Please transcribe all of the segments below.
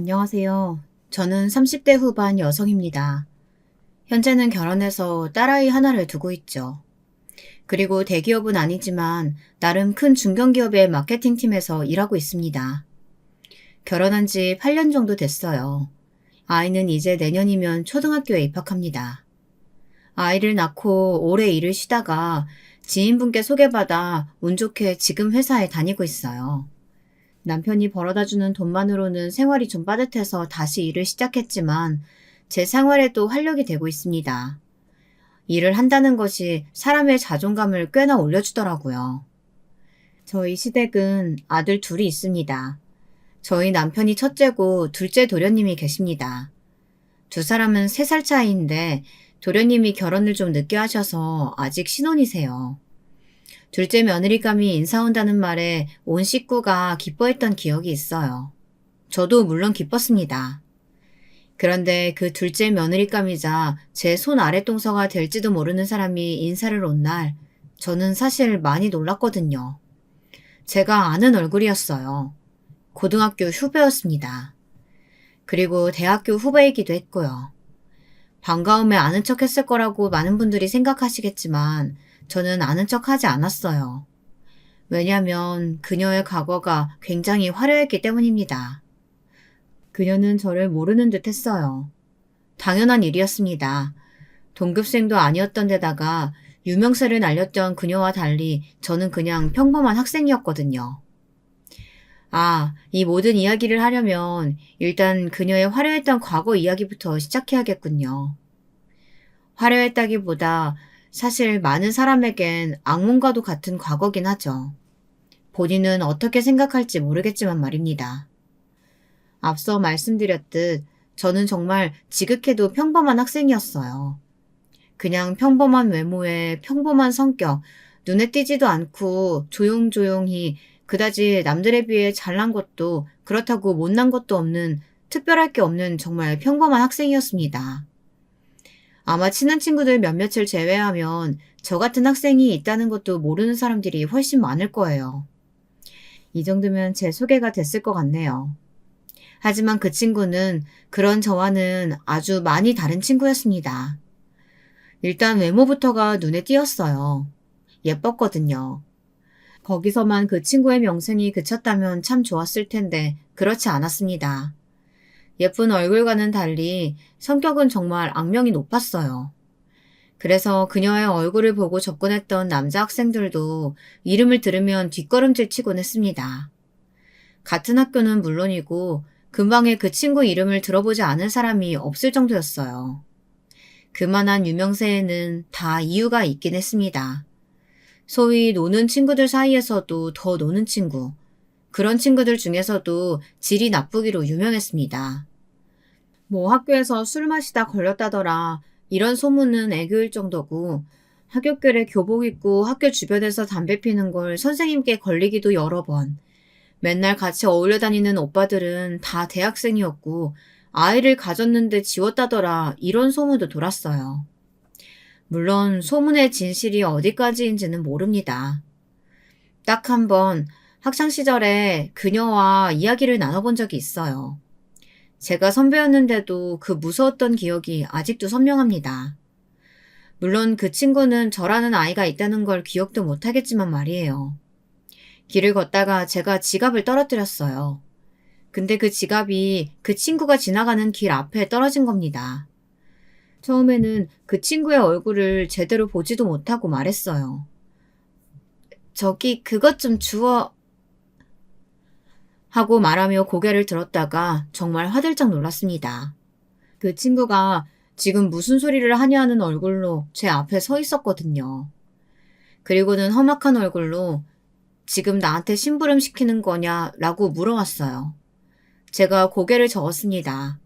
안녕하세요. 저는 30대 후반 여성입니다. 현재는 결혼해서 딸아이 하나를 두고 있죠. 그리고 대기업은 아니지만 나름 큰 중견기업의 마케팅팀에서 일하고 있습니다. 결혼한 지 8년 정도 됐어요. 아이는 이제 내년이면 초등학교에 입학합니다. 아이를 낳고 오래 일을 쉬다가 지인분께 소개받아 운 좋게 지금 회사에 다니고 있어요. 남편이 벌어다주는 돈만으로는 생활이 좀 빠듯해서 다시 일을 시작했지만 제 생활에도 활력이 되고 있습니다. 일을 한다는 것이 사람의 자존감을 꽤나 올려주더라고요. 저희 시댁은 아들 둘이 있습니다. 저희 남편이 첫째고 둘째 도련님이 계십니다. 두 사람은 3살 차이인데 도련님이 결혼을 좀 늦게 하셔서 아직 신혼이세요. 둘째 며느리감이 인사 온다는 말에 온 식구가 기뻐했던 기억이 있어요. 저도 물론 기뻤습니다. 그런데 그 둘째 며느리감이자 제 손 아랫동서가 될지도 모르는 사람이 인사를 온 날, 저는 사실 많이 놀랐거든요. 제가 아는 얼굴이었어요. 고등학교 후배였습니다. 그리고 대학교 후배이기도 했고요. 반가움에 아는 척 했을 거라고 많은 분들이 생각하시겠지만, 저는 아는 척 하지 않았어요. 왜냐면 그녀의 과거가 굉장히 화려했기 때문입니다. 그녀는 저를 모르는 듯 했어요. 당연한 일이었습니다. 동급생도 아니었던 데다가 유명세를 날렸던 그녀와 달리 저는 그냥 평범한 학생이었거든요. 이 모든 이야기를 하려면 일단 그녀의 화려했던 과거 이야기부터 시작해야겠군요. 화려했다기보다 사실 많은 사람에겐 악몽과도 같은 과거긴 하죠. 본인은 어떻게 생각할지 모르겠지만 말입니다. 앞서 말씀드렸듯 저는 정말 지극해도 평범한 학생이었어요. 그냥 평범한 외모에 평범한 성격, 눈에 띄지도 않고 조용조용히 그다지 남들에 비해 잘난 것도 그렇다고 못난 것도 없는 특별할 게 없는 정말 평범한 학생이었습니다. 아마 친한 친구들 몇몇을 제외하면 저 같은 학생이 있다는 것도 모르는 사람들이 훨씬 많을 거예요. 이 정도면 제 소개가 됐을 것 같네요. 하지만 그 친구는 그런 저와는 아주 많이 다른 친구였습니다. 일단 외모부터가 눈에 띄었어요. 예뻤거든요. 거기서만 그 친구의 명성이 그쳤다면 참 좋았을 텐데 그렇지 않았습니다. 예쁜 얼굴과는 달리 성격은 정말 악명이 높았어요. 그래서 그녀의 얼굴을 보고 접근했던 남자 학생들도 이름을 들으면 뒷걸음질 치곤 했습니다. 같은 학교는 물론이고 근방에 그 친구 이름을 들어보지 않은 사람이 없을 정도였어요. 그만한 유명세에는 다 이유가 있긴 했습니다. 소위 노는 친구들 사이에서도 더 노는 친구, 그런 친구들 중에서도 질이 나쁘기로 유명했습니다. 학교에서 술 마시다 걸렸다더라, 이런 소문은 애교일 정도고 하굣길에 교복 입고 학교 주변에서 담배 피는 걸 선생님께 걸리기도 여러 번. 맨날 같이 어울려 다니는 오빠들은 다 대학생이었고 아이를 가졌는데 지웠다더라, 이런 소문도 돌았어요. 물론 소문의 진실이 어디까지인지는 모릅니다. 딱 한 번 학창시절에 그녀와 이야기를 나눠본 적이 있어요. 제가 선배였는데도 그 무서웠던 기억이 아직도 선명합니다. 물론 그 친구는 저라는 아이가 있다는 걸 기억도 못하겠지만 말이에요. 길을 걷다가 제가 지갑을 떨어뜨렸어요. 근데 그 지갑이 그 친구가 지나가는 길 앞에 떨어진 겁니다. 처음에는 그 친구의 얼굴을 제대로 보지도 못하고 말했어요. 저기 그것 좀 주워 하고 말하며 고개를 들었다가 정말 화들짝 놀랐습니다. 그 친구가 지금 무슨 소리를 하냐는 얼굴로 제 앞에 서 있었거든요. 그리고는 험악한 얼굴로 지금 나한테 심부름 시키는 거냐 라고 물어왔어요. 제가 고개를 저었습니다.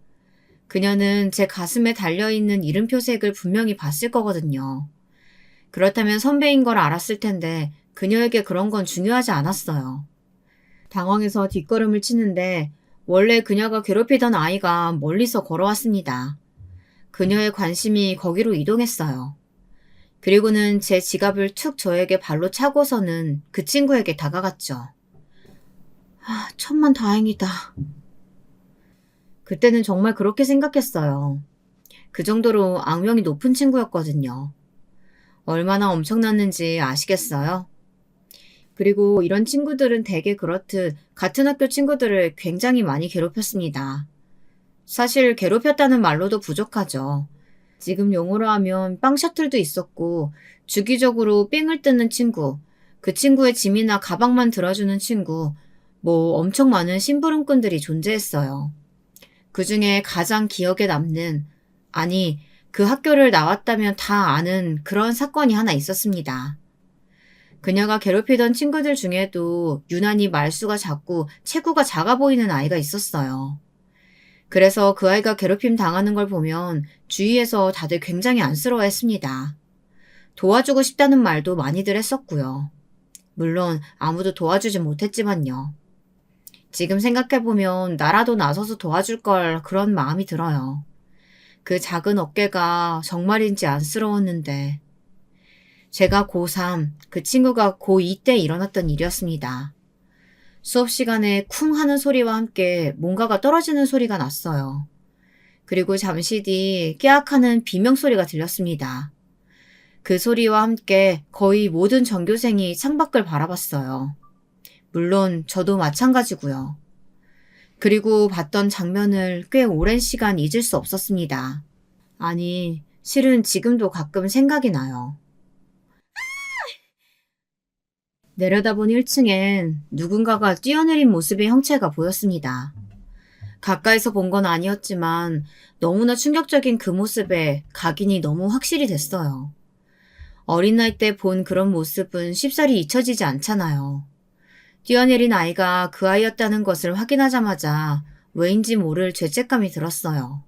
그녀는 제 가슴에 달려있는 이름표색을 분명히 봤을 거거든요. 그렇다면 선배인 걸 알았을 텐데 그녀에게 그런 건 중요하지 않았어요. 당황해서 뒷걸음을 치는데 원래 그녀가 괴롭히던 아이가 멀리서 걸어왔습니다. 그녀의 관심이 거기로 이동했어요. 그리고는 제 지갑을 툭 저에게 발로 차고서는 그 친구에게 다가갔죠. 천만 다행이다. 그때는 정말 그렇게 생각했어요. 그 정도로 악명이 높은 친구였거든요. 얼마나 엄청났는지 아시겠어요? 그리고 이런 친구들은 대개 그렇듯 같은 학교 친구들을 굉장히 많이 괴롭혔습니다. 사실 괴롭혔다는 말로도 부족하죠. 지금 용어로 하면 빵 셔틀도 있었고, 주기적으로 삥을 뜯는 친구, 그 친구의 짐이나 가방만 들어주는 친구, 뭐 엄청 많은 심부름꾼들이 존재했어요. 그 중에 가장 기억에 남는, 아니, 그 학교를 나왔다면 다 아는 그런 사건이 하나 있었습니다. 그녀가 괴롭히던 친구들 중에도 유난히 말수가 작고 체구가 작아 보이는 아이가 있었어요. 그래서 그 아이가 괴롭힘 당하는 걸 보면 주위에서 다들 굉장히 안쓰러워했습니다. 도와주고 싶다는 말도 많이들 했었고요. 물론 아무도 도와주지 못했지만요. 지금 생각해보면 나라도 나서서 도와줄 걸 그런 마음이 들어요. 그 작은 어깨가 정말인지 안쓰러웠는데. 제가 고3, 그 친구가 고2 때 일어났던 일이었습니다. 수업 시간에 쿵 하는 소리와 함께 뭔가가 떨어지는 소리가 났어요. 그리고 잠시 뒤 깨악하는 비명소리가 들렸습니다. 그 소리와 함께 거의 모든 전교생이 창밖을 바라봤어요. 물론 저도 마찬가지고요. 그리고 봤던 장면을 꽤 오랜 시간 잊을 수 없었습니다. 아니, 실은 지금도 가끔 생각이 나요. 내려다본 1층엔 누군가가 뛰어내린 모습의 형체가 보였습니다. 가까이서 본 건 아니었지만 너무나 충격적인 그 모습에 각인이 너무 확실히 됐어요. 어린 나이 때 본 그런 모습은 쉽사리 잊혀지지 않잖아요. 뛰어내린 아이가 그 아이였다는 것을 확인하자마자 왜인지 모를 죄책감이 들었어요.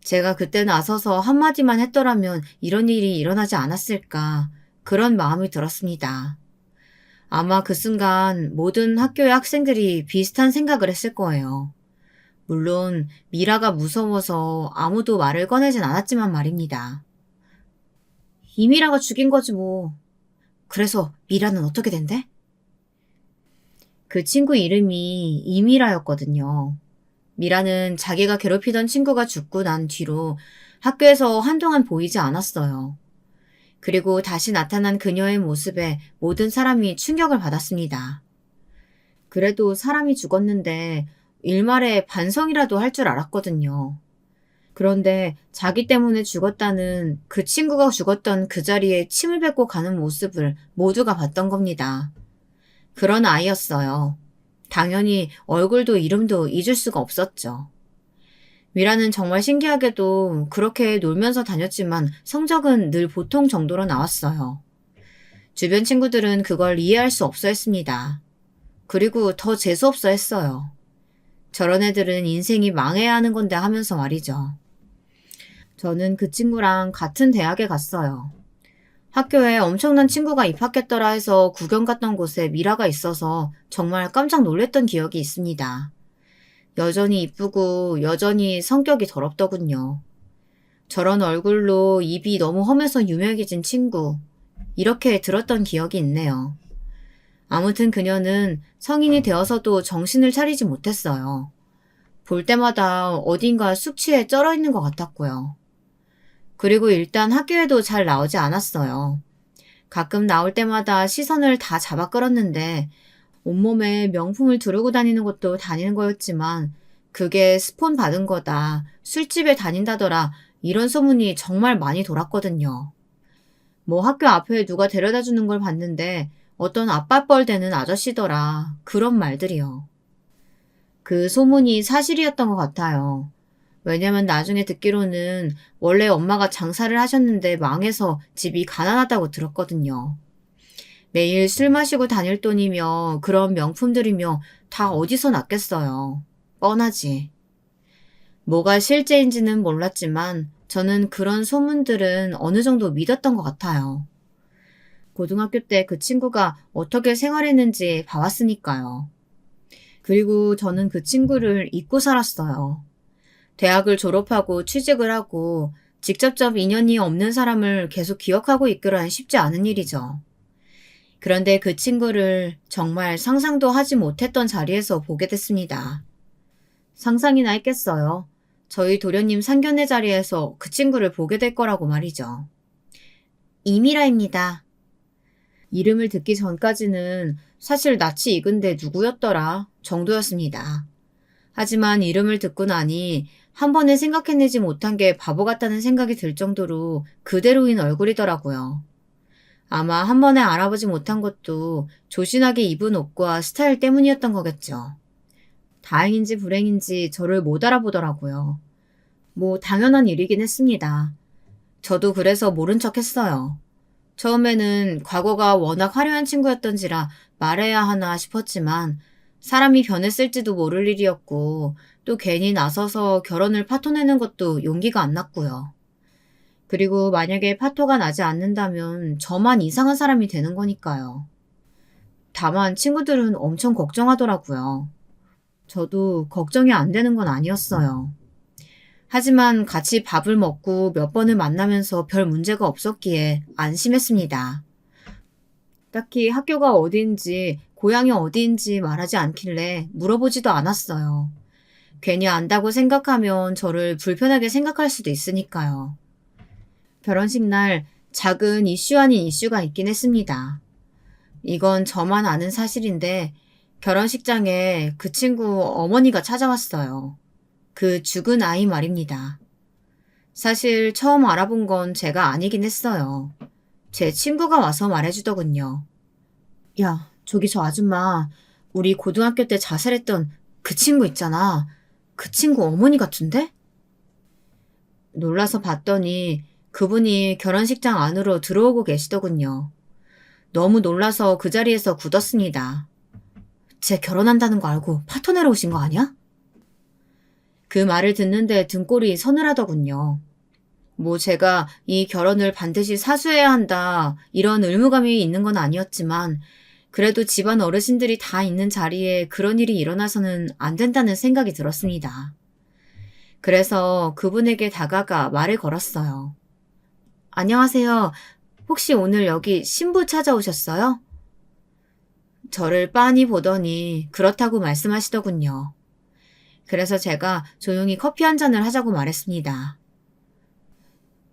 제가 그때 나서서 한마디만 했더라면 이런 일이 일어나지 않았을까 그런 마음이 들었습니다. 아마 그 순간 모든 학교의 학생들이 비슷한 생각을 했을 거예요. 물론 미라가 무서워서 아무도 말을 꺼내진 않았지만 말입니다. 이미라가 죽인 거지 뭐. 그래서 미라는 어떻게 된대? 그 친구 이름이 이미라였거든요. 미라는 자기가 괴롭히던 친구가 죽고 난 뒤로 학교에서 한동안 보이지 않았어요. 그리고 다시 나타난 그녀의 모습에 모든 사람이 충격을 받았습니다. 그래도 사람이 죽었는데 일말에 반성이라도 할 줄 알았거든요. 그런데 자기 때문에 죽었다는 그 친구가 죽었던 그 자리에 침을 뱉고 가는 모습을 모두가 봤던 겁니다. 그런 아이였어요. 당연히 얼굴도 이름도 잊을 수가 없었죠. 미라는 정말 신기하게도 그렇게 놀면서 다녔지만 성적은 늘 보통 정도로 나왔어요. 주변 친구들은 그걸 이해할 수 없어 했습니다. 그리고 더 재수없어 했어요. 저런 애들은 인생이 망해야 하는 건데 하면서 말이죠. 저는 그 친구랑 같은 대학에 갔어요. 학교에 엄청난 친구가 입학했더라 해서 구경 갔던 곳에 미라가 있어서 정말 깜짝 놀랐던 기억이 있습니다. 여전히 이쁘고 여전히 성격이 더럽더군요. 저런 얼굴로 입이 너무 험해서 유명해진 친구. 이렇게 들었던 기억이 있네요. 아무튼 그녀는 성인이 되어서도 정신을 차리지 못했어요. 볼 때마다 어딘가 숙취에 쩔어 있는 것 같았고요. 그리고 일단 학교에도 잘 나오지 않았어요. 가끔 나올 때마다 시선을 다 잡아 끌었는데 온몸에 명품을 두르고 다니는 것도 다니는 거였지만 그게 스폰 받은 거다, 술집에 다닌다더라 이런 소문이 정말 많이 돌았거든요. 뭐 학교 앞에 누가 데려다 주는 걸 봤는데 어떤 아빠뻘 되는 아저씨더라 그런 말들이요. 그 소문이 사실이었던 것 같아요. 왜냐면 나중에 듣기로는 원래 엄마가 장사를 하셨는데 망해서 집이 가난하다고 들었거든요. 매일 술 마시고 다닐 돈이며 그런 명품들이며 다 어디서 났겠어요. 뻔하지. 뭐가 실제인지는 몰랐지만 저는 그런 소문들은 어느 정도 믿었던 것 같아요. 고등학교 때 그 친구가 어떻게 생활했는지 봐왔으니까요. 그리고 저는 그 친구를 잊고 살았어요. 대학을 졸업하고 취직을 하고 직접적 인연이 없는 사람을 계속 기억하고 있기란 쉽지 않은 일이죠. 그런데 그 친구를 정말 상상도 하지 못했던 자리에서 보게 됐습니다. 상상이나 했겠어요. 저희 도련님 상견례 자리에서 그 친구를 보게 될 거라고 말이죠. 이미라입니다. 이름을 듣기 전까지는 사실 낯이 익은데 누구였더라 정도였습니다. 하지만 이름을 듣고 나니 한 번에 생각해내지 못한 게 바보 같다는 생각이 들 정도로 그대로인 얼굴이더라고요. 아마 한 번에 알아보지 못한 것도 조신하게 입은 옷과 스타일 때문이었던 거겠죠. 다행인지 불행인지 저를 못 알아보더라고요. 뭐 당연한 일이긴 했습니다. 저도 그래서 모른 척 했어요. 처음에는 과거가 워낙 화려한 친구였던지라 말해야 하나 싶었지만 사람이 변했을지도 모를 일이었고 또 괜히 나서서 결혼을 파토내는 것도 용기가 안 났고요. 그리고 만약에 파토가 나지 않는다면 저만 이상한 사람이 되는 거니까요. 다만 친구들은 엄청 걱정하더라고요. 저도 걱정이 안 되는 건 아니었어요. 하지만 같이 밥을 먹고 몇 번을 만나면서 별 문제가 없었기에 안심했습니다. 딱히 학교가 어디인지, 고향이 어디인지 말하지 않길래 물어보지도 않았어요. 괜히 안다고 생각하면 저를 불편하게 생각할 수도 있으니까요. 결혼식 날 작은 이슈 아닌 이슈가 있긴 했습니다. 이건 저만 아는 사실인데 결혼식장에 그 친구 어머니가 찾아왔어요. 그 죽은 아이 말입니다. 사실 처음 알아본 건 제가 아니긴 했어요. 제 친구가 와서 말해주더군요. 야, 저기 저 아줌마, 우리 고등학교 때 자살했던 그 친구 있잖아. 그 친구 어머니 같은데? 놀라서 봤더니 그분이 결혼식장 안으로 들어오고 계시더군요. 너무 놀라서 그 자리에서 굳었습니다. 쟤 결혼한다는 거 알고 파토내러 오신 거 아니야? 그 말을 듣는데 등골이 서늘하더군요. 뭐 제가 이 결혼을 반드시 사수해야 한다 이런 의무감이 있는 건 아니었지만 그래도 집안 어르신들이 다 있는 자리에 그런 일이 일어나서는 안 된다는 생각이 들었습니다. 그래서 그분에게 다가가 말을 걸었어요. 안녕하세요. 혹시 오늘 여기 신부 찾아오셨어요? 저를 빤히 보더니 그렇다고 말씀하시더군요. 그래서 제가 조용히 커피 한 잔을 하자고 말했습니다.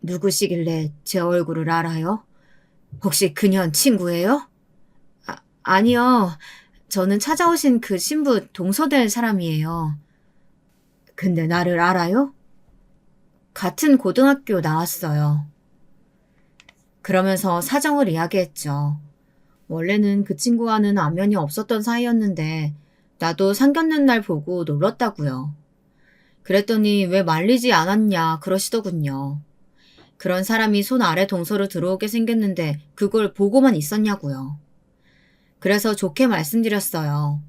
누구시길래 제 얼굴을 알아요? 혹시 그년 친구예요? 아니요. 저는 찾아오신 그 신부 동서될 사람이에요. 근데 나를 알아요? 같은 고등학교 나왔어요. 그러면서 사정을 이야기했죠. 원래는 그 친구와는 안면이 없었던 사이였는데 나도 상견례 날 보고 놀랐다고요. 그랬더니 왜 말리지 않았냐 그러시더군요. 그런 사람이 손 아래 동서로 들어오게 생겼는데 그걸 보고만 있었냐고요. 그래서 좋게 말씀드렸어요.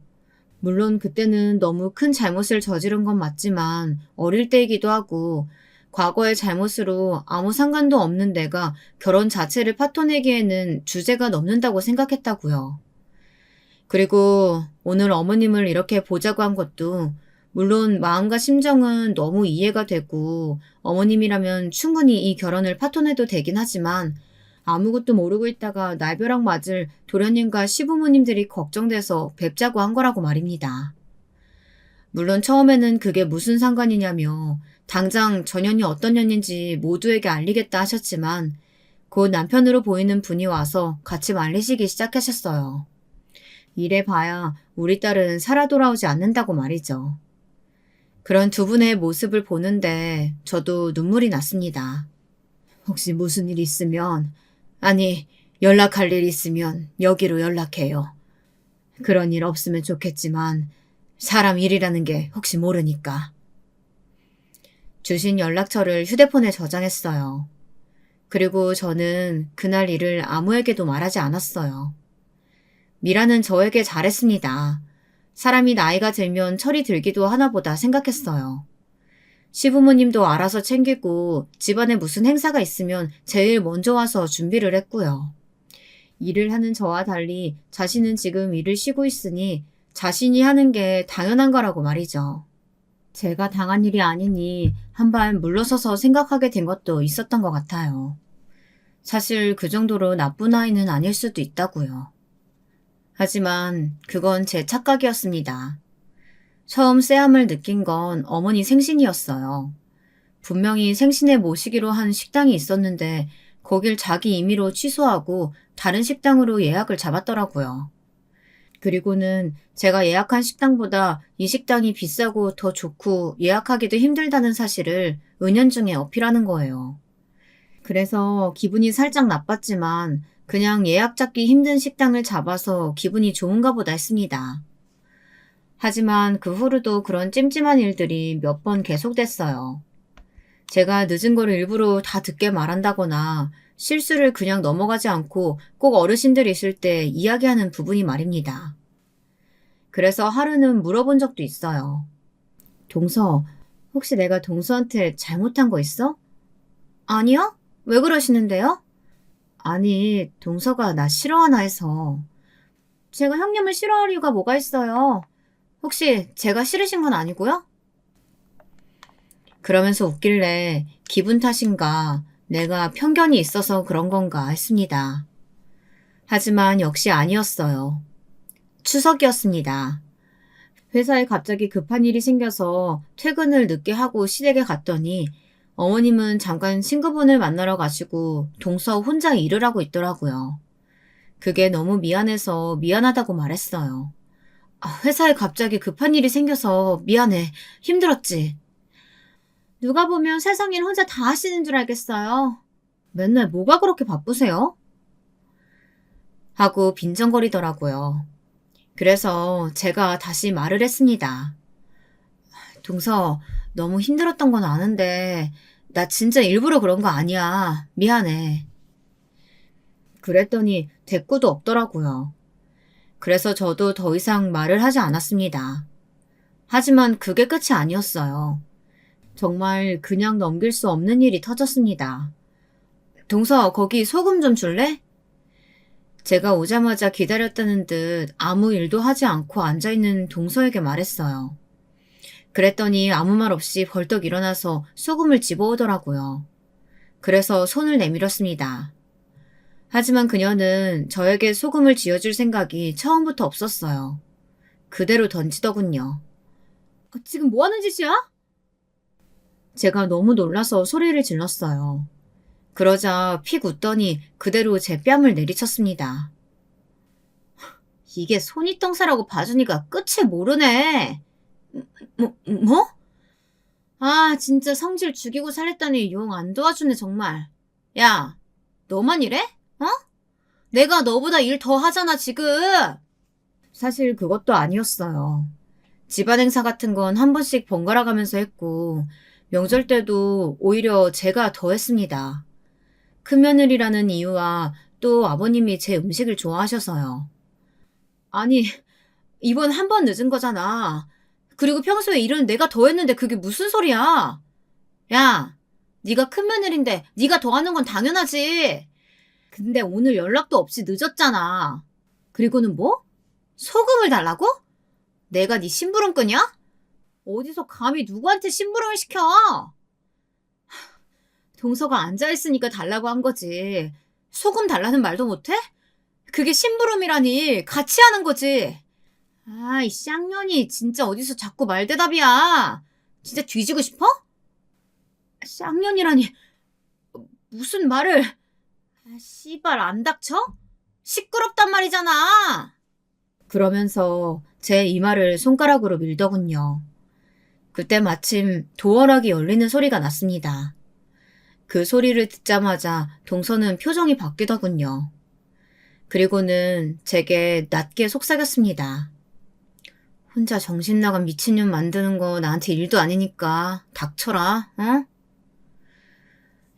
물론 그때는 너무 큰 잘못을 저지른 건 맞지만 어릴 때이기도 하고 과거의 잘못으로 아무 상관도 없는 내가 결혼 자체를 파토내기에는 주제가 넘는다고 생각했다고요. 그리고 오늘 어머님을 이렇게 보자고 한 것도 물론 마음과 심정은 너무 이해가 되고 어머님이라면 충분히 이 결혼을 파토내도 되긴 하지만 아무것도 모르고 있다가 날벼락 맞을 도련님과 시부모님들이 걱정돼서 뵙자고 한 거라고 말입니다. 물론 처음에는 그게 무슨 상관이냐며 당장 전현이 어떤 년인지 모두에게 알리겠다 하셨지만 곧 남편으로 보이는 분이 와서 같이 말리시기 시작하셨어요. 이래 봐야 우리 딸은 살아 돌아오지 않는다고 말이죠. 그런 두 분의 모습을 보는데 저도 눈물이 났습니다. 혹시 무슨 일 있으면, 아니, 연락할 일 있으면 여기로 연락해요. 그런 일 없으면 좋겠지만 사람 일이라는 게 혹시 모르니까. 주신 연락처를 휴대폰에 저장했어요. 그리고 저는 그날 일을 아무에게도 말하지 않았어요. 미라는 저에게 잘했습니다. 사람이 나이가 들면 철이 들기도 하나 보다 생각했어요. 시부모님도 알아서 챙기고 집안에 무슨 행사가 있으면 제일 먼저 와서 준비를 했고요. 일을 하는 저와 달리 자신은 지금 일을 쉬고 있으니 자신이 하는 게 당연한 거라고 말이죠. 제가 당한 일이 아니니 한발 물러서서 생각하게 된 것도 있었던 것 같아요. 사실 그 정도로 나쁜 아이는 아닐 수도 있다고요. 하지만 그건 제 착각이었습니다. 처음 쎄함을 느낀 건 어머니 생신이었어요. 분명히 생신에 모시기로 한 식당이 있었는데 거길 자기 임의로 취소하고 다른 식당으로 예약을 잡았더라고요. 그리고는 제가 예약한 식당보다 이 식당이 비싸고 더 좋고 예약하기도 힘들다는 사실을 은연중에 어필하는 거예요. 그래서 기분이 살짝 나빴지만 그냥 예약 잡기 힘든 식당을 잡아서 기분이 좋은가 보다 했습니다. 하지만 그 후로도 그런 찜찜한 일들이 몇 번 계속됐어요. 제가 늦은 거를 일부러 다 듣게 말한다거나 실수를 그냥 넘어가지 않고 꼭 어르신들 있을 때 이야기하는 부분이 말입니다. 그래서 하루는 물어본 적도 있어요. 동서, 혹시 내가 동서한테 잘못한 거 있어? 아니요? 왜 그러시는데요? 아니, 동서가 나 싫어하나 해서. 제가 형님을 싫어할 이유가 뭐가 있어요? 혹시 제가 싫으신 건 아니고요? 그러면서 웃길래 기분 탓인가 내가 편견이 있어서 그런 건가 했습니다. 하지만 역시 아니었어요. 추석이었습니다. 회사에 갑자기 급한 일이 생겨서 퇴근을 늦게 하고 시댁에 갔더니 어머님은 잠깐 친구분을 만나러 가시고 동서 혼자 일을 하고 있더라고요. 그게 너무 미안해서 미안하다고 말했어요. 회사에 갑자기 급한 일이 생겨서 미안해. 힘들었지. 누가 보면 세상 일 혼자 다 하시는 줄 알겠어요. 맨날 뭐가 그렇게 바쁘세요? 하고 빈정거리더라고요. 그래서 제가 다시 말을 했습니다. 동서, 너무 힘들었던 건 아는데 나 진짜 일부러 그런 거 아니야. 미안해. 그랬더니 대꾸도 없더라고요. 그래서 저도 더 이상 말을 하지 않았습니다. 하지만 그게 끝이 아니었어요. 정말 그냥 넘길 수 없는 일이 터졌습니다. 동서, 거기 소금 좀 줄래? 제가 오자마자 기다렸다는 듯 아무 일도 하지 않고 앉아있는 동서에게 말했어요. 그랬더니 아무 말 없이 벌떡 일어나서 소금을 집어오더라고요. 그래서 손을 내밀었습니다. 하지만 그녀는 저에게 소금을 쥐어줄 생각이 처음부터 없었어요. 그대로 던지더군요. 지금 뭐 하는 짓이야? 제가 너무 놀라서 소리를 질렀어요. 그러자 픽 웃더니 그대로 제 뺨을 내리쳤습니다. 이게 손이똥사라고 봐주니까 끝을 모르네. 뭐? 진짜 성질 죽이고 살랬더니 용 안 도와주네 정말. 야, 너만 이래? 어? 내가 너보다 일 더 하잖아 지금. 사실 그것도 아니었어요. 집안 행사 같은 건 한 번씩 번갈아 가면서 했고 명절 때도 오히려 제가 더 했습니다. 큰며느리라는 이유와 또 아버님이 제 음식을 좋아하셔서요. 아니, 이번 한 번 늦은 거잖아. 그리고 평소에 일은 내가 더 했는데 그게 무슨 소리야? 야, 네가 큰며느리인데 네가 더 하는 건 당연하지. 근데 오늘 연락도 없이 늦었잖아. 그리고는 뭐? 소금을 달라고? 내가 네 심부름꾼이야? 어디서 감히 누구한테 심부름을 시켜? 동서가 앉아있으니까 달라고 한 거지. 소금 달라는 말도 못해? 그게 심부름이라니 같이 하는 거지. 이 쌍년이 진짜 어디서 자꾸 말대답이야. 진짜 뒤지고 싶어? 쌍년이라니 무슨 말을. 씨발 안 닥쳐? 시끄럽단 말이잖아. 그러면서 제 이마를 손가락으로 밀더군요. 그때 마침 도어락이 열리는 소리가 났습니다. 그 소리를 듣자마자 동서는 표정이 바뀌더군요. 그리고는 제게 낮게 속삭였습니다. 혼자 정신 나간 미친년 만드는 거 나한테 일도 아니니까 닥쳐라, 어?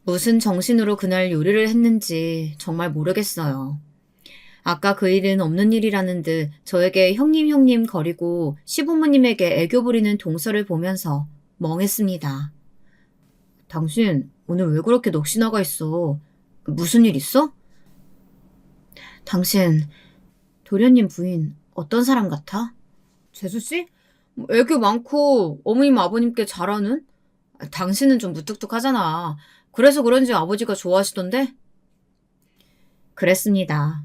무슨 정신으로 그날 요리를 했는지 정말 모르겠어요. 아까 그 일은 없는 일이라는 듯 저에게 형님 거리고 시부모님에게 애교 부리는 동서를 보면서 멍했습니다. 당신 오늘 왜 그렇게 넋이 나가 있어? 무슨 일 있어? 당신 도련님 부인 어떤 사람 같아? 재수씨? 애교 많고 어머님 아버님께 잘하는? 당신은 좀 무뚝뚝하잖아. 그래서 그런지 아버지가 좋아하시던데? 그랬습니다.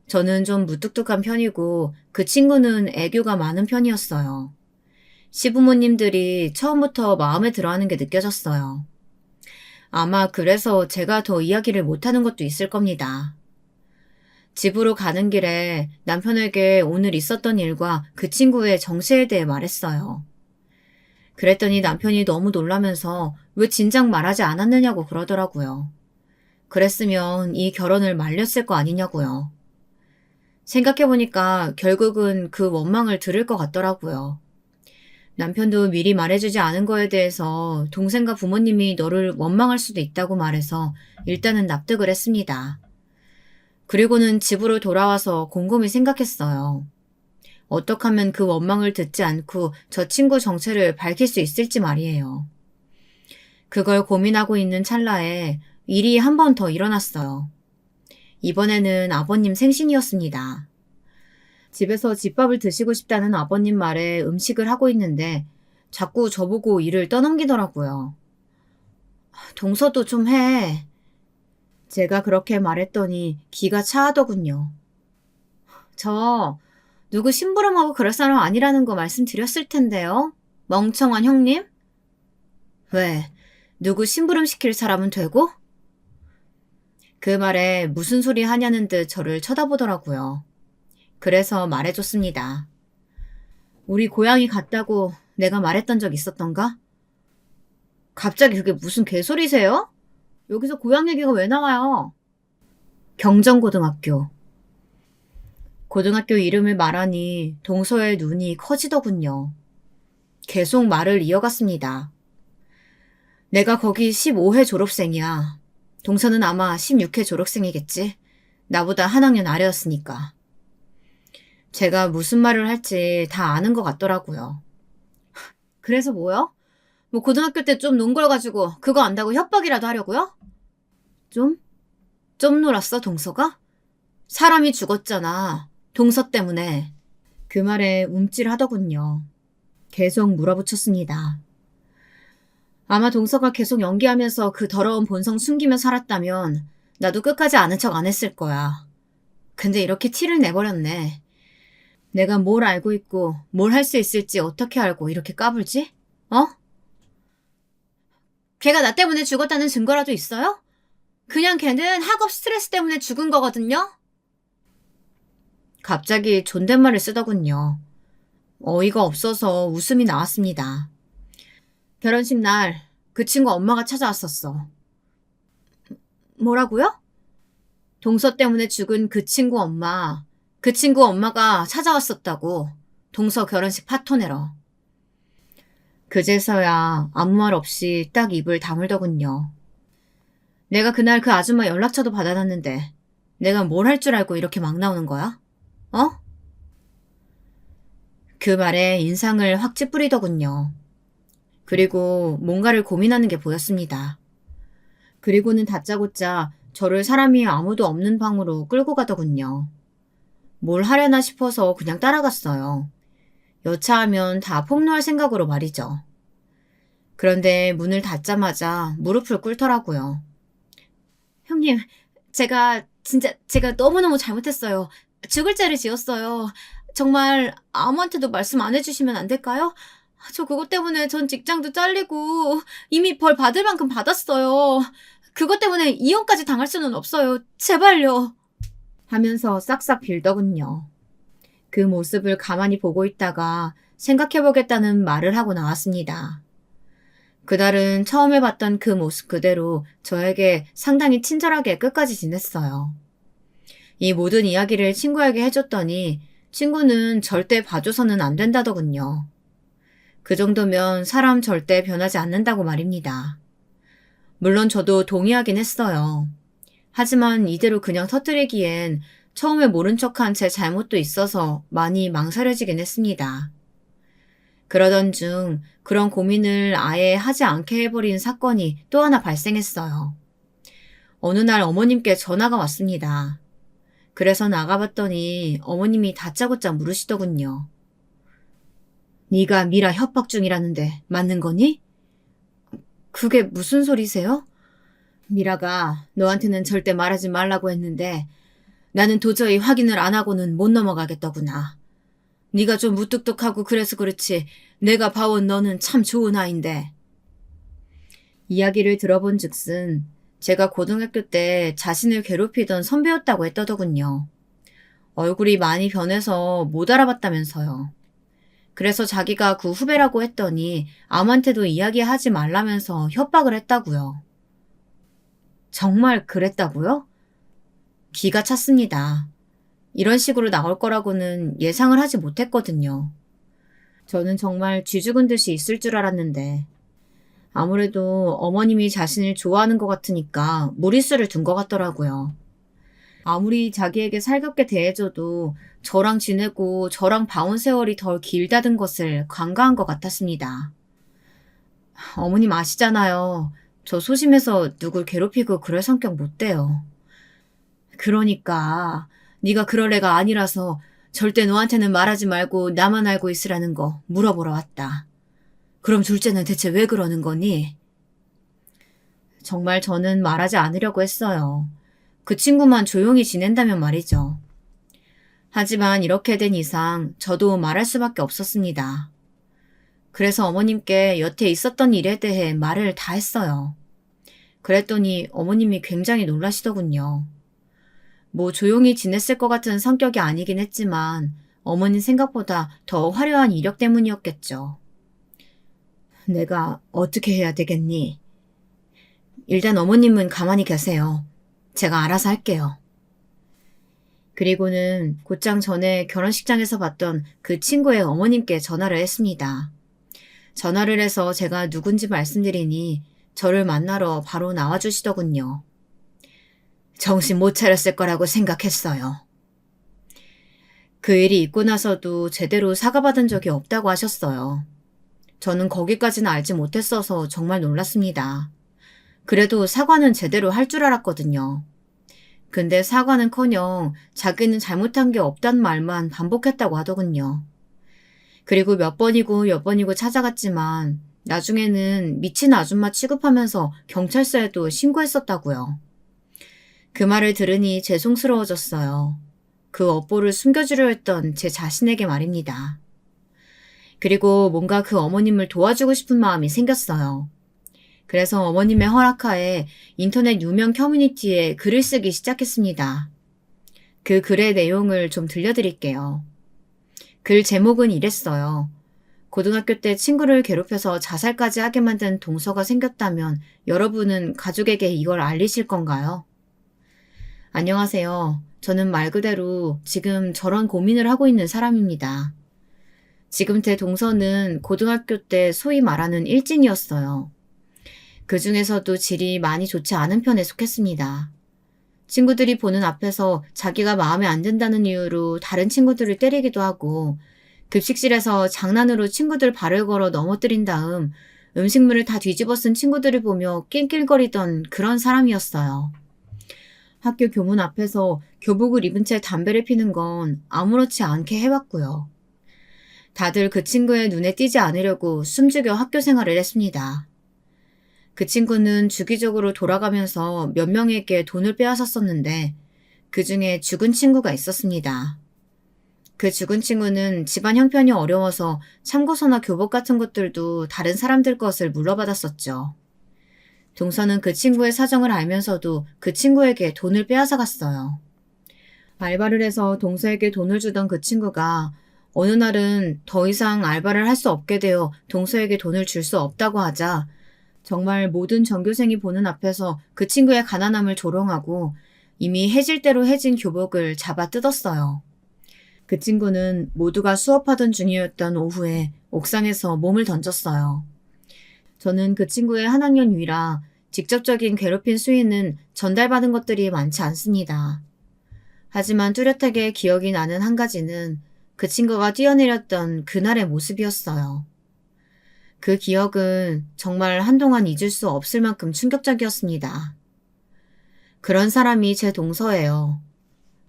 저는 좀 무뚝뚝한 편이고 그 친구는 애교가 많은 편이었어요. 시부모님들이 처음부터 마음에 들어하는 게 느껴졌어요. 아마 그래서 제가 더 이야기를 못하는 것도 있을 겁니다. 집으로 가는 길에 남편에게 오늘 있었던 일과 그 친구의 정체에 대해 말했어요. 그랬더니 남편이 너무 놀라면서 왜 진작 말하지 않았느냐고 그러더라고요. 그랬으면 이 결혼을 말렸을 거 아니냐고요. 생각해보니까 결국은 그 원망을 들을 것 같더라고요. 남편도 미리 말해주지 않은 거에 대해서 동생과 부모님이 너를 원망할 수도 있다고 말해서 일단은 납득을 했습니다. 그리고는 집으로 돌아와서 곰곰이 생각했어요. 어떻게 하면 그 원망을 듣지 않고 저 친구 정체를 밝힐 수 있을지 말이에요. 그걸 고민하고 있는 찰나에 일이 한 번 더 일어났어요. 이번에는 아버님 생신이었습니다. 집에서 집밥을 드시고 싶다는 아버님 말에 음식을 하고 있는데 자꾸 저보고 일을 떠넘기더라고요. 동서도 좀 해. 제가 그렇게 말했더니 기가 차하더군요. 저 누구 심부름하고 그럴 사람 아니라는 거 말씀드렸을 텐데요. 멍청한 형님? 왜? 누구 심부름 시킬 사람은 되고? 그 말에 무슨 소리 하냐는 듯 저를 쳐다보더라고요. 그래서 말해줬습니다. 우리 고향이 같다고 내가 말했던 적 있었던가? 갑자기 그게 무슨 개소리세요? 여기서 고향 얘기가 왜 나와요? 경정고등학교. 고등학교 이름을 말하니 동서의 눈이 커지더군요. 계속 말을 이어갔습니다. 내가 거기 15회 졸업생이야. 동서는 아마 16회 졸업생이겠지. 나보다 한 학년 아래였으니까. 제가 무슨 말을 할지 다 아는 것 같더라고요. 그래서 뭐요? 뭐 고등학교 때 좀 논 걸 가지고 그거 안다고 협박이라도 하려고요? 좀? 좀 놀았어, 동서가? 사람이 죽었잖아. 동서 때문에. 그 말에 움찔하더군요. 계속 물어붙였습니다. 아마 동서가 계속 연기하면서 그 더러운 본성 숨기며 살았다면 나도 끝까지 아는 척 안 했을 거야. 근데 이렇게 티를 내버렸네. 내가 뭘 알고 있고 뭘 할 수 있을지 어떻게 알고 이렇게 까불지? 어? 걔가 나 때문에 죽었다는 증거라도 있어요? 그냥 걔는 학업 스트레스 때문에 죽은 거거든요? 갑자기 존댓말을 쓰더군요. 어이가 없어서 웃음이 나왔습니다. 결혼식 날 그 친구 엄마가 찾아왔었어. 뭐라고요? 동서 때문에 죽은 그 친구 엄마. 그 친구 엄마가 찾아왔었다고. 동서 결혼식 파토 내러. 그제서야 아무 말 없이 딱 입을 다물더군요. 내가 그날 그 아줌마 연락처도 받아놨는데 내가 뭘 할 줄 알고 이렇게 막 나오는 거야? 어? 그 말에 인상을 확 찌푸리더군요. 그리고 뭔가를 고민하는 게 보였습니다. 그리고는 다짜고짜 저를 사람이 아무도 없는 방으로 끌고 가더군요. 뭘 하려나 싶어서 그냥 따라갔어요. 여차하면 다 폭로할 생각으로 말이죠. 그런데 문을 닫자마자 무릎을 꿇더라고요. 형님, 제가 너무너무 잘못했어요. 죽을 죄를 지었어요. 정말 아무한테도 말씀 안 해주시면 안 될까요? 저 그것 때문에 전 직장도 잘리고 이미 벌 받을 만큼 받았어요. 그것 때문에 이혼까지 당할 수는 없어요. 제발요. 하면서 싹싹 빌더군요. 그 모습을 가만히 보고 있다가 생각해보겠다는 말을 하고 나왔습니다. 그날은 처음에 봤던 그 모습 그대로 저에게 상당히 친절하게 끝까지 지냈어요. 이 모든 이야기를 친구에게 해줬더니 친구는 절대 봐줘서는 안 된다더군요. 그 정도면 사람 절대 변하지 않는다고 말입니다. 물론 저도 동의하긴 했어요. 하지만 이대로 그냥 터뜨리기엔 처음에 모른 척한 제 잘못도 있어서 많이 망설여지긴 했습니다. 그러던 중 그런 고민을 아예 하지 않게 해버린 사건이 또 하나 발생했어요. 어느 날 어머님께 전화가 왔습니다. 그래서 나가봤더니 어머님이 다짜고짜 물으시더군요. 네가 미라 협박 중이라는데 맞는 거니? 그게 무슨 소리세요? 미라가 너한테는 절대 말하지 말라고 했는데 나는 도저히 확인을 안 하고는 못 넘어가겠더구나. 네가 좀 무뚝뚝하고 그래서 그렇지. 내가 봐온 너는 참 좋은 아인데. 이야기를 들어본 즉슨 제가 고등학교 때 자신을 괴롭히던 선배였다고 했더더군요. 얼굴이 많이 변해서 못 알아봤다면서요. 그래서 자기가 그 후배라고 했더니 아무한테도 이야기하지 말라면서 협박을 했다고요. 정말 그랬다고요? 기가 찼습니다. 이런 식으로 나올 거라고는 예상을 하지 못했거든요. 저는 정말 쥐죽은 듯이 있을 줄 알았는데 아무래도 어머님이 자신을 좋아하는 것 같으니까 무리수를 둔 것 같더라고요. 아무리 자기에게 살갑게 대해줘도 저랑 지내고 저랑 봐온 세월이 덜 길다던 것을 간과한 것 같았습니다. 어머님 아시잖아요. 저 소심해서 누굴 괴롭히고 그럴 성격 못 돼요. 그러니까 네가 그럴 애가 아니라서 절대 너한테는 말하지 말고 나만 알고 있으라는 거 물어보러 왔다. 그럼 둘째는 대체 왜 그러는 거니? 정말 저는 말하지 않으려고 했어요. 그 친구만 조용히 지낸다면 말이죠. 하지만 이렇게 된 이상 저도 말할 수밖에 없었습니다. 그래서 어머님께 여태 있었던 일에 대해 말을 다 했어요. 그랬더니 어머님이 굉장히 놀라시더군요. 뭐 조용히 지냈을 것 같은 성격이 아니긴 했지만 어머님 생각보다 더 화려한 이력 때문이었겠죠. 내가 어떻게 해야 되겠니? 일단 어머님은 가만히 계세요. 제가 알아서 할게요. 그리고는 곧장 전에 결혼식장에서 봤던 그 친구의 어머님께 전화를 했습니다. 전화를 해서 제가 누군지 말씀드리니 저를 만나러 바로 나와주시더군요. 정신 못 차렸을 거라고 생각했어요. 그 일이 있고 나서도 제대로 사과받은 적이 없다고 하셨어요. 저는 거기까지는 알지 못했어서 정말 놀랐습니다. 그래도 사과는 제대로 할 줄 알았거든요. 근데 사과는커녕 자기는 잘못한 게 없단 말만 반복했다고 하더군요. 그리고 몇 번이고 몇 번이고 찾아갔지만 나중에는 미친 아줌마 취급하면서 경찰서에도 신고했었다고요. 그 말을 들으니 죄송스러워졌어요. 그 업보를 숨겨주려 했던 제 자신에게 말입니다. 그리고 뭔가 그 어머님을 도와주고 싶은 마음이 생겼어요. 그래서 어머님의 허락하에 인터넷 유명 커뮤니티에 글을 쓰기 시작했습니다. 그 글의 내용을 좀 들려드릴게요. 글 제목은 이랬어요. 고등학교 때 친구를 괴롭혀서 자살까지 하게 만든 동서가 생겼다면 여러분은 가족에게 이걸 알리실 건가요? 안녕하세요. 저는 말 그대로 지금 저런 고민을 하고 있는 사람입니다. 지금 제 동서는 고등학교 때 소위 말하는 일진이었어요. 그 중에서도 질이 많이 좋지 않은 편에 속했습니다. 친구들이 보는 앞에서 자기가 마음에 안 든다는 이유로 다른 친구들을 때리기도 하고 급식실에서 장난으로 친구들 발을 걸어 넘어뜨린 다음 음식물을 다 뒤집어 쓴 친구들을 보며 낄낄거리던 그런 사람이었어요. 학교 교문 앞에서 교복을 입은 채 담배를 피는 건 아무렇지 않게 해왔고요. 다들 그 친구의 눈에 띄지 않으려고 숨죽여 학교 생활을 했습니다. 그 친구는 주기적으로 돌아가면서 몇 명에게 돈을 빼앗았었는데 그 중에 죽은 친구가 있었습니다. 그 죽은 친구는 집안 형편이 어려워서 참고서나 교복 같은 것들도 다른 사람들 것을 물러받았었죠. 동서는 그 친구의 사정을 알면서도 그 친구에게 돈을 빼앗아 갔어요. 알바를 해서 동서에게 돈을 주던 그 친구가 어느 날은 더 이상 알바를 할 수 없게 되어 동서에게 돈을 줄 수 없다고 하자 정말 모든 전교생이 보는 앞에서 그 친구의 가난함을 조롱하고 이미 해질 대로 해진 교복을 잡아 뜯었어요. 그 친구는 모두가 수업하던 중이었던 오후에 옥상에서 몸을 던졌어요. 저는 그 친구의 한 학년 위라 직접적인 괴롭힌 수위는 전달받은 것들이 많지 않습니다. 하지만 뚜렷하게 기억이 나는 한 가지는 그 친구가 뛰어내렸던 그날의 모습이었어요. 그 기억은 정말 한동안 잊을 수 없을 만큼 충격적이었습니다. 그런 사람이 제 동서예요.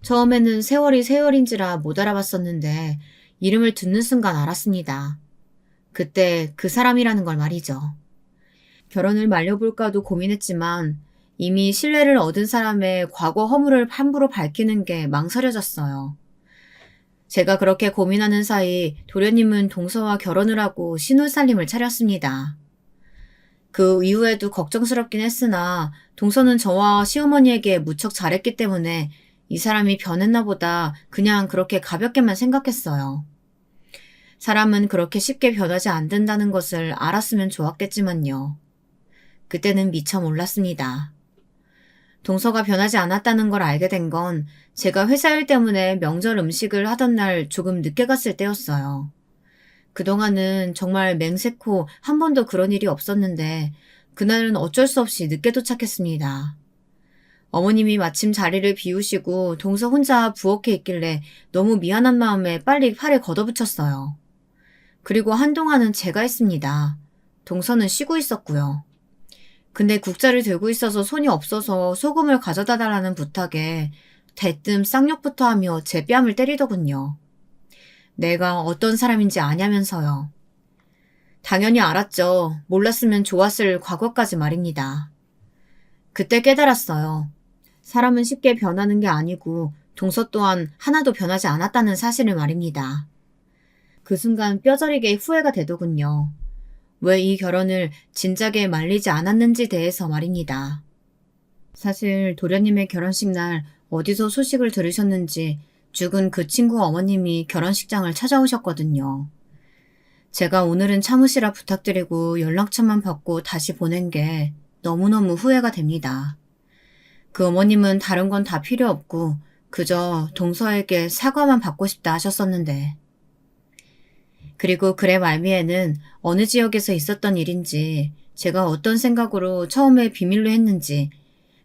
처음에는 세월이 세월인지라 못 알아봤었는데 이름을 듣는 순간 알았습니다. 그때 그 사람이라는 걸 말이죠. 결혼을 말려볼까도 고민했지만 이미 신뢰를 얻은 사람의 과거 허물을 함부로 밝히는 게 망설여졌어요. 제가 그렇게 고민하는 사이 도련님은 동서와 결혼을 하고 신혼살림을 차렸습니다. 그 이후에도 걱정스럽긴 했으나 동서는 저와 시어머니에게 무척 잘했기 때문에 이 사람이 변했나 보다 그냥 그렇게 가볍게만 생각했어요. 사람은 그렇게 쉽게 변하지 않는다는 것을 알았으면 좋았겠지만요. 그때는 미처 몰랐습니다. 동서가 변하지 않았다는 걸 알게 된 건 제가 회사 일 때문에 명절 음식을 하던 날 조금 늦게 갔을 때였어요. 그동안은 정말 맹세코 한 번도 그런 일이 없었는데 그날은 어쩔 수 없이 늦게 도착했습니다. 어머님이 마침 자리를 비우시고 동서 혼자 부엌에 있길래 너무 미안한 마음에 빨리 팔에 걷어붙였어요. 그리고 한동안은 제가 했습니다. 동서는 쉬고 있었고요. 근데 국자를 들고 있어서 손이 없어서 소금을 가져다 달라는 부탁에 대뜸 쌍욕부터 하며 제 뺨을 때리더군요. 내가 어떤 사람인지 아냐면서요. 당연히 알았죠. 몰랐으면 좋았을 과거까지 말입니다. 그때 깨달았어요. 사람은 쉽게 변하는 게 아니고 동서 또한 하나도 변하지 않았다는 사실을 말입니다. 그 순간 뼈저리게 후회가 되더군요. 왜 이 결혼을 진작에 말리지 않았는지 대해서 말입니다. 사실 도련님의 결혼식 날 어디서 소식을 들으셨는지 죽은 그 친구 어머님이 결혼식장을 찾아오셨거든요. 제가 오늘은 참으시라 부탁드리고 연락처만 받고 다시 보낸 게 너무너무 후회가 됩니다. 그 어머님은 다른 건 다 필요 없고 그저 동서에게 사과만 받고 싶다 하셨었는데. 그리고 글의 말미에는 어느 지역에서 있었던 일인지 제가 어떤 생각으로 처음에 비밀로 했는지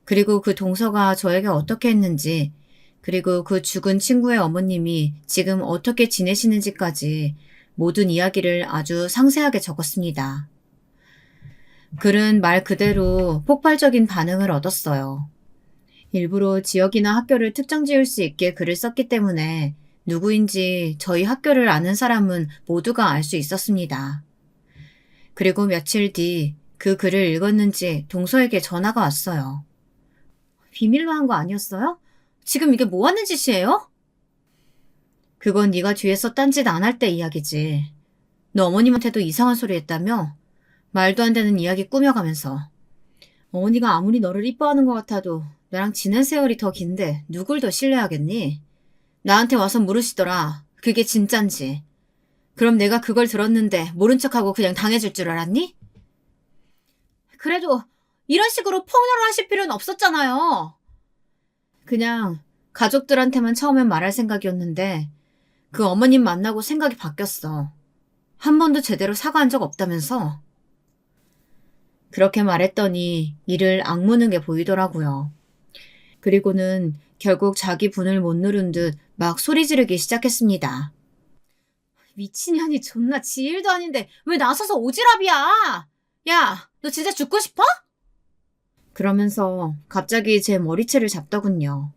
그리고 그 동서가 저에게 어떻게 했는지 그리고 그 죽은 친구의 어머님이 지금 어떻게 지내시는지까지 모든 이야기를 아주 상세하게 적었습니다. 글은 말 그대로 폭발적인 반응을 얻었어요. 일부러 지역이나 학교를 특정 지을 수 있게 글을 썼기 때문에 누구인지 저희 학교를 아는 사람은 모두가 알 수 있었습니다. 그리고 며칠 뒤 그 글을 읽었는지 동서에게 전화가 왔어요. 비밀로 한 거 아니었어요? 지금 이게 뭐 하는 짓이에요? 그건 네가 뒤에서 딴짓 안 할 때 이야기지. 너 어머님한테도 이상한 소리 했다며? 말도 안 되는 이야기 꾸며가면서. 어머니가 아무리 너를 이뻐하는 것 같아도 나랑 지낸 세월이 더 긴데 누굴 더 신뢰하겠니? 나한테 와서 물으시더라. 그게 진짠지. 그럼 내가 그걸 들었는데 모른 척하고 그냥 당해줄 줄 알았니? 그래도 이런 식으로 폭로를 하실 필요는 없었잖아요. 그냥 가족들한테만 처음엔 말할 생각이었는데 그 어머님 만나고 생각이 바뀌었어. 한 번도 제대로 사과한 적 없다면서. 그렇게 말했더니 이를 악무는 게 보이더라고요. 그리고는 결국 자기 분을 못 누른 듯 막 소리 지르기 시작했습니다. 미친년이 존나 지 일도 아닌데 왜 나서서 오지랖이야? 야, 너 진짜 죽고 싶어? 그러면서 갑자기 제 머리채를 잡더군요.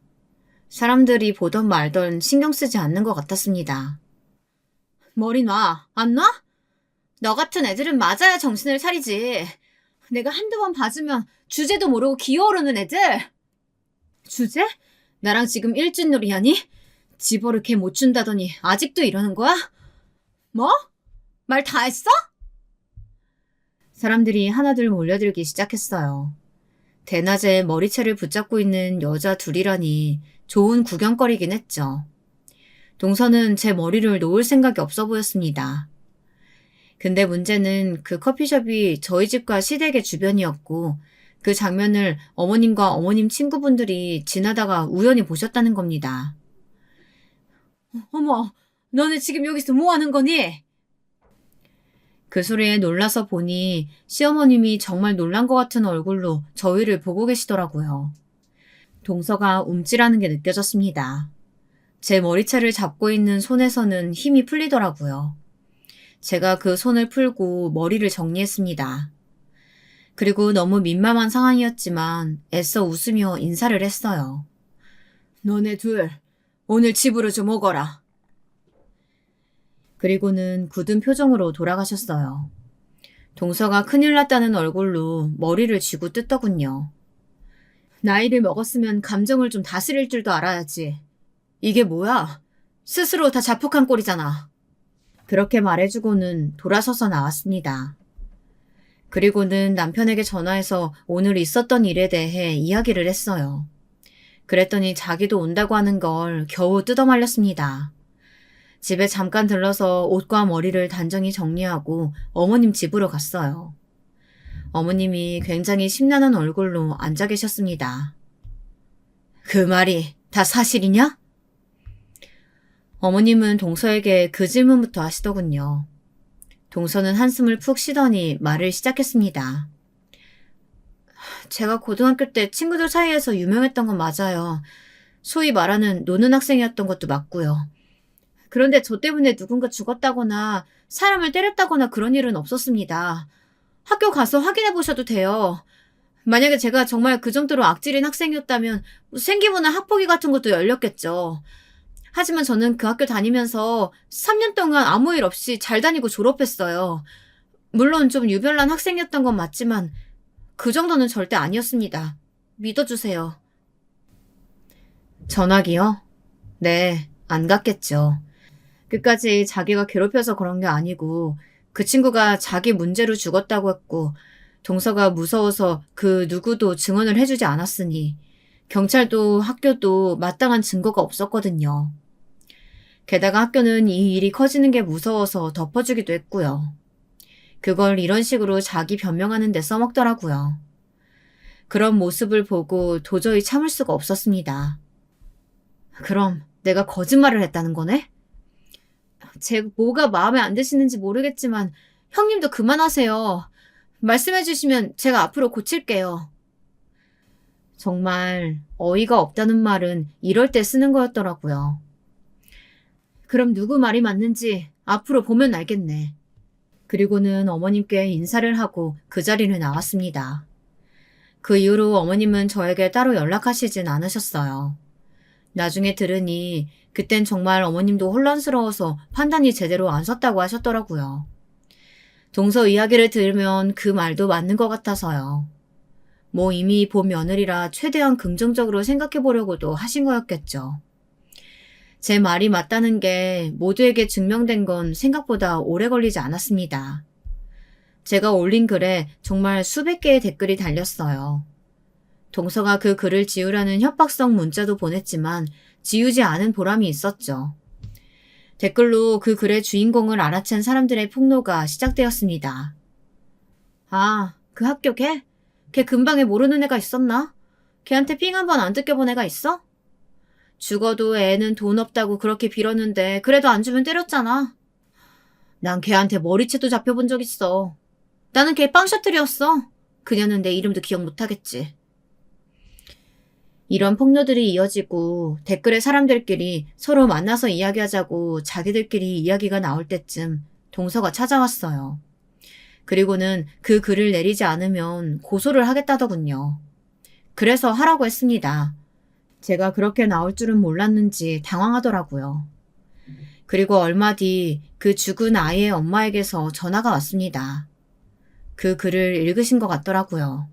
사람들이 보던 말던 신경 쓰지 않는 것 같았습니다. 머리 놔. 안 놔? 너 같은 애들은 맞아야 정신을 차리지. 내가 한두 번 봐주면 주제도 모르고 기어오르는 애들. 주제? 나랑 지금 일진놀이 하니? 집어를 걔 못 준다더니 아직도 이러는 거야? 뭐? 말 다 했어? 사람들이 하나둘 몰려들기 시작했어요. 대낮에 머리채를 붙잡고 있는 여자 둘이라니 좋은 구경거리긴 했죠. 동서는 제 머리를 놓을 생각이 없어 보였습니다. 근데 문제는 그 커피숍이 저희 집과 시댁의 주변이었고 그 장면을 어머님과 어머님 친구분들이 지나다가 우연히 보셨다는 겁니다. 어머, 너네 지금 여기서 뭐 하는 거니? 그 소리에 놀라서 보니 시어머님이 정말 놀란 것 같은 얼굴로 저희를 보고 계시더라고요. 동서가 움찔하는 게 느껴졌습니다. 제 머리채를 잡고 있는 손에서는 힘이 풀리더라고요. 제가 그 손을 풀고 머리를 정리했습니다. 그리고 너무 민망한 상황이었지만 애써 웃으며 인사를 했어요. 너네 둘, 오늘 집으로 좀 오거라. 그리고는 굳은 표정으로 돌아가셨어요. 동서가 큰일 났다는 얼굴로 머리를 쥐고 뜯더군요. 나이를 먹었으면 감정을 좀 다스릴 줄도 알아야지. 이게 뭐야? 스스로 다 자폭한 꼴이잖아. 그렇게 말해주고는 돌아서서 나왔습니다. 그리고는 남편에게 전화해서 오늘 있었던 일에 대해 이야기를 했어요. 그랬더니 자기도 온다고 하는 걸 겨우 뜯어말렸습니다. 집에 잠깐 들러서 옷과 머리를 단정히 정리하고 어머님 집으로 갔어요. 어머님이 굉장히 심란한 얼굴로 앉아 계셨습니다. 그 말이 다 사실이냐? 어머님은 동서에게 그 질문부터 하시더군요. 동서는 한숨을 푹 쉬더니 말을 시작했습니다. 제가 고등학교 때 친구들 사이에서 유명했던 건 맞아요. 소위 말하는 노는 학생이었던 것도 맞고요. 그런데 저 때문에 누군가 죽었다거나 사람을 때렸다거나 그런 일은 없었습니다. 학교 가서 확인해 보셔도 돼요. 만약에 제가 정말 그 정도로 악질인 학생이었다면 생기부나 학폭위 같은 것도 열렸겠죠. 하지만 저는 그 학교 다니면서 3년 동안 아무 일 없이 잘 다니고 졸업했어요. 물론 좀 유별난 학생이었던 건 맞지만 그 정도는 절대 아니었습니다. 믿어주세요. 전화기요? 네, 안 갔겠죠. 끝까지 자기가 괴롭혀서 그런 게 아니고 그 친구가 자기 문제로 죽었다고 했고 동서가 무서워서 그 누구도 증언을 해주지 않았으니 경찰도 학교도 마땅한 증거가 없었거든요. 게다가 학교는 이 일이 커지는 게 무서워서 덮어주기도 했고요. 그걸 이런 식으로 자기 변명하는 데 써먹더라고요. 그런 모습을 보고 도저히 참을 수가 없었습니다. 그럼 내가 거짓말을 했다는 거네? 제 뭐가 마음에 안 드시는지 모르겠지만 형님도 그만하세요. 말씀해 주시면 제가 앞으로 고칠게요. 정말 어이가 없다는 말은 이럴 때 쓰는 거였더라고요. 그럼 누구 말이 맞는지 앞으로 보면 알겠네. 그리고는 어머님께 인사를 하고 그 자리를 나왔습니다. 그 이후로 어머님은 저에게 따로 연락하시진 않으셨어요. 나중에 들으니 그땐 정말 어머님도 혼란스러워서 판단이 제대로 안 섰다고 하셨더라고요. 동서 이야기를 들으면 그 말도 맞는 것 같아서요. 뭐 이미 본 며느리라 최대한 긍정적으로 생각해 보려고도 하신 거였겠죠. 제 말이 맞다는 게 모두에게 증명된 건 생각보다 오래 걸리지 않았습니다. 제가 올린 글에 정말 수백 개의 댓글이 달렸어요. 동서가 그 글을 지우라는 협박성 문자도 보냈지만 지우지 않은 보람이 있었죠. 댓글로 그 글의 주인공을 알아챈 사람들의 폭로가 시작되었습니다. 아, 그 학교 걔? 걔 근방에 모르는 애가 있었나? 걔한테 삥 한 번 안 뜯겨본 애가 있어? 죽어도 애는 돈 없다고 그렇게 빌었는데 그래도 안 주면 때렸잖아. 난 걔한테 머리채도 잡혀본 적 있어. 나는 걔 빵셔틀이었어. 그녀는 내 이름도 기억 못하겠지. 이런 폭로들이 이어지고 댓글에 사람들끼리 서로 만나서 이야기하자고 자기들끼리 이야기가 나올 때쯤 동서가 찾아왔어요. 그리고는 그 글을 내리지 않으면 고소를 하겠다더군요. 그래서 하라고 했습니다. 제가 그렇게 나올 줄은 몰랐는지 당황하더라고요. 그리고 얼마 뒤 그 죽은 아이의 엄마에게서 전화가 왔습니다. 그 글을 읽으신 것 같더라고요.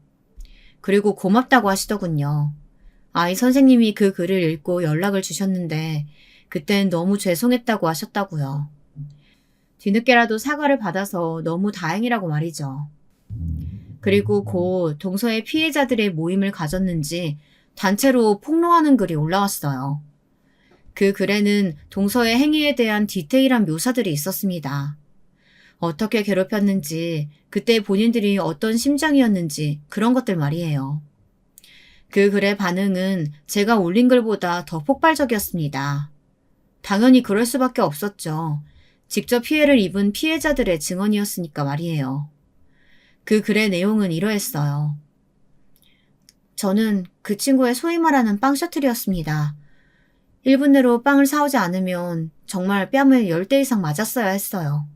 그리고 고맙다고 하시더군요. 아이 선생님이 그 글을 읽고 연락을 주셨는데 그땐 너무 죄송했다고 하셨다고요. 뒤늦게라도 사과를 받아서 너무 다행이라고 말이죠. 그리고 곧 동서의 피해자들의 모임을 가졌는지 단체로 폭로하는 글이 올라왔어요. 그 글에는 동서의 행위에 대한 디테일한 묘사들이 있었습니다. 어떻게 괴롭혔는지, 그때 본인들이 어떤 심정이었는지 그런 것들 말이에요. 그 글의 반응은 제가 올린 글보다 더 폭발적이었습니다. 당연히 그럴 수밖에 없었죠. 직접 피해를 입은 피해자들의 증언이었으니까 말이에요. 그 글의 내용은 이러했어요. 저는 그 친구의 소위 말하는 빵 셔틀이었습니다. 1분 내로 빵을 사오지 않으면 정말 뺨을 10대 이상 맞았어야 했어요.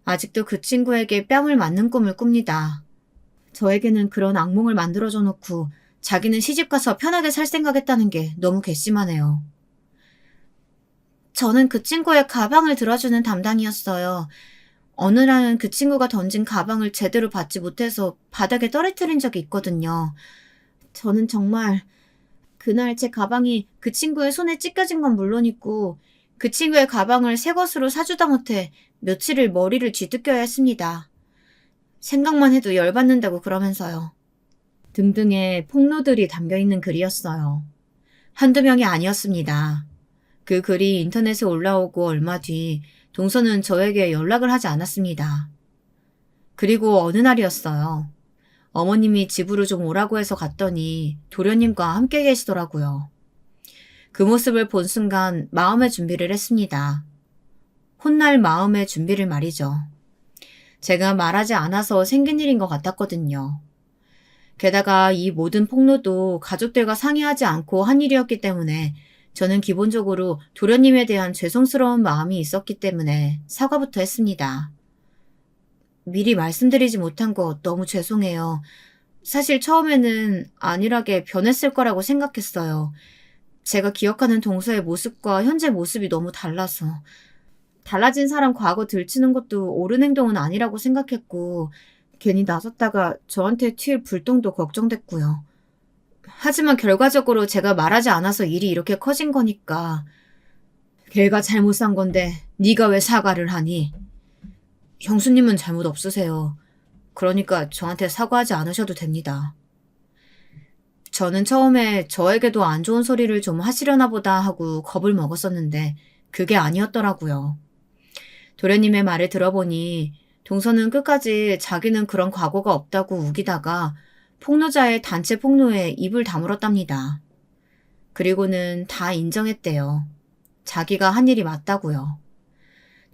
아직도 그 친구에게 뺨을 맞는 꿈을 꿉니다. 저에게는 그런 악몽을 만들어줘 놓고 자기는 시집가서 편하게 살 생각했다는 게 너무 괘씸하네요. 저는 그 친구의 가방을 들어주는 담당이었어요. 어느 날은 그 친구가 던진 가방을 제대로 받지 못해서 바닥에 떨어뜨린 적이 있거든요. 저는 정말 그날 제 가방이 그 친구의 손에 찢겨진 건 물론이고 그 친구의 가방을 새 것으로 사주다 못해 며칠을 머리를 뒤뜯겨야 했습니다. 생각만 해도 열받는다고 그러면서요. 등등의 폭로들이 담겨있는 글이었어요. 한두 명이 아니었습니다. 그 글이 인터넷에 올라오고 얼마 뒤 동서는 저에게 연락을 하지 않았습니다. 그리고 어느 날이었어요. 어머님이 집으로 좀 오라고 해서 갔더니 도련님과 함께 계시더라고요. 그 모습을 본 순간 마음의 준비를 했습니다. 혼날 마음의 준비를 말이죠. 제가 말하지 않아서 생긴 일인 것 같았거든요. 게다가 이 모든 폭로도 가족들과 상의하지 않고 한 일이었기 때문에 저는 기본적으로 도련님에 대한 죄송스러운 마음이 있었기 때문에 사과부터 했습니다. 미리 말씀드리지 못한 거 너무 죄송해요. 사실 처음에는 안일하게 변했을 거라고 생각했어요. 제가 기억하는 동서의 모습과 현재 모습이 너무 달라서. 달라진 사람 과거 들추는 것도 옳은 행동은 아니라고 생각했고 괜히 나섰다가 저한테 튈 불똥도 걱정됐고요. 하지만 결과적으로 제가 말하지 않아서 일이 이렇게 커진 거니까 걔가 잘못 산 건데 네가 왜 사과를 하니? 형수님은 잘못 없으세요. 그러니까 저한테 사과하지 않으셔도 됩니다. 저는 처음에 저에게도 안 좋은 소리를 좀 하시려나 보다 하고 겁을 먹었었는데 그게 아니었더라고요. 도련님의 말을 들어보니 동서는 끝까지 자기는 그런 과거가 없다고 우기다가 폭로자의 단체 폭로에 입을 다물었답니다. 그리고는 다 인정했대요. 자기가 한 일이 맞다고요.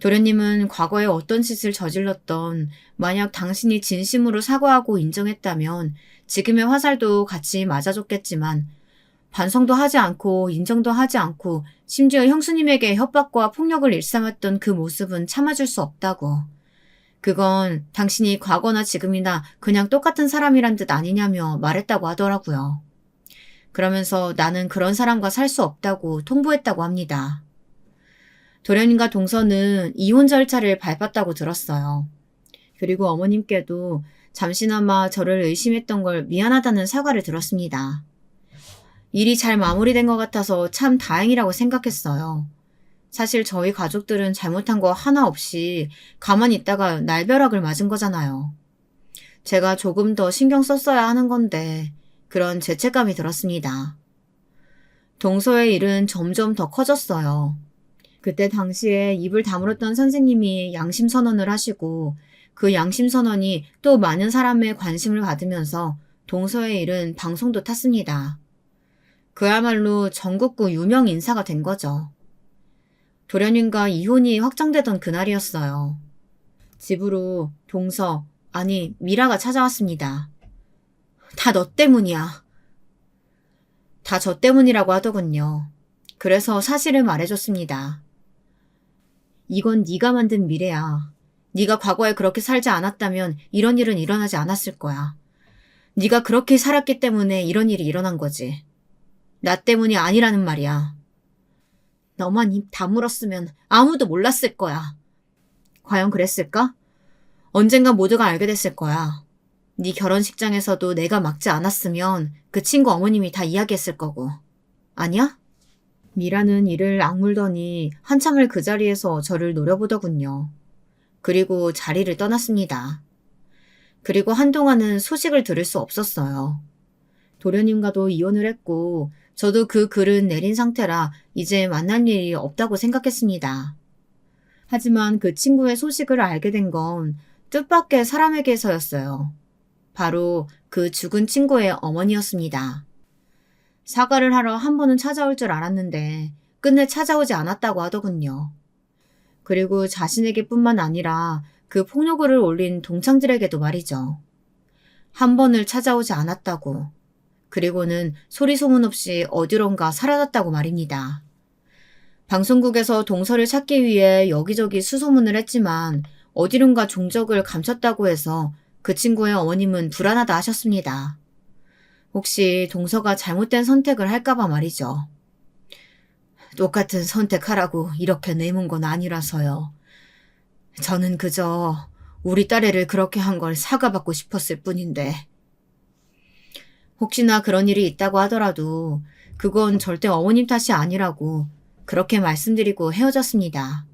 도련님은 과거에 어떤 짓을 저질렀던 만약 당신이 진심으로 사과하고 인정했다면 지금의 화살도 같이 맞아줬겠지만 반성도 하지 않고 인정도 하지 않고 심지어 형수님에게 협박과 폭력을 일삼았던 그 모습은 참아줄 수 없다고. 그건 당신이 과거나 지금이나 그냥 똑같은 사람이란 듯 아니냐며 말했다고 하더라고요. 그러면서 나는 그런 사람과 살 수 없다고 통보했다고 합니다. 도련님과 동서는 이혼 절차를 밟았다고 들었어요. 그리고 어머님께도 잠시나마 저를 의심했던 걸 미안하다는 사과를 들었습니다. 일이 잘 마무리된 것 같아서 참 다행이라고 생각했어요. 사실 저희 가족들은 잘못한 거 하나 없이 가만히 있다가 날벼락을 맞은 거잖아요. 제가 조금 더 신경 썼어야 하는 건데 그런 죄책감이 들었습니다. 동서의 일은 점점 더 커졌어요. 그때 당시에 입을 다물었던 선생님이 양심선언을 하시고 그 양심선언이 또 많은 사람의 관심을 받으면서 동서의 일은 방송도 탔습니다. 그야말로 전국구 유명 인사가 된 거죠. 도련님과 이혼이 확정되던 그날이었어요. 집으로 동서, 아니 미라가 찾아왔습니다. 다 너 때문이야. 다 저 때문이라고 하더군요. 그래서 사실을 말해줬습니다. 이건 네가 만든 미래야. 네가 과거에 그렇게 살지 않았다면 이런 일은 일어나지 않았을 거야. 네가 그렇게 살았기 때문에 이런 일이 일어난 거지. 나 때문이 아니라는 말이야. 너만 입 다물었으면 아무도 몰랐을 거야. 과연 그랬을까? 언젠가 모두가 알게 됐을 거야. 네 결혼식장에서도 내가 막지 않았으면 그 친구 어머님이 다 이야기했을 거고. 아니야? 미라는 이를 악물더니 한참을 그 자리에서 저를 노려보더군요. 그리고 자리를 떠났습니다. 그리고 한동안은 소식을 들을 수 없었어요. 도련님과도 이혼을 했고 저도 그 글은 내린 상태라 이제 만날 일이 없다고 생각했습니다. 하지만 그 친구의 소식을 알게 된 건 뜻밖의 사람에게서였어요. 바로 그 죽은 친구의 어머니였습니다. 사과를 하러 한 번은 찾아올 줄 알았는데 끝내 찾아오지 않았다고 하더군요. 그리고 자신에게뿐만 아니라 그 폭로글을 올린 동창들에게도 말이죠. 한 번을 찾아오지 않았다고. 그리고는 소리 소문 없이 어디론가 사라졌다고 말입니다. 방송국에서 동서를 찾기 위해 여기저기 수소문을 했지만 어디론가 종적을 감췄다고 해서 그 친구의 어머님은 불안하다 하셨습니다. 혹시 동서가 잘못된 선택을 할까봐 말이죠. 똑같은 선택하라고 이렇게 내몬 건 아니라서요. 저는 그저 우리 딸애를 그렇게 한 걸 사과받고 싶었을 뿐인데. 혹시나 그런 일이 있다고 하더라도 그건 절대 어머님 탓이 아니라고 그렇게 말씀드리고 헤어졌습니다.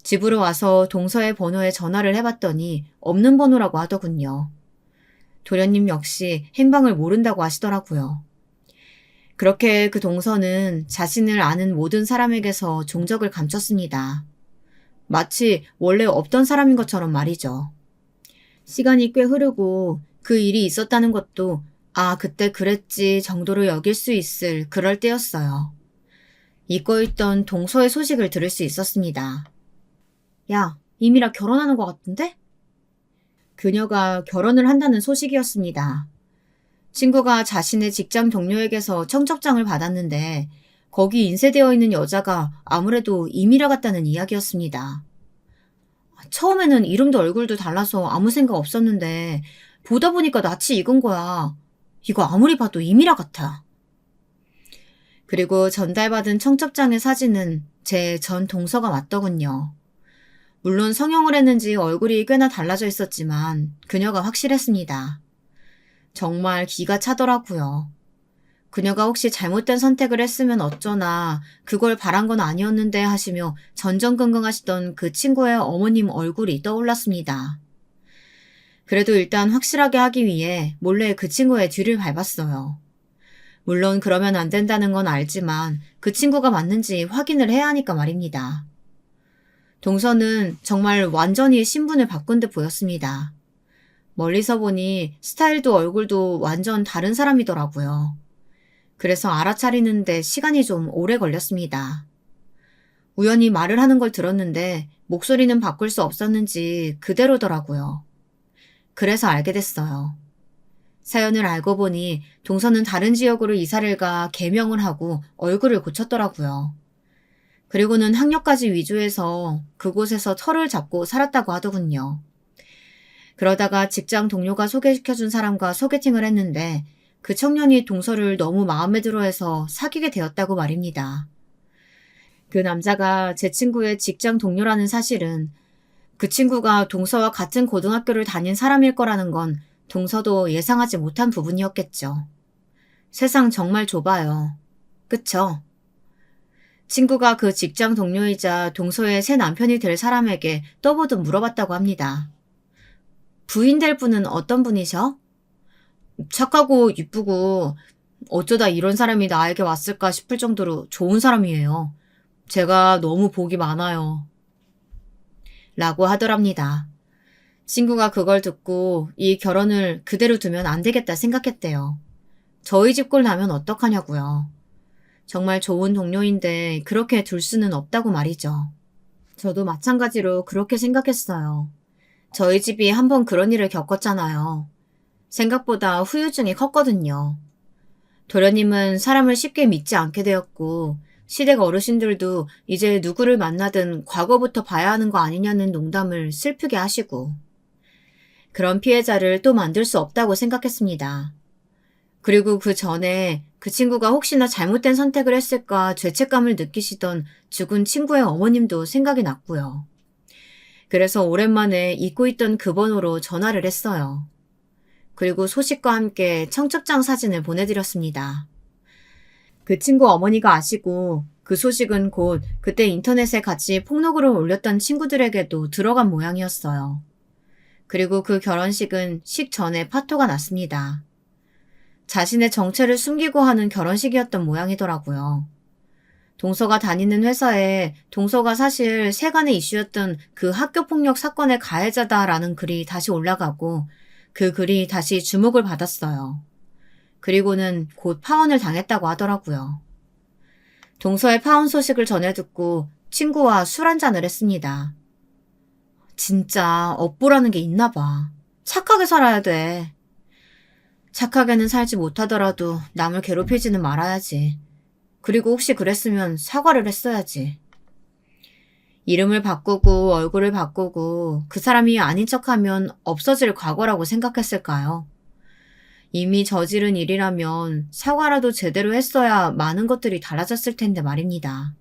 집으로 와서 동서의 번호에 전화를 해봤더니 없는 번호라고 하더군요. 도련님 역시 행방을 모른다고 하시더라고요. 그렇게 그 동서는 자신을 아는 모든 사람에게서 종적을 감췄습니다. 마치 원래 없던 사람인 것처럼 말이죠. 시간이 꽤 흐르고 그 일이 있었다는 것도 아, 그때 그랬지 정도로 여길 수 있을 그럴 때였어요. 잊고 있던 동서의 소식을 들을 수 있었습니다. 야, 이미라 결혼하는 것 같은데? 그녀가 결혼을 한다는 소식이었습니다. 친구가 자신의 직장 동료에게서 청첩장을 받았는데 거기 인쇄되어 있는 여자가 아무래도 이미라 같다는 이야기였습니다. 처음에는 이름도 얼굴도 달라서 아무 생각 없었는데 보다 보니까 낯이 익은 거야. 이거 아무리 봐도 이미라 같아. 그리고 전달받은 청첩장의 사진은 제 전 동서가 맞더군요. 물론 성형을 했는지 얼굴이 꽤나 달라져 있었지만 그녀가 확실했습니다. 정말 기가 차더라고요. 그녀가 혹시 잘못된 선택을 했으면 어쩌나 그걸 바란 건 아니었는데 하시며 전전긍긍하시던 그 친구의 어머님 얼굴이 떠올랐습니다. 그래도 일단 확실하게 하기 위해 몰래 그 친구의 뒤를 밟았어요. 물론 그러면 안 된다는 건 알지만 그 친구가 맞는지 확인을 해야 하니까 말입니다. 동서는 정말 완전히 신분을 바꾼 듯 보였습니다. 멀리서 보니 스타일도 얼굴도 완전 다른 사람이더라고요. 그래서 알아차리는데 시간이 좀 오래 걸렸습니다. 우연히 말을 하는 걸 들었는데 목소리는 바꿀 수 없었는지 그대로더라고요. 그래서 알게 됐어요. 사연을 알고 보니 동서는 다른 지역으로 이사를 가 개명을 하고 얼굴을 고쳤더라고요. 그리고는 학력까지 위조해서 그곳에서 터를 잡고 살았다고 하더군요. 그러다가 직장 동료가 소개시켜준 사람과 소개팅을 했는데 그 청년이 동서를 너무 마음에 들어해서 사귀게 되었다고 말입니다. 그 남자가 제 친구의 직장 동료라는 사실은 그 친구가 동서와 같은 고등학교를 다닌 사람일 거라는 건 동서도 예상하지 못한 부분이었겠죠. 세상 정말 좁아요. 그쵸? 친구가 그 직장 동료이자 동서의 새 남편이 될 사람에게 떠보듯 물어봤다고 합니다. 부인 될 분은 어떤 분이셔? 착하고 이쁘고 어쩌다 이런 사람이 나에게 왔을까 싶을 정도로 좋은 사람이에요. 제가 너무 복이 많아요. 라고 하더랍니다. 친구가 그걸 듣고 이 결혼을 그대로 두면 안 되겠다 생각했대요. 저희 집 꼴 나면 어떡하냐고요. 정말 좋은 동료인데 그렇게 둘 수는 없다고 말이죠. 저도 마찬가지로 그렇게 생각했어요. 저희 집이 한번 그런 일을 겪었잖아요. 생각보다 후유증이 컸거든요. 도련님은 사람을 쉽게 믿지 않게 되었고 시댁 어르신들도 이제 누구를 만나든 과거부터 봐야 하는 거 아니냐는 농담을 슬프게 하시고 그런 피해자를 또 만들 수 없다고 생각했습니다. 그리고 그 전에 그 친구가 혹시나 잘못된 선택을 했을까 죄책감을 느끼시던 죽은 친구의 어머님도 생각이 났고요. 그래서 오랜만에 잊고 있던 그 번호로 전화를 했어요. 그리고 소식과 함께 청첩장 사진을 보내드렸습니다. 그 친구 어머니가 아시고 그 소식은 곧 그때 인터넷에 같이 폭로글을 올렸던 친구들에게도 들어간 모양이었어요. 그리고 그 결혼식은 식 전에 파토가 났습니다. 자신의 정체를 숨기고 하는 결혼식이었던 모양이더라고요. 동서가 다니는 회사에 동서가 사실 세간의 이슈였던 그 학교폭력 사건의 가해자다라는 글이 다시 올라가고 그 글이 다시 주목을 받았어요. 그리고는 곧 파혼을 당했다고 하더라고요. 동서의 파혼 소식을 전해 듣고 친구와 술 한잔을 했습니다. 진짜 업보라는 게 있나 봐. 착하게 살아야 돼. 착하게는 살지 못하더라도 남을 괴롭히지는 말아야지. 그리고 혹시 그랬으면 사과를 했어야지. 이름을 바꾸고 얼굴을 바꾸고 그 사람이 아닌 척하면 없어질 과거라고 생각했을까요? 이미 저지른 일이라면 사과라도 제대로 했어야 많은 것들이 달라졌을 텐데 말입니다.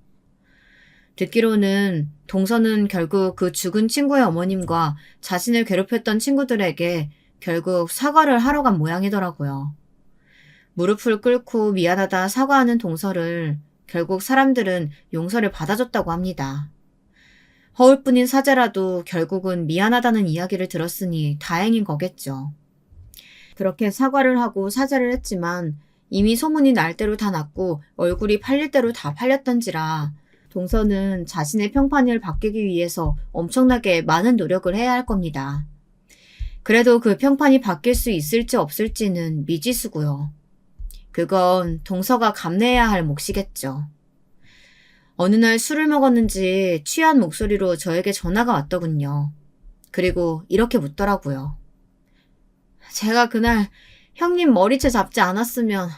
듣기로는 동서는 결국 그 죽은 친구의 어머님과 자신을 괴롭혔던 친구들에게 결국 사과를 하러 간 모양이더라고요. 무릎을 꿇고 미안하다 사과하는 동서를 결국 사람들은 용서를 받아줬다고 합니다. 허울뿐인 사죄라도 결국은 미안하다는 이야기를 들었으니 다행인 거겠죠. 그렇게 사과를 하고 사죄를 했지만 이미 소문이 날 대로 다 났고 얼굴이 팔릴 대로 다 팔렸던지라 동서는 자신의 평판을 바뀌기 위해서 엄청나게 많은 노력을 해야 할 겁니다. 그래도 그 평판이 바뀔 수 있을지 없을지는 미지수고요. 그건 동서가 감내해야 할 몫이겠죠. 어느 날 술을 먹었는지 취한 목소리로 저에게 전화가 왔더군요. 그리고 이렇게 묻더라고요. 제가 그날 형님 머리채 잡지 않았으면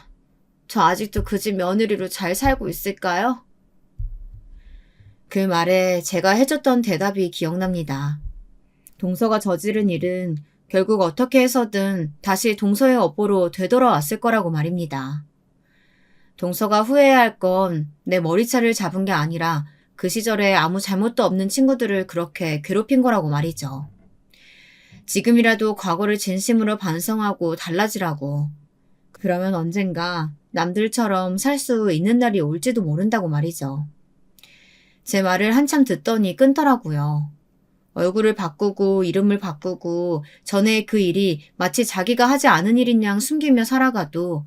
저 아직도 그 집 며느리로 잘 살고 있을까요? 그 말에 제가 해줬던 대답이 기억납니다. 동서가 저지른 일은 결국 어떻게 해서든 다시 동서의 업보로 되돌아왔을 거라고 말입니다. 동서가 후회해야 할 건 내 머리채를 잡은 게 아니라 그 시절에 아무 잘못도 없는 친구들을 그렇게 괴롭힌 거라고 말이죠. 지금이라도 과거를 진심으로 반성하고 달라지라고. 그러면 언젠가 남들처럼 살 수 있는 날이 올지도 모른다고 말이죠. 제 말을 한참 듣더니 끊더라고요. 얼굴을 바꾸고 이름을 바꾸고 전에 그 일이 마치 자기가 하지 않은 일인 양 숨기며 살아가도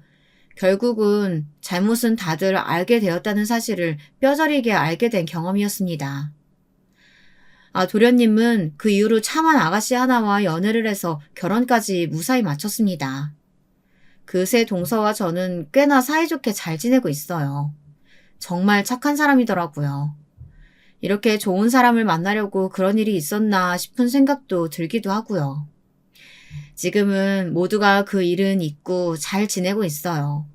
결국은 잘못은 다들 알게 되었다는 사실을 뼈저리게 알게 된 경험이었습니다. 도련님은 그 이후로 참한 아가씨 하나와 연애를 해서 결혼까지 무사히 마쳤습니다. 그새 동서와 저는 꽤나 사이좋게 잘 지내고 있어요. 정말 착한 사람이더라고요. 이렇게 좋은 사람을 만나려고 그런 일이 있었나 싶은 생각도 들기도 하고요. 지금은 모두가 그 일은 잊고 잘 지내고 있어요.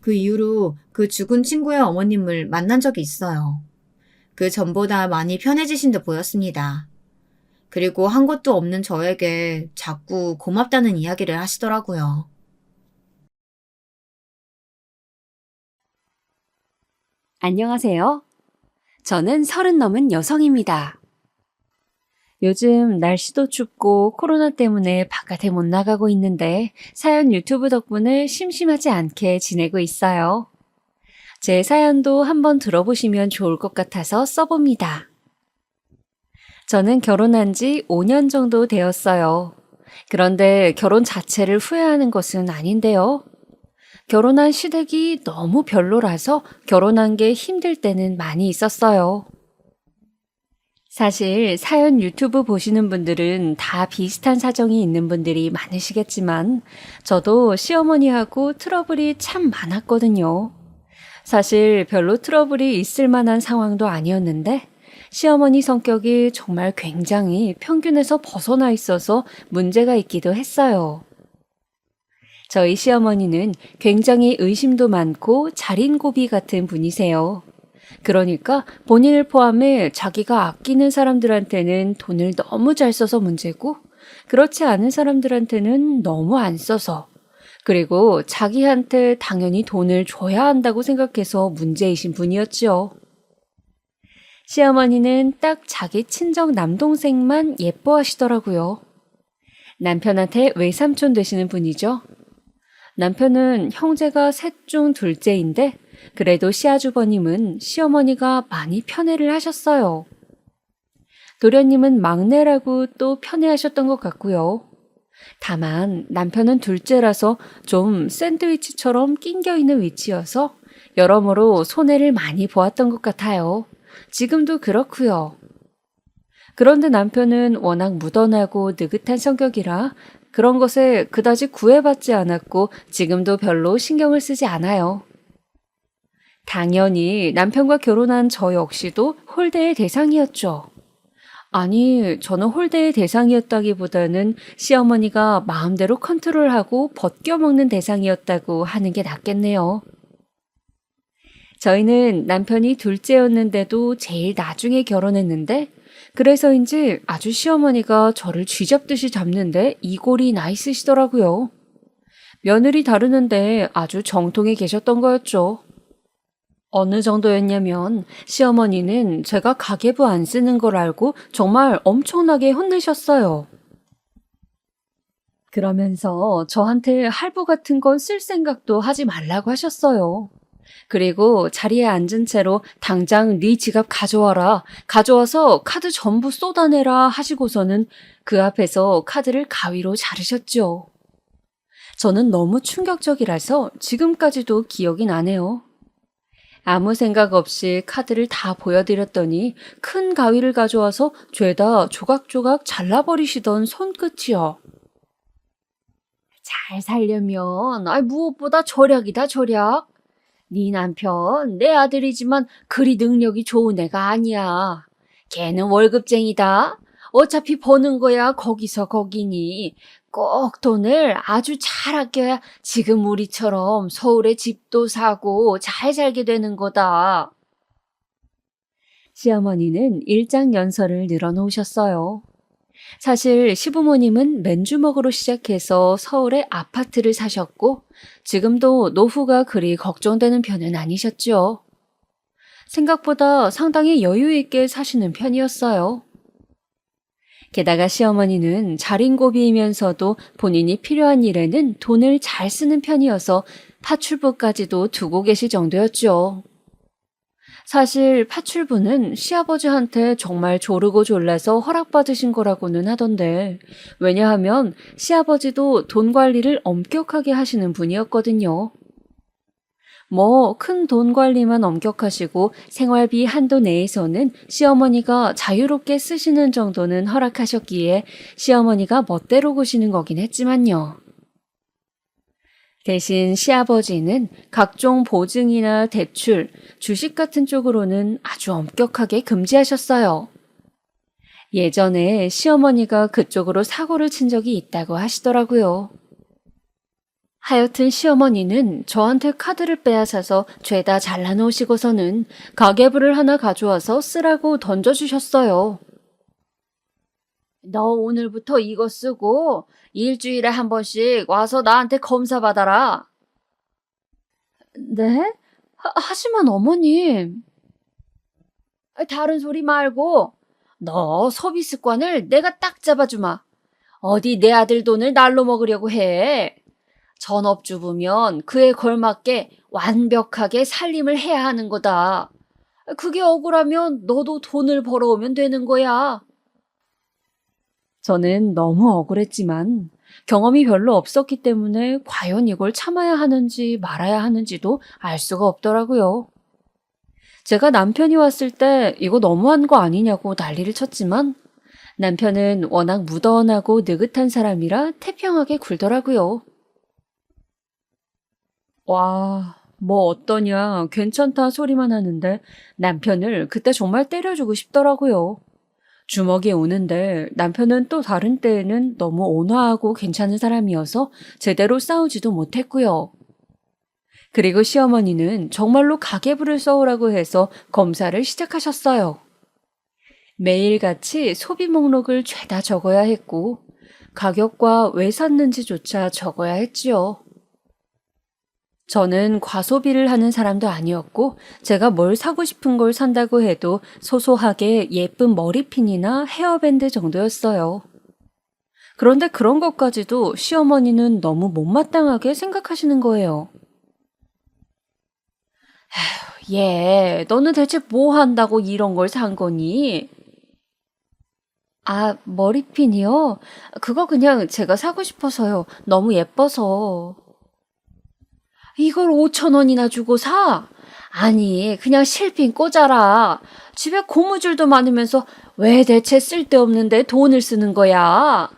그 이후로 그 죽은 친구의 어머님을 만난 적이 있어요. 그 전보다 많이 편해지신 듯 보였습니다. 그리고 한 것도 없는 저에게 자꾸 고맙다는 이야기를 하시더라고요. 안녕하세요. 저는 30 넘은 여성입니다. 요즘 날씨도 춥고 코로나 때문에 바깥에 못 나가고 있는데 사연 유튜브 덕분에 심심하지 않게 지내고 있어요. 제 사연도 한번 들어보시면 좋을 것 같아서 써봅니다. 저는 결혼한 지 5년 정도 되었어요. 그런데 결혼 자체를 후회하는 것은 아닌데요. 결혼한 시댁이 너무 별로라서 결혼한 게 힘들 때는 많이 있었어요. 사실 사연 유튜브 보시는 분들은 다 비슷한 사정이 있는 분들이 많으시겠지만 저도 시어머니하고 트러블이 참 많았거든요. 사실 별로 트러블이 있을 만한 상황도 아니었는데 시어머니 성격이 정말 굉장히 평균에서 벗어나 있어서 문제가 있기도 했어요. 저희 시어머니는 굉장히 의심도 많고 자린고비 같은 분이세요. 그러니까 본인을 포함해 자기가 아끼는 사람들한테는 돈을 너무 잘 써서 문제고 그렇지 않은 사람들한테는 너무 안 써서 그리고 자기한테 당연히 돈을 줘야 한다고 생각해서 문제이신 분이었죠. 시어머니는 딱 자기 친정 남동생만 예뻐하시더라고요. 남편한테 외삼촌 되시는 분이죠. 남편은 형제가 셋 중 둘째인데 그래도 시아주버님은 시어머니가 많이 편애를 하셨어요. 도련님은 막내라고 또 편애하셨던 것 같고요. 다만 남편은 둘째라서 좀 샌드위치처럼 낑겨 있는 위치여서 여러모로 손해를 많이 보았던 것 같아요. 지금도 그렇고요. 그런데 남편은 워낙 무던하고 느긋한 성격이라 그런 것에 그다지 구애받지 않았고 지금도 별로 신경을 쓰지 않아요. 당연히 남편과 결혼한 저 역시도 홀대의 대상이었죠. 아니, 저는 홀대의 대상이었다기보다는 시어머니가 마음대로 컨트롤하고 벗겨먹는 대상이었다고 하는 게 낫겠네요. 저희는 남편이 둘째였는데도 제일 나중에 결혼했는데 그래서인지 아주 시어머니가 저를 쥐잡듯이 잡는데 이골이 나 있으시더라고요. 며느리 다루는데 아주 정통에 계셨던 거였죠. 어느 정도였냐면 시어머니는 제가 가계부 안 쓰는 걸 알고 정말 엄청나게 혼내셨어요. 그러면서 저한테 할부 같은 건 쓸 생각도 하지 말라고 하셨어요. 그리고 자리에 앉은 채로 당장 네 지갑 가져와라. 가져와서 카드 전부 쏟아내라 하시고서는 그 앞에서 카드를 가위로 자르셨죠. 저는 너무 충격적이라서 지금까지도 기억이 나네요. 아무 생각 없이 카드를 다 보여드렸더니 큰 가위를 가져와서 죄다 조각조각 잘라버리시던 손끝이요. 잘 살려면 무엇보다 절약이다 절약. 네 남편 내 아들이지만 그리 능력이 좋은 애가 아니야. 걔는 월급쟁이다. 어차피 버는 거야 거기서 거기니. 꼭 돈을 아주 잘 아껴야 지금 우리처럼 서울에 집도 사고 잘 살게 되는 거다. 시어머니는 일장연설을 늘어놓으셨어요. 사실 시부모님은 맨주먹으로 시작해서 서울에 아파트를 사셨고 지금도 노후가 그리 걱정되는 편은 아니셨죠. 생각보다 상당히 여유 있게 사시는 편이었어요. 게다가 시어머니는 자린고비이면서도 본인이 필요한 일에는 돈을 잘 쓰는 편이어서 파출부까지도 두고 계실 정도였죠. 사실 파출부는 시아버지한테 정말 조르고 졸라서 허락받으신 거라고는 하던데 왜냐하면 시아버지도 돈 관리를 엄격하게 하시는 분이었거든요. 큰 돈 관리만 엄격하시고 생활비 한도 내에서는 시어머니가 자유롭게 쓰시는 정도는 허락하셨기에 시어머니가 멋대로 구시는 거긴 했지만요. 대신 시아버지는 각종 보증이나 대출, 주식 같은 쪽으로는 아주 엄격하게 금지하셨어요. 예전에 시어머니가 그쪽으로 사고를 친 적이 있다고 하시더라고요. 하여튼 시어머니는 저한테 카드를 빼앗아서 죄다 잘라놓으시고서는 가계부를 하나 가져와서 쓰라고 던져주셨어요. 너 오늘부터 이거 쓰고 일주일에 한 번씩 와서 나한테 검사 받아라. 네? 하지만 어머님. 다른 소리 말고 너 소비 습관을 내가 딱 잡아주마. 어디 내 아들 돈을 날로 먹으려고 해. 전업주부면 그에 걸맞게 완벽하게 살림을 해야 하는 거다. 그게 억울하면 너도 돈을 벌어오면 되는 거야. 저는 너무 억울했지만 경험이 별로 없었기 때문에 과연 이걸 참아야 하는지 말아야 하는지도 알 수가 없더라고요. 제가 남편이 왔을 때 이거 너무한 거 아니냐고 난리를 쳤지만 남편은 워낙 무던하고 느긋한 사람이라 태평하게 굴더라고요. 와, 뭐 어떠냐, 괜찮다 소리만 하는데 남편을 그때 정말 때려주고 싶더라고요. 주먹이 오는데 남편은 또 다른 때에는 너무 온화하고 괜찮은 사람이어서 제대로 싸우지도 못했고요. 그리고 시어머니는 정말로 가계부를 써오라고 해서 검사를 시작하셨어요. 매일같이 소비 목록을 죄다 적어야 했고 가격과 왜 샀는지조차 적어야 했지요. 저는 과소비를 하는 사람도 아니었고 제가 뭘 사고 싶은 걸 산다고 해도 소소하게 예쁜 머리핀이나 헤어밴드 정도였어요. 그런데 그런 것까지도 시어머니는 너무 못마땅하게 생각하시는 거예요. 얘, 너는 대체 뭐 한다고 이런 걸 산 거니? 아, 머리핀이요? 그거 그냥 제가 사고 싶어서요. 너무 예뻐서. 이걸 5,000원이나 주고 사? 아니, 그냥 실핀 꽂아라. 집에 고무줄도 많으면서 왜 대체 쓸데없는데 돈을 쓰는 거야?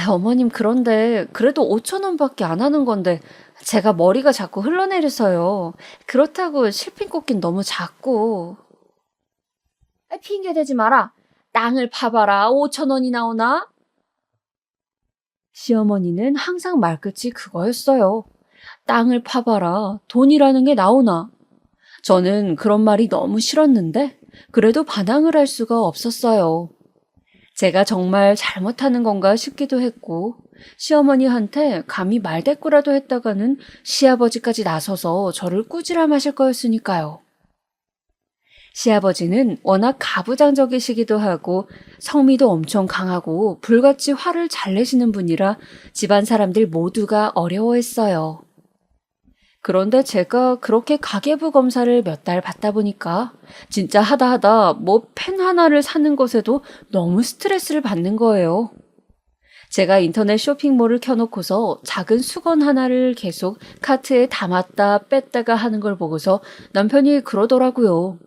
어머님, 그런데 그래도 5,000원밖에 안 하는 건데 제가 머리가 자꾸 흘러내려서요. 그렇다고 실핀 꽂긴 너무 작고. 핑계 대지 마라. 땅을 파봐라. 5,000원이 나오나? 시어머니는 항상 말끝이 그거였어요. 땅을 파봐라. 돈이라는 게 나오나. 저는 그런 말이 너무 싫었는데 그래도 반항을 할 수가 없었어요. 제가 정말 잘못하는 건가 싶기도 했고 시어머니한테 감히 말대꾸라도 했다가는 시아버지까지 나서서 저를 꾸지람하실 거였으니까요. 시아버지는 워낙 가부장적이시기도 하고 성미도 엄청 강하고 불같이 화를 잘 내시는 분이라 집안 사람들 모두가 어려워했어요. 그런데 제가 그렇게 가계부 검사를 몇 달 받다 보니까 진짜 하다 하다 뭐 펜 하나를 사는 것에도 너무 스트레스를 받는 거예요. 제가 인터넷 쇼핑몰을 켜놓고서 작은 수건 하나를 계속 카트에 담았다 뺐다가 하는 걸 보고서 남편이 그러더라고요.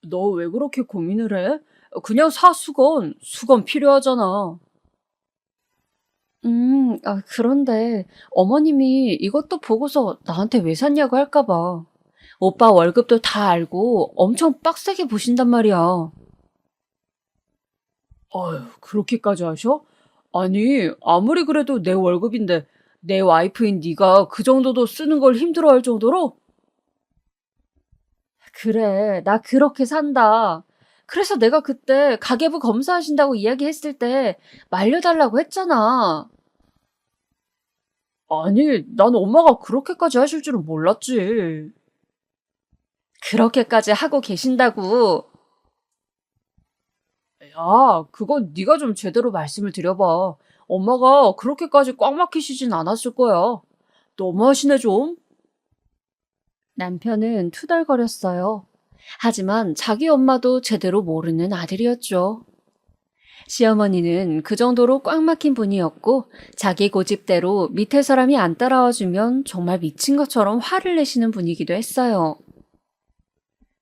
너 왜 그렇게 고민을 해? 그냥 사, 수건. 수건 필요하잖아. 그런데 어머님이 이것도 보고서 나한테 왜 샀냐고 할까 봐. 오빠 월급도 다 알고 엄청 빡세게 보신단 말이야. 아유, 그렇게까지 하셔? 아니, 아무리 그래도 내 월급인데 내 와이프인 네가 그 정도도 쓰는 걸 힘들어할 정도로? 그래, 나 그렇게 산다. 그래서 내가 그때 가계부 검사하신다고 이야기했을 때 말려달라고 했잖아. 아니, 난 엄마가 그렇게까지 하실 줄은 몰랐지. 그렇게까지 하고 계신다고. 야, 그건 네가 좀 제대로 말씀을 드려봐. 엄마가 그렇게까지 꽉 막히시진 않았을 거야. 너무하시네 좀. 남편은 투덜거렸어요. 하지만 자기 엄마도 제대로 모르는 아들이었죠. 시어머니는 그 정도로 꽉 막힌 분이었고 자기 고집대로 밑에 사람이 안 따라와주면 정말 미친 것처럼 화를 내시는 분이기도 했어요.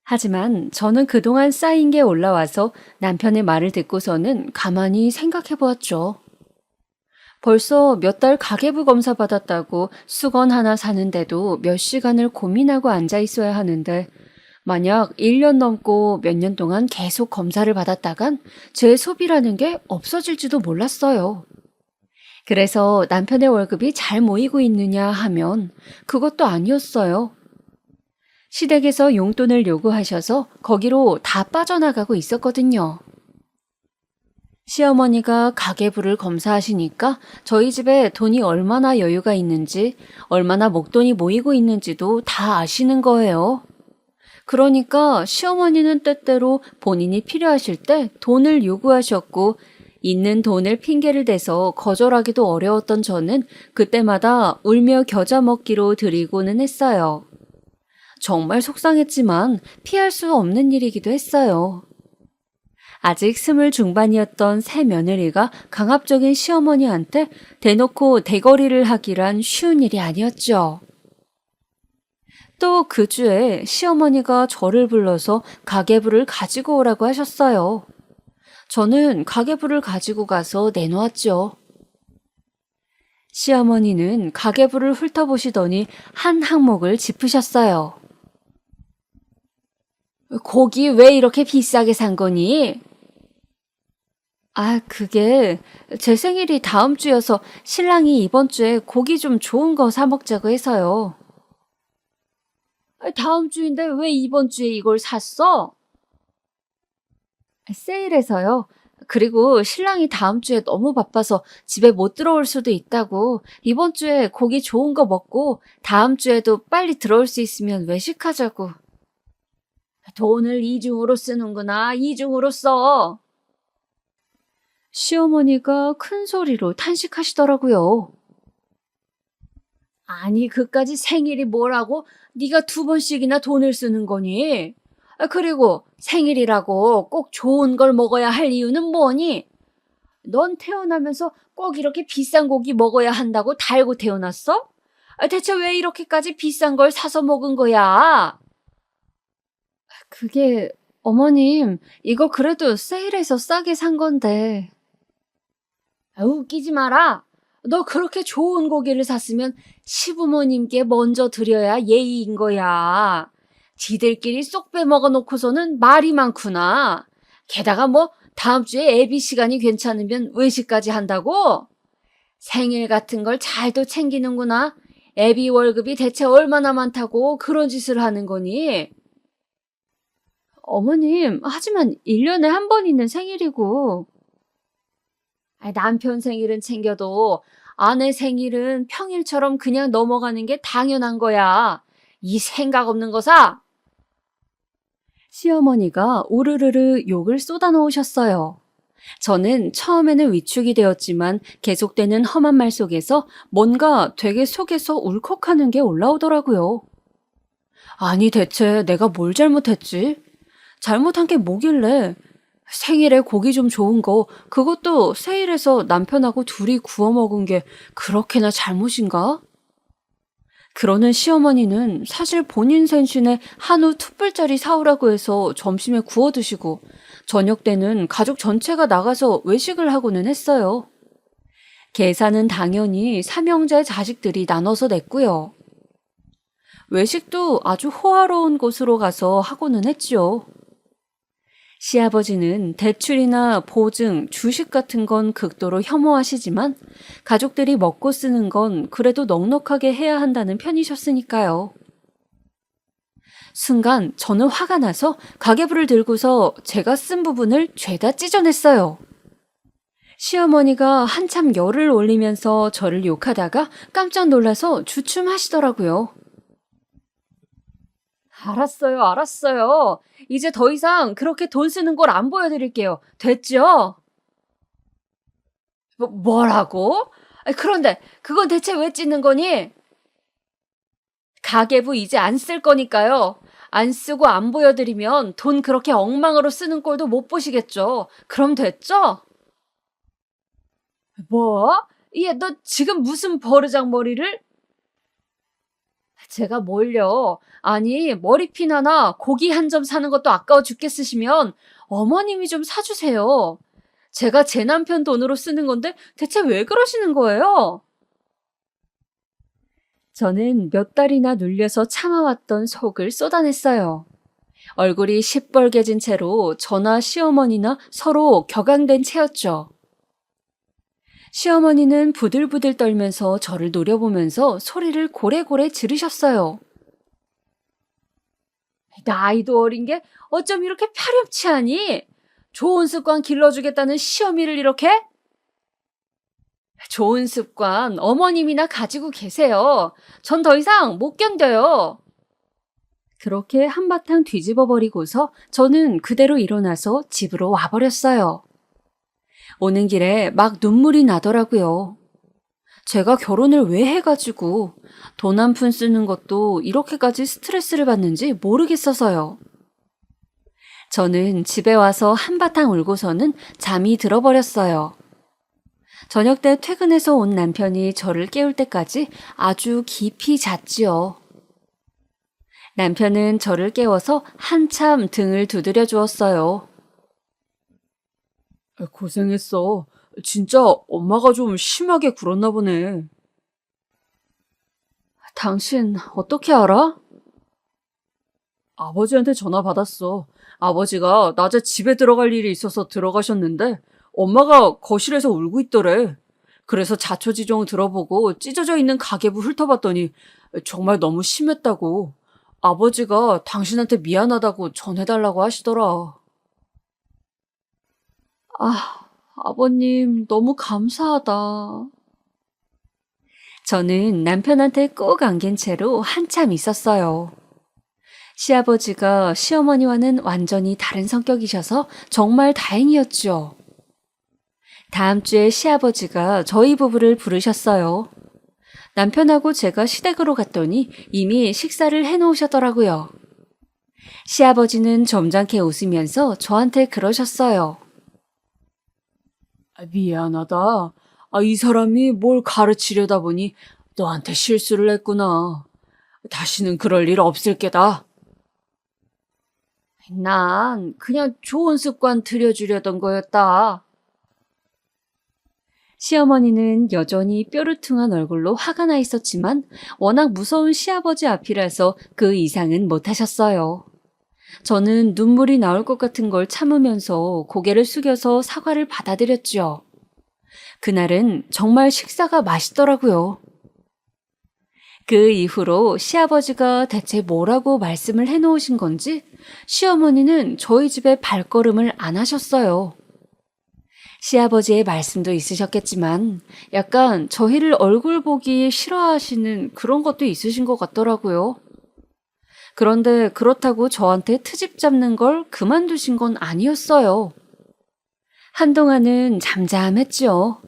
하지만 저는 그동안 쌓인 게 올라와서 남편의 말을 듣고서는 가만히 생각해 보았죠. 벌써 몇 달 가계부 검사 받았다고 수건 하나 사는데도 몇 시간을 고민하고 앉아 있어야 하는데 만약 1년 넘고 몇 년 동안 계속 검사를 받았다간 제 소비라는 게 없어질지도 몰랐어요. 그래서 남편의 월급이 잘 모이고 있느냐 하면 그것도 아니었어요. 시댁에서 용돈을 요구하셔서 거기로 다 빠져나가고 있었거든요. 시어머니가 가계부를 검사하시니까 저희 집에 돈이 얼마나 여유가 있는지, 얼마나 목돈이 모이고 있는지도 다 아시는 거예요. 그러니까 시어머니는 때때로 본인이 필요하실 때 돈을 요구하셨고, 있는 돈을 핑계를 대서 거절하기도 어려웠던 저는 그때마다 울며 겨자 먹기로 드리고는 했어요. 정말 속상했지만 피할 수 없는 일이기도 했어요. 아직 스물 중반이었던 새 며느리가 강압적인 시어머니한테 대놓고 대거리를 하기란 쉬운 일이 아니었죠. 또 그 주에 시어머니가 저를 불러서 가계부를 가지고 오라고 하셨어요. 저는 가계부를 가지고 가서 내놓았죠. 시어머니는 가계부를 훑어보시더니 한 항목을 짚으셨어요. 고기 왜 이렇게 비싸게 산 거니? 그게 제 생일이 다음 주여서 신랑이 이번 주에 고기 좀 좋은 거 사 먹자고 해서요. 다음 주인데 왜 이번 주에 이걸 샀어? 세일해서요. 그리고 신랑이 다음 주에 너무 바빠서 집에 못 들어올 수도 있다고 이번 주에 고기 좋은 거 먹고 다음 주에도 빨리 들어올 수 있으면 외식하자고. 돈을 이중으로 쓰는구나. 이중으로 써. 시어머니가 큰 소리로 탄식하시더라고요. 아니, 그까지 생일이 뭐라고 네가 두 번씩이나 돈을 쓰는 거니? 그리고 생일이라고 꼭 좋은 걸 먹어야 할 이유는 뭐니? 넌 태어나면서 꼭 이렇게 비싼 고기 먹어야 한다고 달고 태어났어? 대체 왜 이렇게까지 비싼 걸 사서 먹은 거야? 그게 어머님, 이거 그래도 세일해서 싸게 산 건데. 웃기지 마라. 너 그렇게 좋은 고기를 샀으면 시부모님께 먼저 드려야 예의인 거야. 지들끼리 쏙 빼먹어 놓고서는 말이 많구나. 게다가 뭐 다음 주에 애비 시간이 괜찮으면 외식까지 한다고? 생일 같은 걸 잘도 챙기는구나. 애비 월급이 대체 얼마나 많다고 그런 짓을 하는 거니? 어머님, 하지만 1년에 한 번 있는 생일이고. 남편 생일은 챙겨도 아내 생일은 평일처럼 그냥 넘어가는 게 당연한 거야. 이 생각 없는 거사. 시어머니가 우르르르 욕을 쏟아놓으셨어요. 저는 처음에는 위축이 되었지만 계속되는 험한 말 속에서 뭔가 되게 속에서 울컥하는 게 올라오더라고요. 아니, 대체 내가 뭘 잘못했지? 잘못한 게 뭐길래? 생일에 고기 좀 좋은 거, 그것도 세일해서 남편하고 둘이 구워 먹은 게 그렇게나 잘못인가? 그러는 시어머니는 사실 본인 생신에 한우 툭불짜리 사오라고 해서 점심에 구워 드시고, 저녁 때는 가족 전체가 나가서 외식을 하고는 했어요. 계산은 당연히 삼형제 자식들이 나눠서 냈고요. 외식도 아주 호화로운 곳으로 가서 하고는 했지요. 시아버지는 대출이나 보증, 주식 같은 건 극도로 혐오하시지만 가족들이 먹고 쓰는 건 그래도 넉넉하게 해야 한다는 편이셨으니까요. 순간 저는 화가 나서 가계부를 들고서 제가 쓴 부분을 죄다 찢어냈어요. 시어머니가 한참 열을 올리면서 저를 욕하다가 깜짝 놀라서 주춤하시더라고요. 알았어요, 알았어요. 이제 더 이상 그렇게 돈 쓰는 걸 안 보여드릴게요. 됐죠? 뭐라고? 아니, 그런데 그건 대체 왜 찢는 거니? 가계부 이제 안 쓸 거니까요. 안 쓰고 안 보여드리면 돈 그렇게 엉망으로 쓰는 꼴도 못 보시겠죠. 그럼 됐죠? 뭐? 얘, 너 지금 무슨 버르장머리를? 제가 뭘요? 아니, 머리핀 하나, 고기 한 점 사는 것도 아까워 죽겠으시면 어머님이 좀 사주세요. 제가 제 남편 돈으로 쓰는 건데 대체 왜 그러시는 거예요? 저는 몇 달이나 눌려서 참아왔던 속을 쏟아냈어요. 얼굴이 시뻘개진 채로 저나 시어머니나 서로 격앙된 채였죠. 시어머니는 부들부들 떨면서 저를 노려보면서 소리를 고래고래 지르셨어요. 나이도 어린 게 어쩜 이렇게 파렴치하니? 좋은 습관 길러주겠다는 시어미를 이렇게? 좋은 습관 어머님이나 가지고 계세요. 전 더 이상 못 견뎌요. 그렇게 한바탕 뒤집어 버리고서 저는 그대로 일어나서 집으로 와버렸어요. 오는 길에 막 눈물이 나더라고요. 제가 결혼을 왜 해가지고 돈 한 푼 쓰는 것도 이렇게까지 스트레스를 받는지 모르겠어서요. 저는 집에 와서 한바탕 울고서는 잠이 들어버렸어요. 저녁 때 퇴근해서 온 남편이 저를 깨울 때까지 아주 깊이 잤지요. 남편은 저를 깨워서 한참 등을 두드려 주었어요. 고생했어. 진짜 엄마가 좀 심하게 굴었나 보네. 당신 어떻게 알아? 아버지한테 전화 받았어. 아버지가 낮에 집에 들어갈 일이 있어서 들어가셨는데 엄마가 거실에서 울고 있더래. 그래서 자초지종 들어보고 찢어져 있는 가계부 훑어봤더니 정말 너무 심했다고. 아버지가 당신한테 미안하다고 전해달라고 하시더라. 아, 아버님 너무 감사하다. 저는 남편한테 꼭 안긴 채로 한참 있었어요. 시아버지가 시어머니와는 완전히 다른 성격이셔서 정말 다행이었죠. 다음 주에 시아버지가 저희 부부를 부르셨어요. 남편하고 제가 시댁으로 갔더니 이미 식사를 해놓으셨더라고요. 시아버지는 점잖게 웃으면서 저한테 그러셨어요. 미안하다. 이 사람이 뭘 가르치려다 보니 너한테 실수를 했구나. 다시는 그럴 일 없을 게다. 난 그냥 좋은 습관 들여주려던 거였다. 시어머니는 여전히 뾰루퉁한 얼굴로 화가 나 있었지만 워낙 무서운 시아버지 앞이라서 그 이상은 못하셨어요. 저는 눈물이 나올 것 같은 걸 참으면서 고개를 숙여서 사과를 받아들였죠. 그날은 정말 식사가 맛있더라고요. 그 이후로 시아버지가 대체 뭐라고 말씀을 해놓으신 건지 시어머니는 저희 집에 발걸음을 안 하셨어요. 시아버지의 말씀도 있으셨겠지만 약간 저희를 얼굴 보기 싫어하시는 그런 것도 있으신 것 같더라고요. 그런데 그렇다고 저한테 트집 잡는 걸 그만두신 건 아니었어요. 한동안은 잠잠했지요.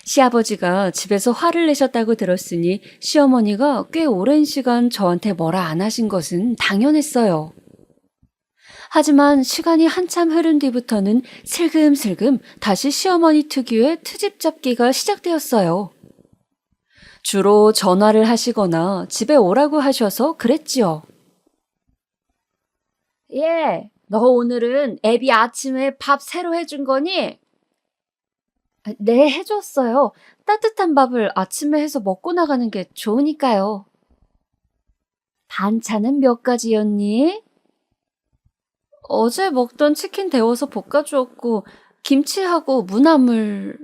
시아버지가 집에서 화를 내셨다고 들었으니 시어머니가 꽤 오랜 시간 저한테 뭐라 안 하신 것은 당연했어요. 하지만 시간이 한참 흐른 뒤부터는 슬금슬금 다시 시어머니 특유의 트집 잡기가 시작되었어요. 주로 전화를 하시거나 집에 오라고 하셔서 그랬지요. 예, 너 오늘은 애비 아침에 밥 새로 해준 거니? 네, 해줬어요. 따뜻한 밥을 아침에 해서 먹고 나가는 게 좋으니까요. 반찬은 몇 가지였니? 어제 먹던 치킨 데워서 볶아주었고, 김치하고 무나물.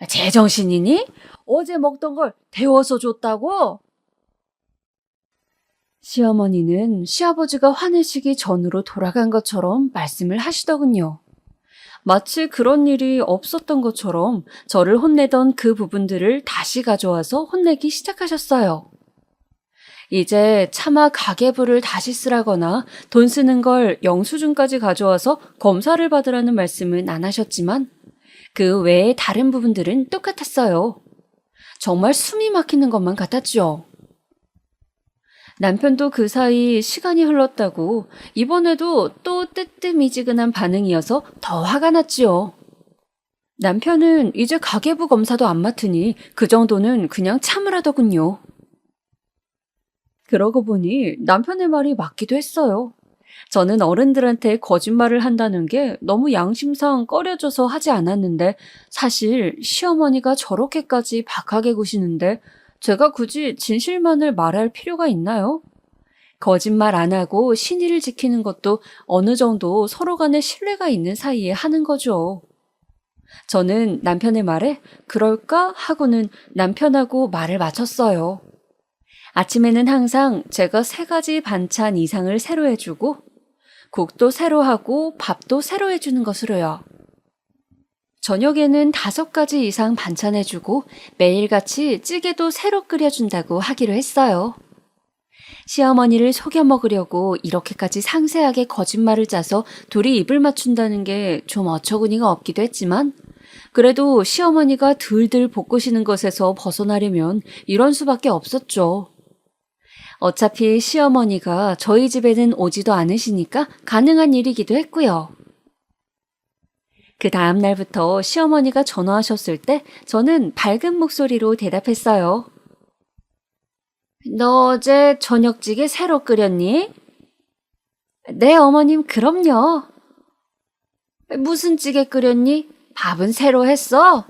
제정신이니? 어제 먹던 걸 데워서 줬다고? 시어머니는 시아버지가 화내시기 전으로 돌아간 것처럼 말씀을 하시더군요. 마치 그런 일이 없었던 것처럼 저를 혼내던 그 부분들을 다시 가져와서 혼내기 시작하셨어요. 이제 차마 가계부를 다시 쓰라거나 돈 쓰는 걸 영수증까지 가져와서 검사를 받으라는 말씀은 안 하셨지만 그 외의 다른 부분들은 똑같았어요. 정말 숨이 막히는 것만 같았죠. 남편도 그 사이 시간이 흘렀다고 이번에도 또 뜨뜻미지근한 반응이어서 더 화가 났지요. 남편은 이제 가계부 검사도 안 맡으니 그 정도는 그냥 참으라더군요. 그러고 보니 남편의 말이 맞기도 했어요. 저는 어른들한테 거짓말을 한다는 게 너무 양심상 꺼려져서 하지 않았는데 사실 시어머니가 저렇게까지 박하게 구시는데 제가 굳이 진실만을 말할 필요가 있나요? 거짓말 안 하고 신의를 지키는 것도 어느 정도 서로 간에 신뢰가 있는 사이에 하는 거죠. 저는 남편의 말에 그럴까 하고는 남편하고 말을 맞췄어요. 아침에는 항상 제가 3가지 반찬 이상을 새로 해주고 국도 새로 하고 밥도 새로 해주는 것으로요. 저녁에는 5가지 이상 반찬해주고 매일같이 찌개도 새로 끓여준다고 하기로 했어요. 시어머니를 속여 먹으려고 이렇게까지 상세하게 거짓말을 짜서 둘이 입을 맞춘다는 게 좀 어처구니가 없기도 했지만 그래도 시어머니가 들들 볶으시는 것에서 벗어나려면 이런 수밖에 없었죠. 어차피 시어머니가 저희 집에는 오지도 않으시니까 가능한 일이기도 했고요. 그 다음 날부터 시어머니가 전화하셨을 때 저는 밝은 목소리로 대답했어요. 너 어제 저녁찌개 새로 끓였니? 네, 어머님, 그럼요. 무슨 찌개 끓였니? 밥은 새로 했어?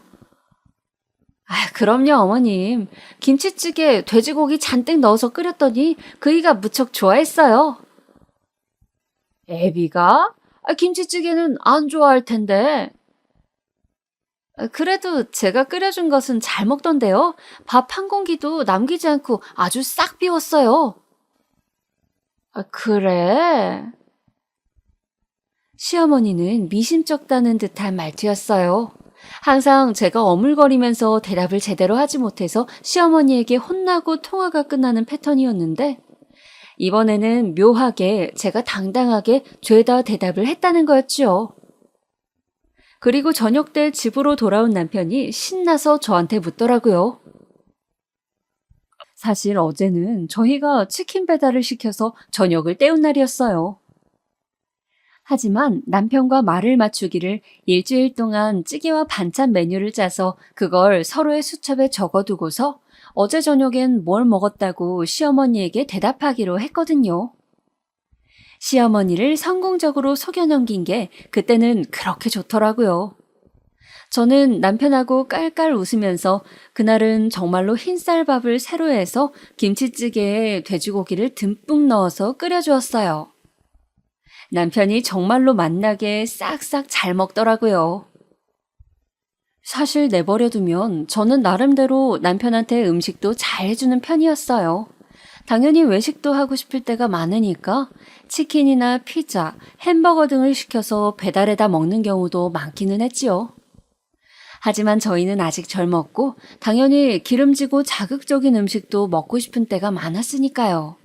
그럼요, 어머님. 김치찌개 돼지고기 잔뜩 넣어서 끓였더니 그이가 무척 좋아했어요. 애비가? 김치찌개는 안 좋아할 텐데. 그래도 제가 끓여준 것은 잘 먹던데요. 밥 한 공기도 남기지 않고 아주 싹 비웠어요. 그래? 시어머니는 미심쩍다는 듯한 말투였어요. 항상 제가 어물거리면서 대답을 제대로 하지 못해서 시어머니에게 혼나고 통화가 끝나는 패턴이었는데 이번에는 묘하게 제가 당당하게 죄다 대답을 했다는 거였지요. 그리고 저녁 때 집으로 돌아온 남편이 신나서 저한테 묻더라고요. 사실 어제는 저희가 치킨 배달을 시켜서 저녁을 때운 날이었어요. 하지만 남편과 말을 맞추기를 일주일 동안 찌개와 반찬 메뉴를 짜서 그걸 서로의 수첩에 적어두고서 어제 저녁엔 뭘 먹었다고 시어머니에게 대답하기로 했거든요. 시어머니를 성공적으로 속여 넘긴 게 그때는 그렇게 좋더라고요. 저는 남편하고 깔깔 웃으면서 그날은 정말로 흰쌀밥을 새로 해서 김치찌개에 돼지고기를 듬뿍 넣어서 끓여주었어요. 남편이 정말로 맛나게 싹싹 잘 먹더라고요. 사실 내버려두면 저는 나름대로 남편한테 음식도 잘 해주는 편이었어요. 당연히 외식도 하고 싶을 때가 많으니까 치킨이나 피자, 햄버거 등을 시켜서 배달해다 먹는 경우도 많기는 했지요. 하지만 저희는 아직 젊었고 당연히 기름지고 자극적인 음식도 먹고 싶은 때가 많았으니까요.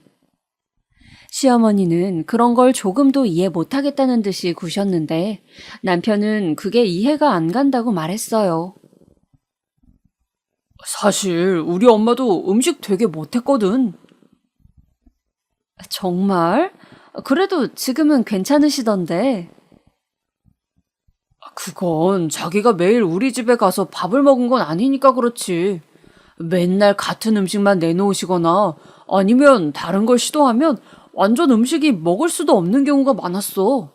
시어머니는 그런 걸 조금도 이해 못하겠다는 듯이 구셨는데 남편은 그게 이해가 안 간다고 말했어요. 사실 우리 엄마도 음식 되게 못했거든. 정말? 그래도 지금은 괜찮으시던데. 그건 자기가 매일 우리 집에 가서 밥을 먹은 건 아니니까 그렇지. 맨날 같은 음식만 내놓으시거나 아니면 다른 걸 시도하면 완전 음식이 먹을 수도 없는 경우가 많았어.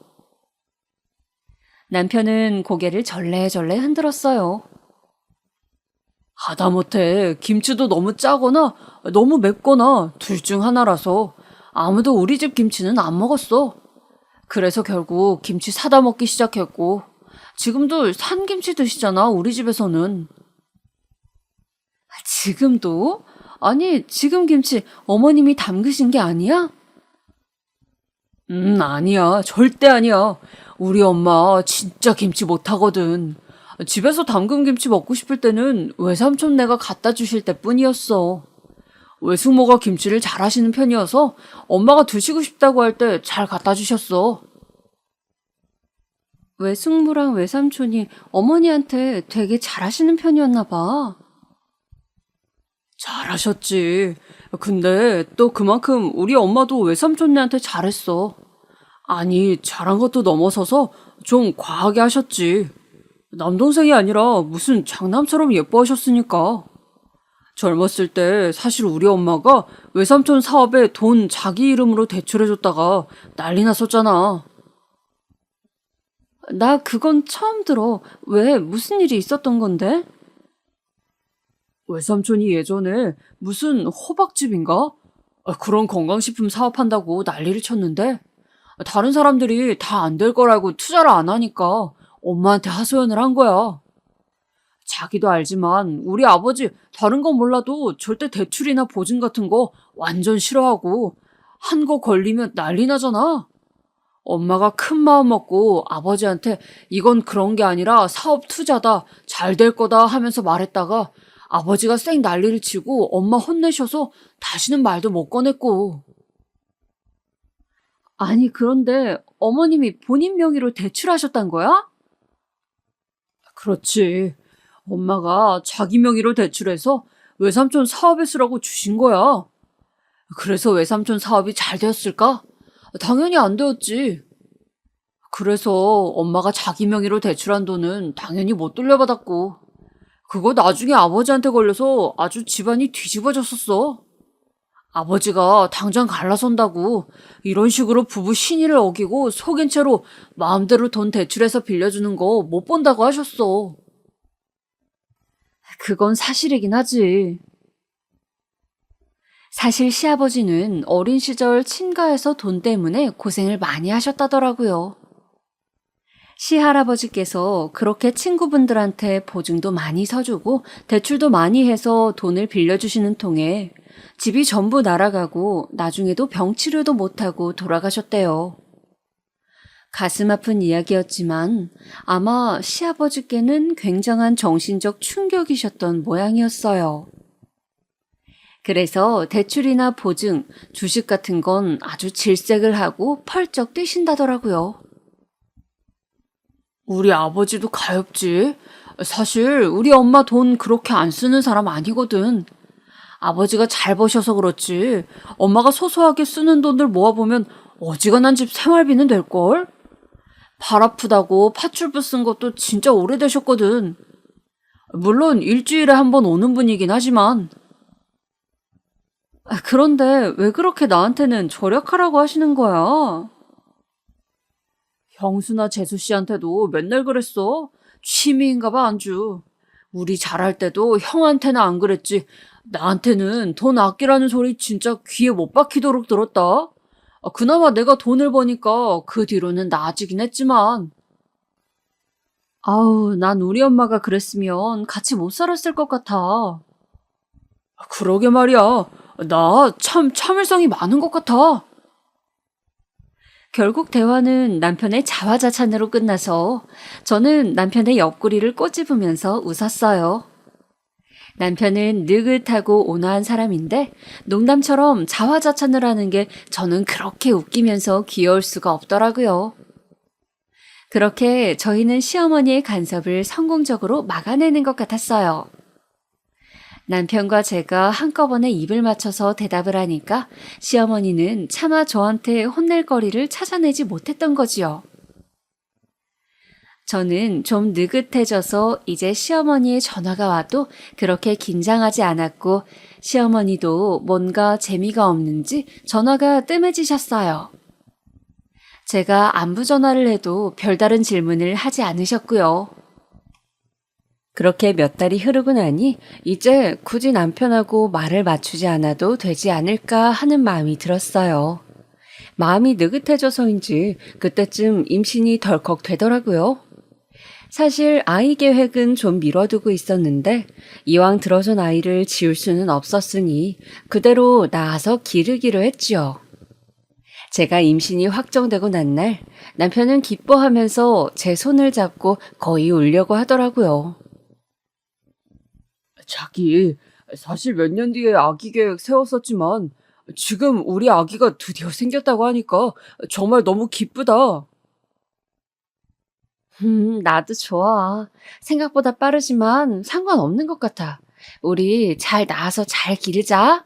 남편은 고개를 절레절레 흔들었어요. 하다못해 김치도 너무 짜거나 너무 맵거나 둘 중 하나라서 아무도 우리 집 김치는 안 먹었어. 그래서 결국 김치 사다 먹기 시작했고 지금도 산 김치 드시잖아, 우리 집에서는. 지금도? 아니, 지금 김치 어머님이 담그신 게 아니야? 아니야. 절대 아니야. 우리 엄마 진짜 김치 못하거든. 집에서 담근 김치 먹고 싶을 때는 외삼촌네가 갖다 주실 때뿐이었어. 외숙모가 김치를 잘하시는 편이어서 엄마가 드시고 싶다고 할 때 잘 갖다 주셨어. 외숙모랑 외삼촌이 어머니한테 되게 잘하시는 편이었나 봐. 잘하셨지. 근데 또 그만큼 우리 엄마도 외삼촌네한테 잘했어. 아니, 잘한 것도 넘어서서 좀 과하게 하셨지. 남동생이 아니라 무슨 장남처럼 예뻐하셨으니까. 젊었을 때 사실 우리 엄마가 외삼촌 사업에 돈 자기 이름으로 대출해줬다가 난리 났었잖아. 나 그건 처음 들어. 왜, 무슨 일이 있었던 건데? 외삼촌이 예전에 무슨 호박집인가? 그런 건강식품 사업한다고 난리를 쳤는데 다른 사람들이 다 안 될 거라고 투자를 안 하니까 엄마한테 하소연을 한 거야. 자기도 알지만 우리 아버지 다른 건 몰라도 절대 대출이나 보증 같은 거 완전 싫어하고 한 거 걸리면 난리 나잖아. 엄마가 큰 마음 먹고 아버지한테 이건 그런 게 아니라 사업 투자다, 잘 될 거다 하면서 말했다가 아버지가 쌩 난리를 치고 엄마 혼내셔서 다시는 말도 못 꺼냈고. 아니, 그런데 어머님이 본인 명의로 대출하셨단 거야? 그렇지. 엄마가 자기 명의로 대출해서 외삼촌 사업에 쓰라고 주신 거야. 그래서 외삼촌 사업이 잘 되었을까? 당연히 안 되었지. 그래서 엄마가 자기 명의로 대출한 돈은 당연히 못 돌려받았고, 그거 나중에 아버지한테 걸려서 아주 집안이 뒤집어졌었어. 아버지가 당장 갈라선다고 이런 식으로 부부 신의를 어기고 속인 채로 마음대로 돈 대출해서 빌려주는 거 못 본다고 하셨어. 그건 사실이긴 하지. 사실 시아버지는 어린 시절 친가에서 돈 때문에 고생을 많이 하셨다더라고요. 시할아버지께서 그렇게 친구분들한테 보증도 많이 서주고 대출도 많이 해서 돈을 빌려주시는 통에 집이 전부 날아가고 나중에도 병치료도 못하고 돌아가셨대요. 가슴 아픈 이야기였지만 아마 시아버지께는 굉장한 정신적 충격이셨던 모양이었어요. 그래서 대출이나 보증, 주식 같은 건 아주 질색을 하고 펄쩍 뛰신다더라고요. 우리 아버지도 가엾지. 사실 우리 엄마 돈 그렇게 안 쓰는 사람 아니거든. 아버지가 잘 버셔서 그렇지. 엄마가 소소하게 쓰는 돈들 모아보면 어지간한 집 생활비는 될걸? 발 아프다고 파출부 쓴 것도 진짜 오래되셨거든. 물론 일주일에 한 번 오는 분이긴 하지만. 그런데 왜 그렇게 나한테는 절약하라고 하시는 거야? 형수나 재수 씨한테도 맨날 그랬어. 취미인가 봐, 안주. 우리 잘할 때도 형한테는 안 그랬지. 나한테는 돈 아끼라는 소리 진짜 귀에 못 박히도록 들었다. 그나마 내가 돈을 버니까 그 뒤로는 나아지긴 했지만. 아우, 난 우리 엄마가 그랬으면 같이 못 살았을 것 같아. 그러게 말이야. 나 참 참을성이 많은 것 같아. 결국 대화는 남편의 자화자찬으로 끝나서 저는 남편의 옆구리를 꼬집으면서 웃었어요. 남편은 느긋하고 온화한 사람인데 농담처럼 자화자찬을 하는 게 저는 그렇게 웃기면서 귀여울 수가 없더라고요. 그렇게 저희는 시어머니의 간섭을 성공적으로 막아내는 것 같았어요. 남편과 제가 한꺼번에 입을 맞춰서 대답을 하니까 시어머니는 차마 저한테 혼낼 거리를 찾아내지 못했던 거지요. 저는 좀 느긋해져서 이제 시어머니의 전화가 와도 그렇게 긴장하지 않았고 시어머니도 뭔가 재미가 없는지 전화가 뜸해지셨어요. 제가 안부 전화를 해도 별다른 질문을 하지 않으셨고요. 그렇게 몇 달이 흐르고 나니 이제 굳이 남편하고 말을 맞추지 않아도 되지 않을까 하는 마음이 들었어요. 마음이 느긋해져서인지 그때쯤 임신이 덜컥 되더라고요. 사실 아이 계획은 좀 미뤄두고 있었는데 이왕 들어선 아이를 지울 수는 없었으니 그대로 낳아서 기르기로 했지요. 제가 임신이 확정되고 난 날 남편은 기뻐하면서 제 손을 잡고 거의 울려고 하더라고요. 자기, 사실 몇 년 뒤에 아기 계획 세웠었지만 지금 우리 아기가 드디어 생겼다고 하니까 정말 너무 기쁘다. 나도 좋아. 생각보다 빠르지만 상관없는 것 같아. 우리 잘 낳아서 잘 기르자.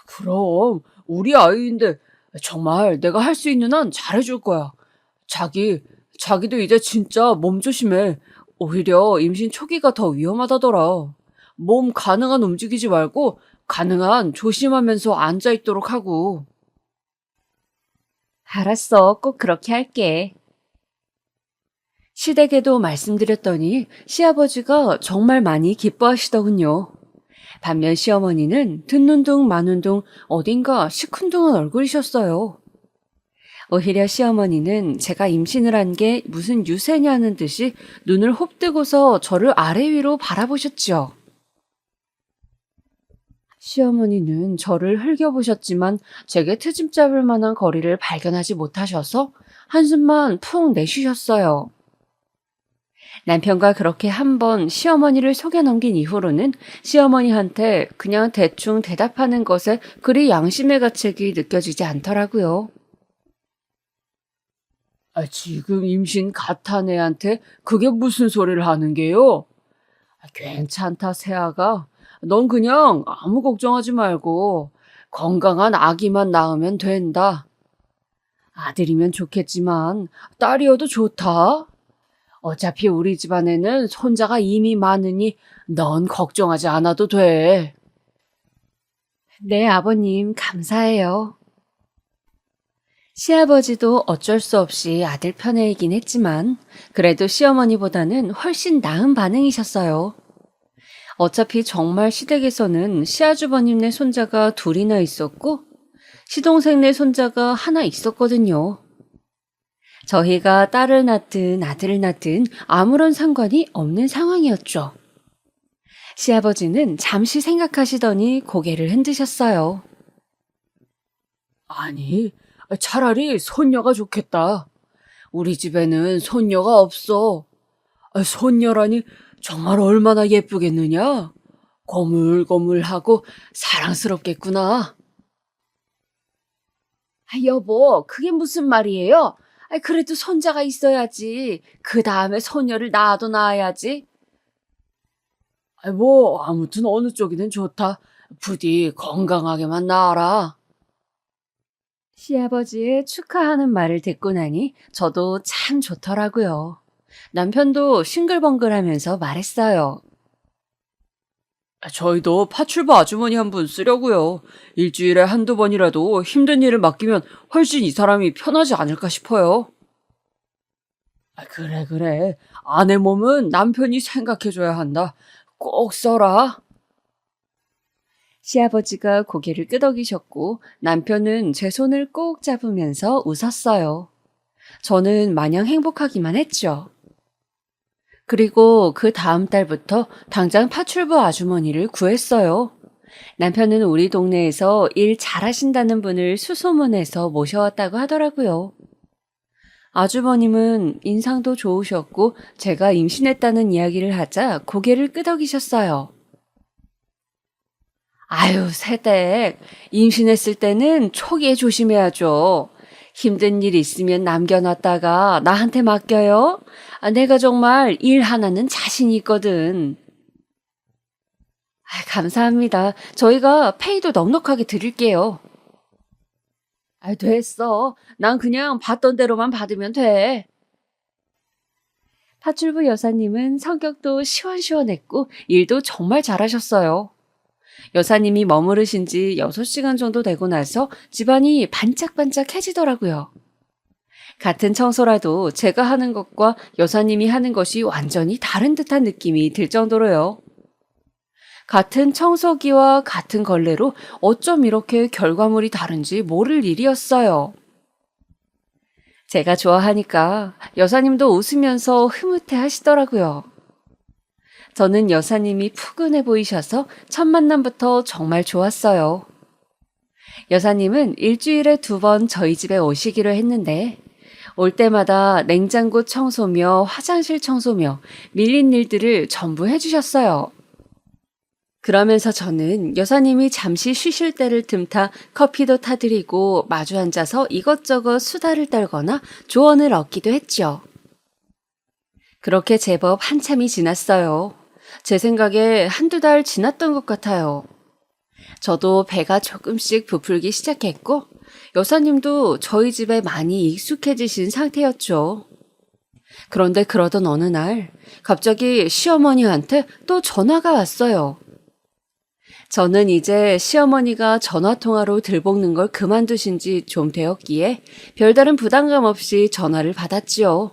그럼 우리 아이인데 정말 내가 할 수 있는 한 잘해줄 거야. 자기도 이제 진짜 몸 조심해. 오히려 임신 초기가 더 위험하다더라. 몸 가능한 움직이지 말고 가능한 조심하면서 앉아 있도록 하고. 알았어. 꼭 그렇게 할게. 시댁에도 말씀드렸더니 시아버지가 정말 많이 기뻐하시더군요. 반면 시어머니는 듣는 둥 마는 둥 어딘가 시큰둥한 얼굴이셨어요. 오히려 시어머니는 제가 임신을 한 게 무슨 유세냐는 듯이 눈을 홉뜨고서 저를 아래 위로 바라보셨지요. 시어머니는 저를 흘겨보셨지만 제게 트집 잡을 만한 거리를 발견하지 못하셔서 한숨만 푹 내쉬셨어요. 남편과 그렇게 한번 시어머니를 속여 넘긴 이후로는 시어머니한테 그냥 대충 대답하는 것에 그리 양심의 가책이 느껴지지 않더라고요. 지금 임신 갓한 애한테 그게 무슨 소리를 하는 게요? 괜찮다, 새아가. 넌 그냥 아무 걱정하지 말고 건강한 아기만 낳으면 된다. 아들이면 좋겠지만 딸이어도 좋다. 어차피 우리 집안에는 손자가 이미 많으니 넌 걱정하지 않아도 돼. 네, 아버님, 감사해요. 시아버지도 어쩔 수 없이 아들 편애이긴 했지만 그래도 시어머니보다는 훨씬 나은 반응이셨어요. 어차피 정말 시댁에서는 시아주버님네 손자가 둘이나 있었고 시동생네 손자가 하나 있었거든요. 저희가 딸을 낳든 아들을 낳든 아무런 상관이 없는 상황이었죠. 시아버지는 잠시 생각하시더니 고개를 흔드셨어요. 아니, 차라리 손녀가 좋겠다. 우리 집에는 손녀가 없어. 손녀라니 정말 얼마나 예쁘겠느냐? 거물거물하고 사랑스럽겠구나. 여보, 그게 무슨 말이에요? 그래도 손자가 있어야지. 그 다음에 손녀를 낳아도 낳아야지. 뭐 아무튼 어느 쪽이든 좋다. 부디 건강하게만 나아라. 시아버지의 축하하는 말을 듣고 나니 저도 참 좋더라고요. 남편도 싱글벙글하면서 말했어요. 저희도 파출부 아주머니 한 분 쓰려고요. 일주일에 한두 번이라도 힘든 일을 맡기면 훨씬 이 사람이 편하지 않을까 싶어요. 그래. 아내 몸은 남편이 생각해줘야 한다. 꼭 써라. 시아버지가 고개를 끄덕이셨고 남편은 제 손을 꼭 잡으면서 웃었어요. 저는 마냥 행복하기만 했죠. 그리고 그 다음 달부터 당장 파출부 아주머니를 구했어요. 남편은 우리 동네에서 일 잘하신다는 분을 수소문해서 모셔왔다고 하더라고요. 아주버님은 인상도 좋으셨고 제가 임신했다는 이야기를 하자 고개를 끄덕이셨어요. 아유, 새댁. 임신했을 때는 초기에 조심해야죠. 힘든 일 있으면 남겨놨다가 나한테 맡겨요. 내가 정말 일 하나는 자신이 있거든. 감사합니다. 저희가 페이도 넉넉하게 드릴게요. 됐어. 난 그냥 받던 대로만 받으면 돼. 파출부 여사님은 성격도 시원시원했고 일도 정말 잘하셨어요. 여사님이 머무르신 지 6시간 정도 되고 나서 집안이 반짝반짝해지더라고요. 같은 청소라도 제가 하는 것과 여사님이 하는 것이 완전히 다른 듯한 느낌이 들 정도로요. 같은 청소기와 같은 걸레로 어쩜 이렇게 결과물이 다른지 모를 일이었어요. 제가 좋아하니까 여사님도 웃으면서 흐뭇해 하시더라고요. 저는 여사님이 푸근해 보이셔서 첫 만남부터 정말 좋았어요. 여사님은 일주일에 2번 저희 집에 오시기로 했는데 올 때마다 냉장고 청소며 화장실 청소며 밀린 일들을 전부 해주셨어요. 그러면서 저는 여사님이 잠시 쉬실 때를 틈타 커피도 타드리고 마주 앉아서 이것저것 수다를 떨거나 조언을 얻기도 했죠. 그렇게 제법 한참이 지났어요. 제 생각에 1~2달 지났던 것 같아요. 저도 배가 조금씩 부풀기 시작했고 여사님도 저희 집에 많이 익숙해지신 상태였죠. 그런데 그러던 어느 날 갑자기 시어머니한테 또 전화가 왔어요. 저는 이제 시어머니가 전화통화로 들볶는 걸 그만두신 지 좀 되었기에 별다른 부담감 없이 전화를 받았지요.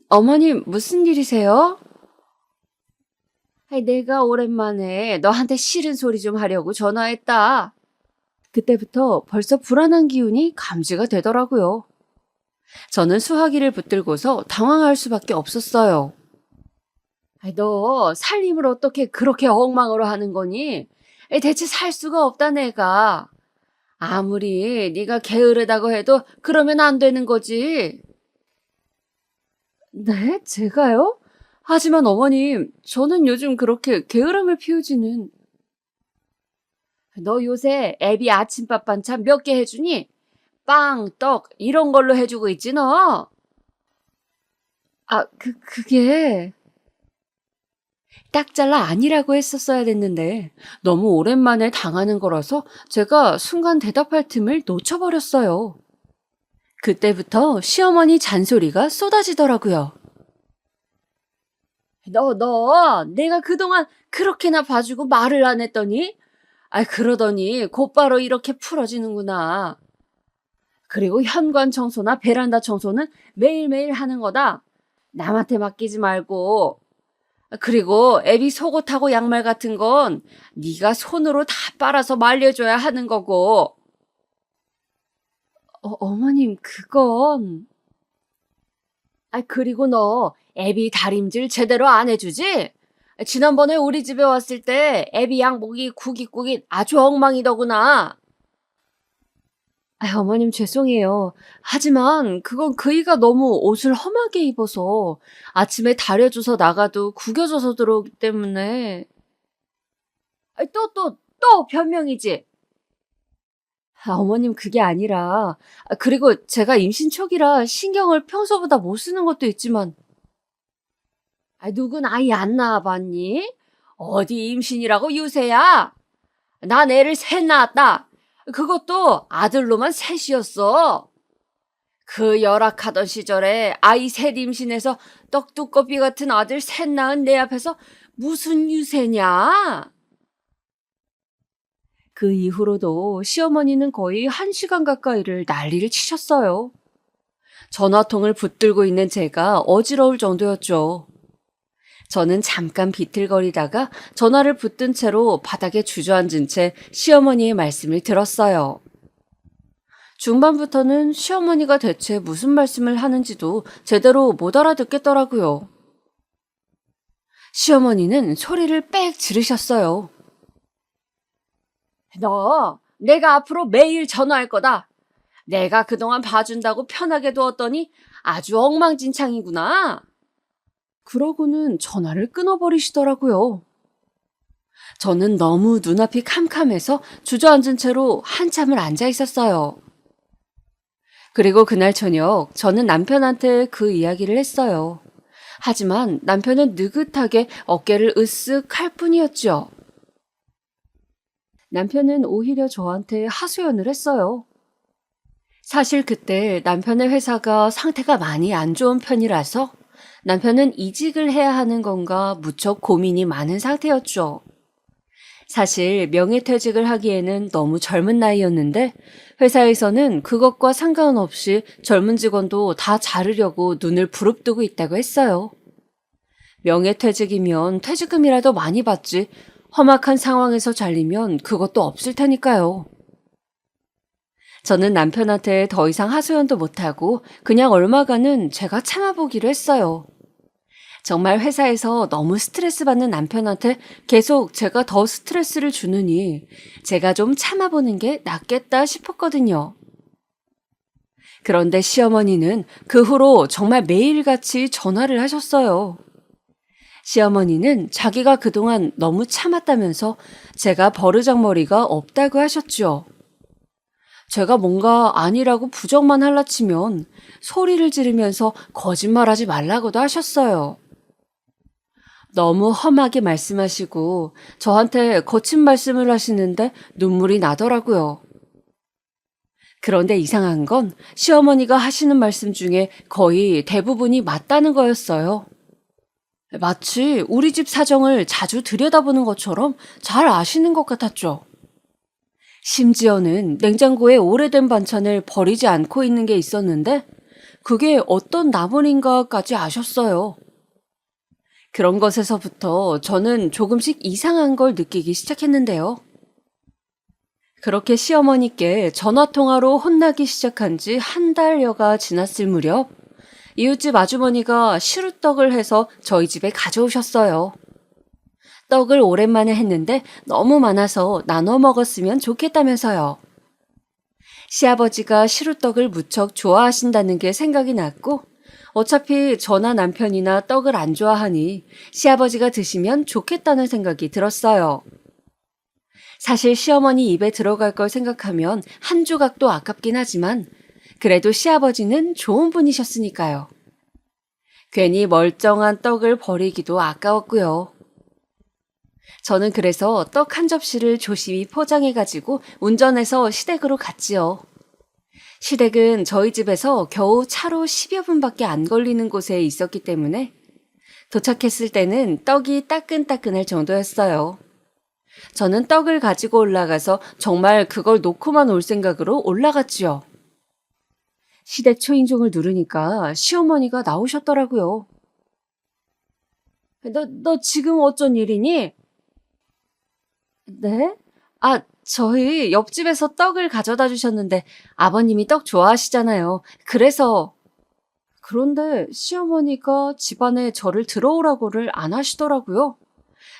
어머님, 무슨 일이세요? 내가 오랜만에 너한테 싫은 소리 좀 하려고 전화했다. 그때부터 벌써 불안한 기운이 감지가 되더라고요. 저는 수화기를 붙들고서 당황할 수밖에 없었어요. 너 살림을 어떻게 그렇게 엉망으로 하는 거니? 대체 살 수가 없다 내가. 아무리 네가 게으르다고 해도 그러면 안 되는 거지. 네? 제가요? 하지만 어머님, 저는 요즘 그렇게 게으름을 피우지는. 너 요새 애비 아침밥 반찬 몇 개 해주니? 빵, 떡 이런 걸로 해주고 있지 너? 그게... 딱 잘라 아니라고 했었어야 됐는데 너무 오랜만에 당하는 거라서 제가 순간 대답할 틈을 놓쳐버렸어요. 그때부터 시어머니 잔소리가 쏟아지더라고요. 너, 내가 그동안 그렇게나 봐주고 말을 안 했더니? 그러더니 곧바로 이렇게 풀어지는구나. 그리고 현관 청소나 베란다 청소는 매일매일 하는 거다. 남한테 맡기지 말고. 그리고 애비 속옷하고 양말 같은 건 네가 손으로 다 빨아서 말려줘야 하는 거고. 어머님, 그건... 그리고 너 애비 다림질 제대로 안 해주지? 지난번에 우리 집에 왔을 때 애비 양복이 구깃구깃 아주 엉망이더구나. 어머님 죄송해요. 하지만 그건 그이가 너무 옷을 험하게 입어서 아침에 다려줘서 나가도 구겨져서 들어오기 때문에. 또 변명이지. 어머님 그게 아니라 그리고 제가 임신 초기라 신경을 평소보다 못 쓰는 것도 있지만. 누군 아이 안 낳아봤니? 어디 임신이라고 유세야? 난 애를 3 낳았다. 그것도 아들로만 3이었어. 그 열악하던 시절에 아이 3 임신해서 떡두꺼비 같은 아들 3 낳은 내 앞에서 무슨 유세냐? 그 이후로도 시어머니는 거의 1시간 가까이를 난리를 치셨어요. 전화통을 붙들고 있는 제가 어지러울 정도였죠. 저는 잠깐 비틀거리다가 전화를 붙든 채로 바닥에 주저앉은 채 시어머니의 말씀을 들었어요. 중반부터는 시어머니가 대체 무슨 말씀을 하는지도 제대로 못 알아듣겠더라고요. 시어머니는 소리를 빽 지르셨어요. 너, 내가 앞으로 매일 전화할 거다. 내가 그동안 봐준다고 편하게 두었더니 아주 엉망진창이구나. 그러고는 전화를 끊어버리시더라고요. 저는 너무 눈앞이 캄캄해서 주저앉은 채로 한참을 앉아 있었어요. 그리고 그날 저녁 저는 남편한테 그 이야기를 했어요. 하지만 남편은 느긋하게 어깨를 으쓱 할 뿐이었죠. 남편은 오히려 저한테 하소연을 했어요. 사실 그때 남편의 회사가 상태가 많이 안 좋은 편이라서 남편은 이직을 해야 하는 건가 무척 고민이 많은 상태였죠. 사실 명예퇴직을 하기에는 너무 젊은 나이였는데 회사에서는 그것과 상관없이 젊은 직원도 다 자르려고 눈을 부릅뜨고 있다고 했어요. 명예퇴직이면 퇴직금이라도 많이 받지 험악한 상황에서 잘리면 그것도 없을 테니까요. 저는 남편한테 더 이상 하소연도 못하고 그냥 얼마간은 제가 참아보기로 했어요. 정말 회사에서 너무 스트레스 받는 남편한테 계속 제가 더 스트레스를 주느니 제가 좀 참아보는 게 낫겠다 싶었거든요. 그런데 시어머니는 그 후로 정말 매일같이 전화를 하셨어요. 시어머니는 자기가 그동안 너무 참았다면서 제가 버르장머리가 없다고 하셨죠. 제가 뭔가 아니라고 부정만 할라치면 소리를 지르면서 거짓말하지 말라고도 하셨어요. 너무 험하게 말씀하시고 저한테 거친 말씀을 하시는데 눈물이 나더라고요. 그런데 이상한 건 시어머니가 하시는 말씀 중에 거의 대부분이 맞다는 거였어요. 마치 우리 집 사정을 자주 들여다보는 것처럼 잘 아시는 것 같았죠. 심지어는 냉장고에 오래된 반찬을 버리지 않고 있는 게 있었는데 그게 어떤 나물인가까지 아셨어요. 그런 것에서부터 저는 조금씩 이상한 걸 느끼기 시작했는데요. 그렇게 시어머니께 전화통화로 혼나기 시작한 지 한 달여가 지났을 무렵 이웃집 아주머니가 시루떡을 해서 저희 집에 가져오셨어요. 떡을 오랜만에 했는데 너무 많아서 나눠 먹었으면 좋겠다면서요. 시아버지가 시루떡을 무척 좋아하신다는 게 생각이 났고 어차피 저나 남편이나 떡을 안 좋아하니 시아버지가 드시면 좋겠다는 생각이 들었어요. 사실 시어머니 입에 들어갈 걸 생각하면 한 조각도 아깝긴 하지만 그래도 시아버지는 좋은 분이셨으니까요. 괜히 멀쩡한 떡을 버리기도 아까웠고요. 저는 그래서 떡 한 접시를 조심히 포장해가지고 운전해서 시댁으로 갔지요. 시댁은 저희 집에서 겨우 차로 10여 분밖에 안 걸리는 곳에 있었기 때문에 도착했을 때는 떡이 따끈따끈할 정도였어요. 저는 떡을 가지고 올라가서 정말 그걸 놓고만 올 생각으로 올라갔지요. 시댁 초인종을 누르니까 시어머니가 나오셨더라고요. 너 지금 어쩐 일이니? 네? 저희 옆집에서 떡을 가져다 주셨는데 아버님이 떡 좋아하시잖아요. 그래서. 그런데 시어머니가 집안에 저를 들어오라고를 안 하시더라고요.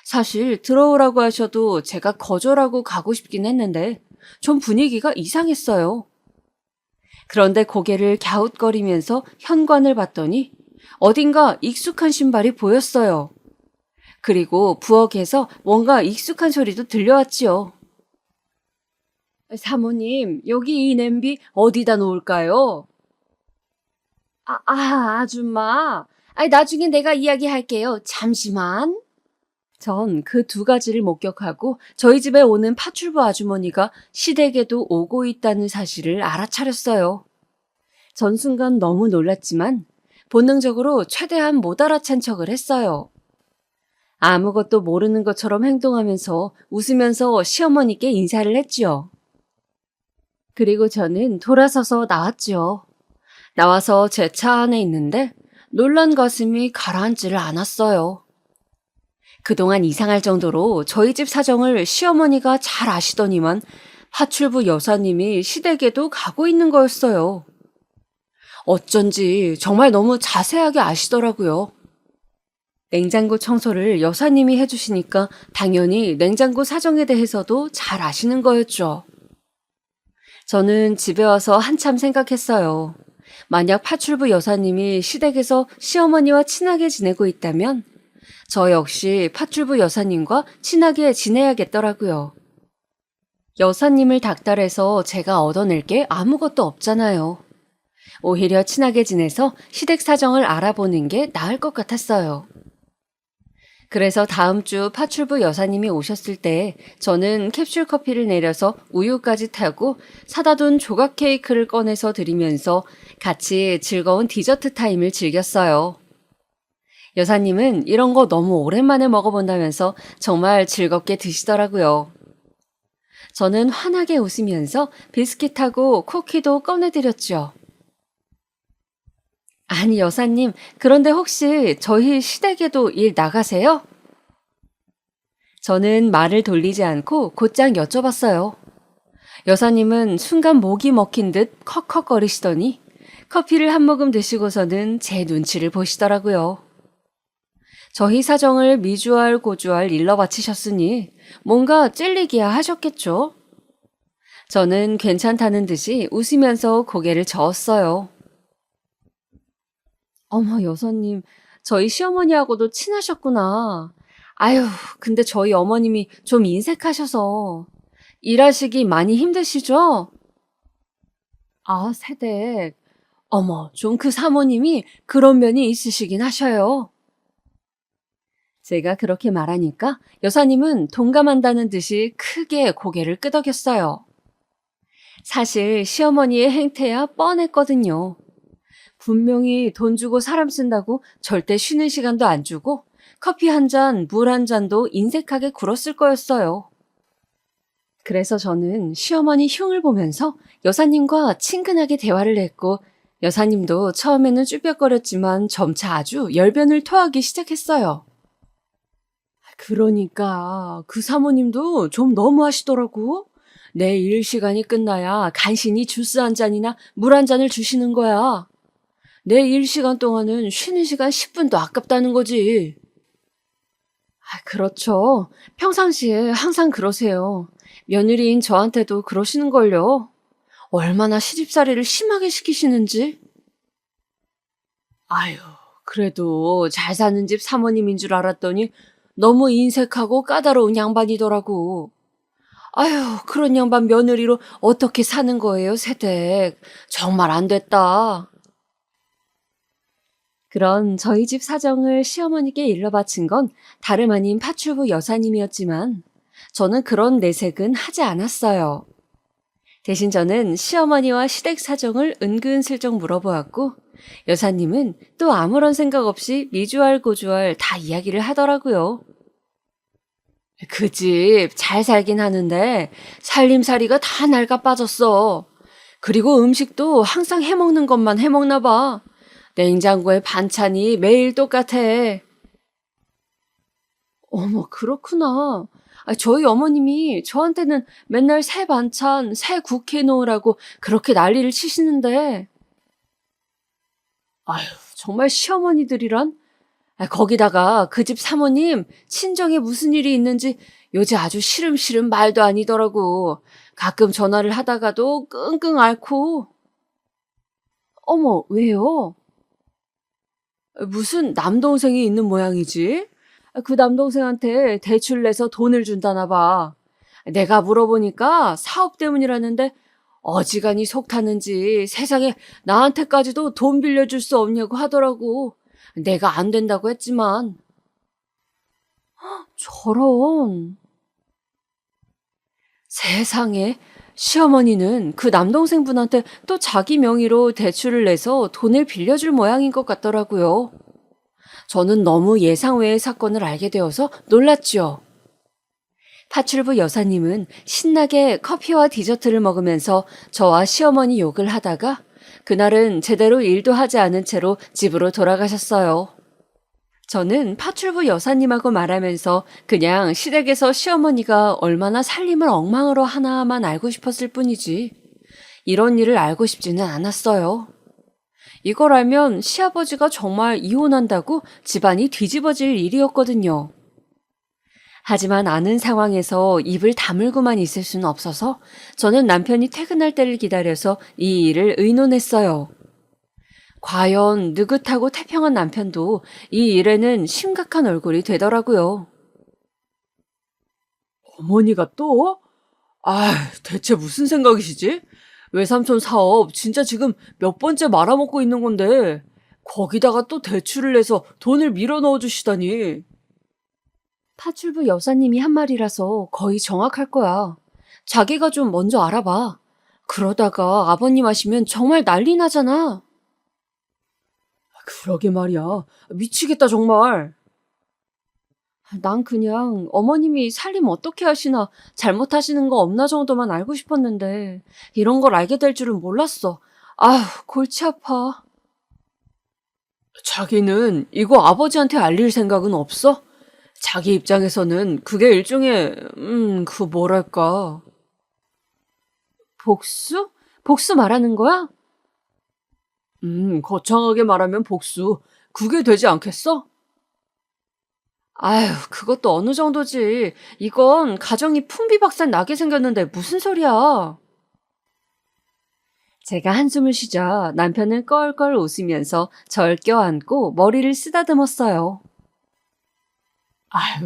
사실 들어오라고 하셔도 제가 거절하고 가고 싶긴 했는데 좀 분위기가 이상했어요. 그런데 고개를 갸웃거리면서 현관을 봤더니 어딘가 익숙한 신발이 보였어요. 그리고 부엌에서 뭔가 익숙한 소리도 들려왔지요. 사모님, 여기 이 냄비 어디다 놓을까요? 아줌마. 나중에 내가 이야기할게요. 잠시만. 전 그 두 가지를 목격하고 저희 집에 오는 파출부 아주머니가 시댁에도 오고 있다는 사실을 알아차렸어요. 전 순간 너무 놀랐지만 본능적으로 최대한 못 알아챈 척을 했어요. 아무것도 모르는 것처럼 행동하면서 웃으면서 시어머니께 인사를 했지요. 그리고 저는 돌아서서 나왔지요. 나와서 제 차 안에 있는데 놀란 가슴이 가라앉지를 않았어요. 그동안 이상할 정도로 저희 집 사정을 시어머니가 잘 아시더니만 파출부 여사님이 시댁에도 가고 있는 거였어요. 어쩐지 정말 너무 자세하게 아시더라고요. 냉장고 청소를 여사님이 해주시니까 당연히 냉장고 사정에 대해서도 잘 아시는 거였죠. 저는 집에 와서 한참 생각했어요. 만약 파출부 여사님이 시댁에서 시어머니와 친하게 지내고 있다면 저 역시 파출부 여사님과 친하게 지내야겠더라고요. 여사님을 닥달해서 제가 얻어낼 게 아무것도 없잖아요. 오히려 친하게 지내서 시댁 사정을 알아보는 게 나을 것 같았어요. 그래서 다음 주 파출부 여사님이 오셨을 때 저는 캡슐 커피를 내려서 우유까지 타고 사다 둔 조각 케이크를 꺼내서 드리면서 같이 즐거운 디저트 타임을 즐겼어요. 여사님은 이런 거 너무 오랜만에 먹어본다면서 정말 즐겁게 드시더라고요. 저는 환하게 웃으면서 비스킷하고 쿠키도 꺼내드렸죠. 아니, 여사님, 그런데 혹시 저희 시댁에도 일 나가세요? 저는 말을 돌리지 않고 곧장 여쭤봤어요. 여사님은 순간 목이 먹힌 듯 컥컥거리시더니 커피를 한 모금 드시고서는 제 눈치를 보시더라고요. 저희 사정을 미주알 고주알 일러 바치셨으니 뭔가 찔리기야 하셨겠죠? 저는 괜찮다는 듯이 웃으면서 고개를 저었어요. 어머, 여사님, 저희 시어머니하고도 친하셨구나. 아유, 근데 저희 어머님이 좀 인색하셔서 일하시기 많이 힘드시죠? 아, 세댁. 어머, 좀 그 사모님이 그런 면이 있으시긴 하셔요. 제가 그렇게 말하니까 여사님은 동감한다는 듯이 크게 고개를 끄덕였어요. 사실 시어머니의 행태야 뻔했거든요. 분명히 돈 주고 사람 쓴다고 절대 쉬는 시간도 안 주고 커피 한 잔, 물 한 잔도 인색하게 굴었을 거였어요. 그래서 저는 시어머니 흉을 보면서 여사님과 친근하게 대화를 했고 여사님도 처음에는 쭈뼛거렸지만 점차 아주 열변을 토하기 시작했어요. 그러니까 그 사모님도 좀 너무 하시더라고. 내 일 시간이 끝나야 간신히 주스 한 잔이나 물 한 잔을 주시는 거야. 내 일 시간 동안은 쉬는 시간 10분도 아깝다는 거지. 그렇죠. 평상시에 항상 그러세요. 며느리인 저한테도 그러시는걸요. 얼마나 시집살이를 심하게 시키시는지. 아유, 그래도 잘 사는 집 사모님인 줄 알았더니 너무 인색하고 까다로운 양반이더라고. 아유, 그런 양반 며느리로 어떻게 사는 거예요, 세댁. 정말 안 됐다. 그런 저희 집 사정을 시어머니께 일러 바친 건 다름 아닌 파출부 여사님이었지만 저는 그런 내색은 하지 않았어요. 대신 저는 시어머니와 시댁 사정을 은근슬쩍 물어보았고 여사님은 또 아무런 생각 없이 미주알 고주알 다 이야기를 하더라고요. 그 집 잘 살긴 하는데 살림살이가 다 낡아 빠졌어. 그리고 음식도 항상 해먹는 것만 해먹나 봐. 냉장고에 반찬이 매일 똑같아. 어머, 그렇구나. 저희 어머님이 저한테는 맨날 새 반찬, 새 국 해놓으라고 그렇게 난리를 치시는데. 아유, 정말 시어머니들이란? 거기다가 그 집 사모님 친정에 무슨 일이 있는지 요새 아주 시름시름 말도 아니더라고. 가끔 전화를 하다가도 끙끙 앓고. 어머, 왜요? 무슨 남동생이 있는 모양이지? 그 남동생한테 대출 내서 돈을 준다나 봐. 내가 물어보니까 사업 때문이라는데 어지간히 속 타는지 세상에 나한테까지도 돈 빌려줄 수 없냐고 하더라고. 내가 안 된다고 했지만. 저런. 세상에 시어머니는 그 남동생분한테 또 자기 명의로 대출을 내서 돈을 빌려줄 모양인 것 같더라고요. 저는 너무 예상 외의 사건을 알게 되어서 놀랐죠. 파출부 여사님은 신나게 커피와 디저트를 먹으면서 저와 시어머니 욕을 하다가 그날은 제대로 일도 하지 않은 채로 집으로 돌아가셨어요. 저는 파출부 여사님하고 말하면서 그냥 시댁에서 시어머니가 얼마나 살림을 엉망으로 하나만 알고 싶었을 뿐이지 이런 일을 알고 싶지는 않았어요. 이걸 알면 시아버지가 정말 이혼한다고 집안이 뒤집어질 일이었거든요. 하지만 아는 상황에서 입을 다물고만 있을 수는 없어서 저는 남편이 퇴근할 때를 기다려서 이 일을 의논했어요. 과연 느긋하고 태평한 남편도 이 일에는 심각한 얼굴이 되더라고요. 어머니가 또? 대체 무슨 생각이시지? 외삼촌 사업 진짜 지금 몇 번째 말아먹고 있는 건데 거기다가 또 대출을 내서 돈을 밀어 넣어 주시다니. 파출부 여사님이 한 말이라서 거의 정확할 거야. 자기가 좀 먼저 알아봐. 그러다가 아버님 하시면 정말 난리 나잖아. 그러게 말이야. 미치겠다 정말. 난 그냥 어머님이 살림 어떻게 하시나 잘못하시는 거 없나 정도만 알고 싶었는데 이런 걸 알게 될 줄은 몰랐어. 아휴, 골치 아파. 자기는 이거 아버지한테 알릴 생각은 없어? 자기 입장에서는 그게 일종의 그 뭐랄까. 복수? 복수 말하는 거야? 거창하게 말하면 복수. 그게 되지 않겠어? 아휴, 그것도 어느 정도지. 이건 가정이 풍비박산 나게 생겼는데 무슨 소리야. 제가 한숨을 쉬자 남편은 껄껄 웃으면서 절 껴안고 머리를 쓰다듬었어요.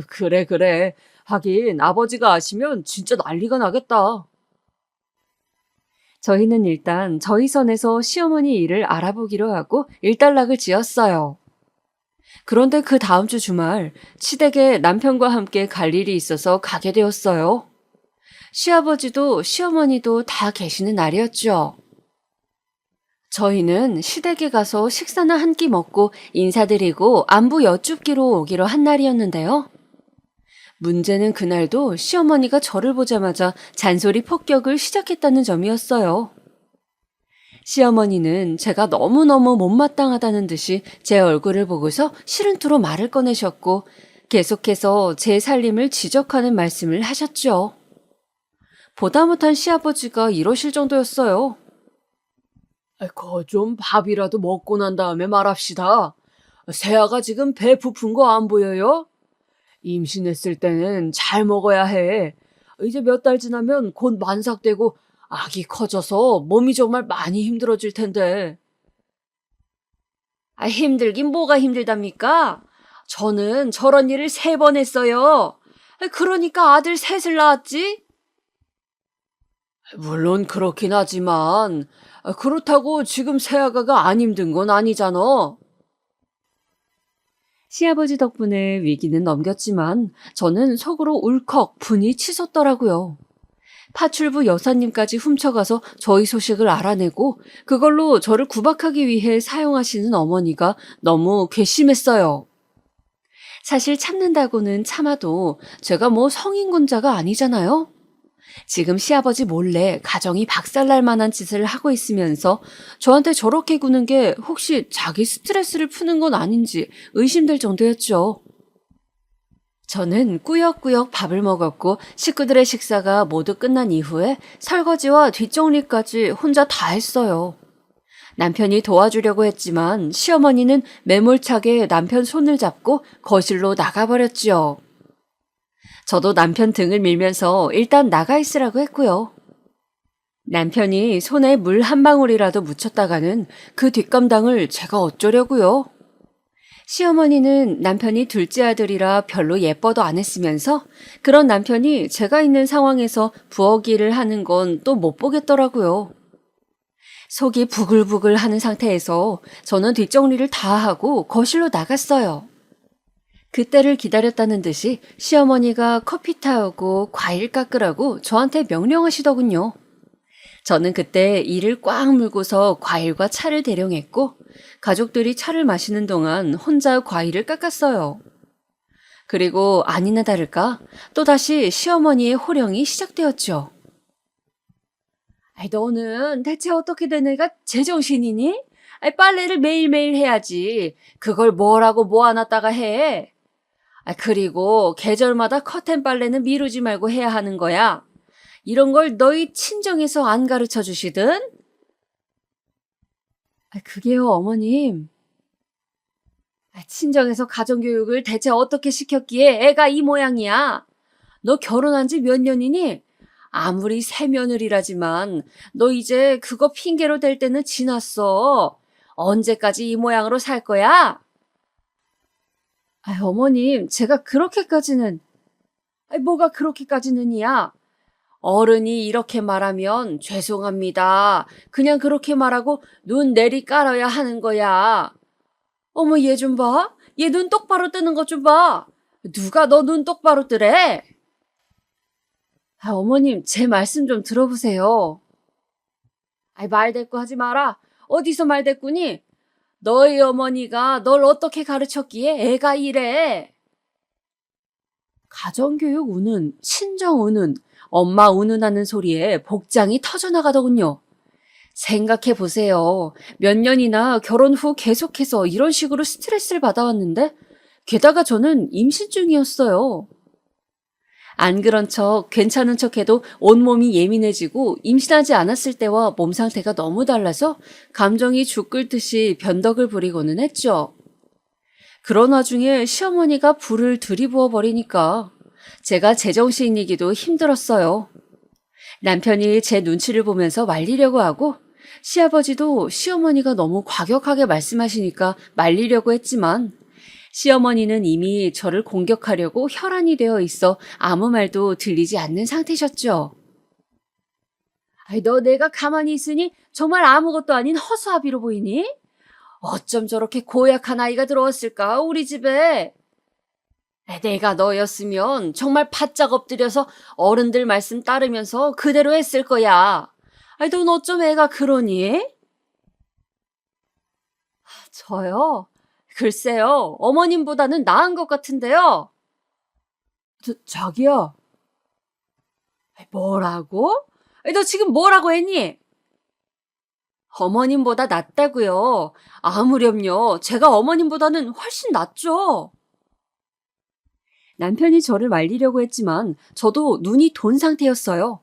그래, 그래. 하긴 아버지가 아시면 진짜 난리가 나겠다. 저희는 일단 저희 선에서 시어머니 일을 알아보기로 하고 일단락을 지었어요. 그런데 그 다음 주 주말 시댁에 남편과 함께 갈 일이 있어서 가게 되었어요. 시아버지도 시어머니도 다 계시는 날이었죠. 저희는 시댁에 가서 식사나 한 끼 먹고 인사드리고 안부 여쭙기로 오기로 한 날이었는데요. 문제는 그날도 시어머니가 저를 보자마자 잔소리 폭격을 시작했다는 점이었어요. 시어머니는 제가 너무너무 못마땅하다는 듯이 제 얼굴을 보고서 싫은 투로 말을 꺼내셨고 계속해서 제 살림을 지적하는 말씀을 하셨죠. 보다 못한 시아버지가 이러실 정도였어요. 거 좀 밥이라도 먹고 난 다음에 말합시다. 세아가 지금 배 부푼 거 안 보여요? 임신했을 때는 잘 먹어야 해. 이제 몇 달 지나면 곧 만삭되고 아기 커져서 몸이 정말 많이 힘들어질 텐데. 힘들긴 뭐가 힘들답니까? 저는 저런 일을 3번 했어요. 그러니까 아들 셋을 낳았지? 물론 그렇긴 하지만 그렇다고 지금 새아가가 안 힘든 건 아니잖아. 시아버지 덕분에 위기는 넘겼지만 저는 속으로 울컥 분이 치솟더라고요. 파출부 여사님까지 훔쳐가서 저희 소식을 알아내고 그걸로 저를 구박하기 위해 사용하시는 어머니가 너무 괘씸했어요. 사실 참는다고는 참아도 제가 뭐 성인군자가 아니잖아요. 지금 시아버지 몰래 가정이 박살날 만한 짓을 하고 있으면서 저한테 저렇게 구는 게 혹시 자기 스트레스를 푸는 건 아닌지 의심될 정도였죠. 저는 꾸역꾸역 밥을 먹었고 식구들의 식사가 모두 끝난 이후에 설거지와 뒷정리까지 혼자 다 했어요. 남편이 도와주려고 했지만 시어머니는 매몰차게 남편 손을 잡고 거실로 나가버렸지요. 저도 남편 등을 밀면서 일단 나가 있으라고 했고요. 남편이 손에 물 한 방울이라도 묻혔다가는 그 뒷감당을 제가 어쩌려고요. 시어머니는 남편이 둘째 아들이라 별로 예뻐도 안 했으면서 그런 남편이 제가 있는 상황에서 부엌일을 하는 건 또 못 보겠더라고요. 속이 부글부글 하는 상태에서 저는 뒷정리를 다 하고 거실로 나갔어요. 그때를 기다렸다는 듯이 시어머니가 커피 타오고 과일 깎으라고 저한테 명령하시더군요. 저는 그때 이를 꽉 물고서 과일과 차를 대령했고 가족들이 차를 마시는 동안 혼자 과일을 깎았어요. 그리고 아니나 다를까 또다시 시어머니의 호령이 시작되었죠. 너는 대체 어떻게 된 애가 제정신이니? 빨래를 매일매일 해야지. 그걸 뭐라고 모아놨다가 해. 그리고 계절마다 커튼 빨래는 미루지 말고 해야 하는 거야. 이런 걸 너희 친정에서 안 가르쳐 주시든? 그게요, 어머님. 친정에서 가정교육을 대체 어떻게 시켰기에 애가 이 모양이야? 너 결혼한 지 몇 년이니? 아무리 새며느리라지만 너 이제 그거 핑계로 댈 때는 지났어. 언제까지 이 모양으로 살 거야? 어머님, 제가 그렇게까지는... 뭐가 그렇게까지는이야? 어른이 이렇게 말하면 죄송합니다. 그냥 그렇게 말하고 눈 내리 깔아야 하는 거야. 어머, 얘 좀 봐. 얘 눈 똑바로 뜨는 것 좀 봐. 누가 너 눈 똑바로 뜨래? 어머님, 제 말씀 좀 들어보세요. 말대꾸 하지 마라. 어디서 말대꾸니? 너희 어머니가 널 어떻게 가르쳤기에 애가 이래? 가정교육 우는, 친정 우는, 엄마 우는하는 소리에 복장이 터져나가더군요. 생각해보세요. 몇 년이나 결혼 후 계속해서 이런 식으로 스트레스를 받아왔는데 게다가 저는 임신 중이었어요. 안 그런 척, 괜찮은 척해도 온몸이 예민해지고 임신하지 않았을 때와 몸 상태가 너무 달라서 감정이 죽 끓듯이 변덕을 부리고는 했죠. 그런 와중에 시어머니가 불을 들이부어 버리니까 제가 제정신이기도 힘들었어요. 남편이 제 눈치를 보면서 말리려고 하고 시아버지도 시어머니가 너무 과격하게 말씀하시니까 말리려고 했지만 시어머니는 이미 저를 공격하려고 혈안이 되어 있어 아무 말도 들리지 않는 상태셨죠. 너 내가 가만히 있으니 정말 아무것도 아닌 허수아비로 보이니? 어쩜 저렇게 고약한 아이가 들어왔을까, 우리 집에? 내가 너였으면 정말 바짝 엎드려서 어른들 말씀 따르면서 그대로 했을 거야. 넌 어쩜 애가 그러니? 저요? 글쎄요, 어머님보다는 나은 것 같은데요. 자기야. 뭐라고? 너 지금 뭐라고 했니? 어머님보다 낫다고요. 아무렴요. 제가 어머님보다는 훨씬 낫죠. 남편이 저를 말리려고 했지만 저도 눈이 돈 상태였어요.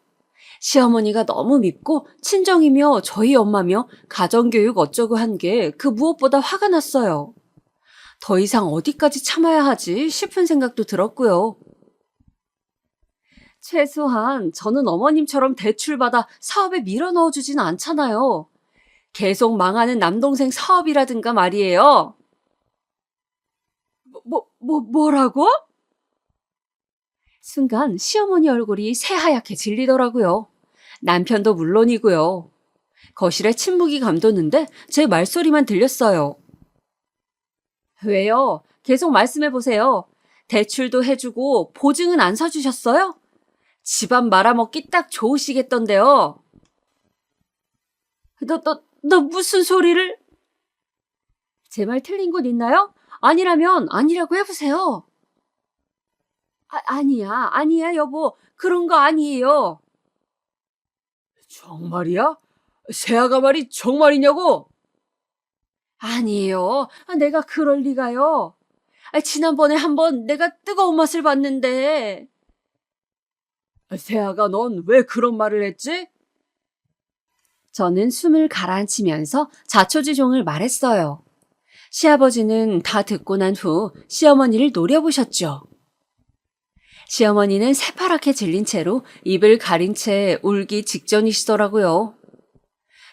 시어머니가 너무 밉고 친정이며 저희 엄마며 가정교육 어쩌고 한 게 그 무엇보다 화가 났어요. 더 이상 어디까지 참아야 하지 싶은 생각도 들었고요. 최소한 저는 어머님처럼 대출받아 사업에 밀어넣어주진 않잖아요. 계속 망하는 남동생 사업이라든가 말이에요. 뭐라고? 순간 시어머니 얼굴이 새하얗게 질리더라고요. 남편도 물론이고요. 거실에 침묵이 감도는데 제 말소리만 들렸어요. 왜요? 계속 말씀해보세요. 대출도 해주고 보증은 안 서주셨어요? 집안 말아먹기 딱 좋으시겠던데요. 너 무슨 소리를? 제 말 틀린 곳 있나요? 아니라면 아니라고 해보세요. 아니야, 여보. 그런 거 아니에요. 정말이야? 새아가 말이 정말이냐고? 아니에요. 내가 그럴 리가요. 지난번에 한번 내가 뜨거운 맛을 봤는데. 새아가 넌 왜 그런 말을 했지? 저는 숨을 가라앉히면서 자초지종을 말했어요. 시아버지는 다 듣고 난 후 시어머니를 노려보셨죠. 시어머니는 새파랗게 질린 채로 입을 가린 채 울기 직전이시더라고요.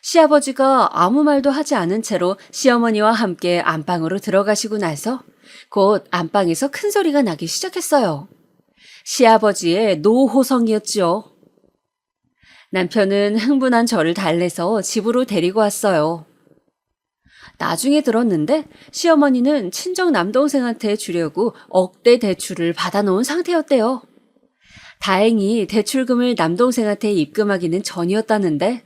시아버지가 아무 말도 하지 않은 채로 시어머니와 함께 안방으로 들어가시고 나서 곧 안방에서 큰 소리가 나기 시작했어요. 시아버지의 노호성이었죠. 남편은 흥분한 저를 달래서 집으로 데리고 왔어요. 나중에 들었는데 시어머니는 친정 남동생한테 주려고 억대 대출을 받아놓은 상태였대요. 다행히 대출금을 남동생한테 입금하기는 전이었다는데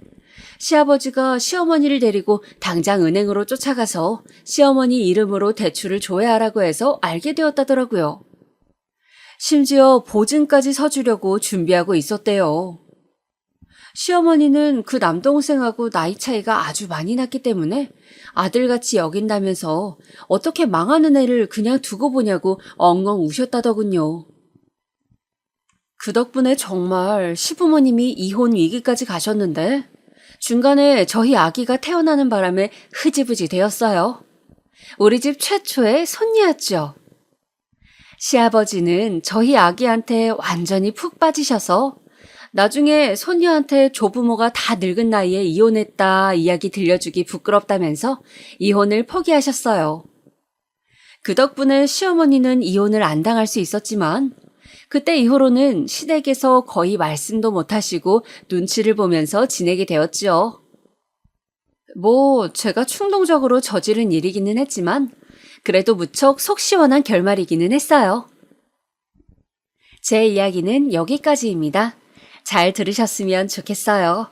시아버지가 시어머니를 데리고 당장 은행으로 쫓아가서 시어머니 이름으로 대출을 줘야 하라고 해서 알게 되었다더라고요. 심지어 보증까지 서주려고 준비하고 있었대요. 시어머니는 그 남동생하고 나이 차이가 아주 많이 났기 때문에 아들같이 여긴다면서 어떻게 망하는 애를 그냥 두고 보냐고 엉엉 우셨다더군요. 그 덕분에 정말 시부모님이 이혼 위기까지 가셨는데 중간에 저희 아기가 태어나는 바람에 흐지부지 되었어요. 우리 집 최초의 손녀였죠. 시아버지는 저희 아기한테 완전히 푹 빠지셔서 나중에 손녀한테 조부모가 다 늙은 나이에 이혼했다 이야기 들려주기 부끄럽다면서 이혼을 포기하셨어요. 그 덕분에 시어머니는 이혼을 안 당할 수 있었지만 그때 이후로는 시댁에서 거의 말씀도 못 하시고 눈치를 보면서 지내게 되었지요. 뭐 제가 충동적으로 저지른 일이기는 했지만 그래도 무척 속 시원한 결말이기는 했어요. 제 이야기는 여기까지입니다. 잘 들으셨으면 좋겠어요.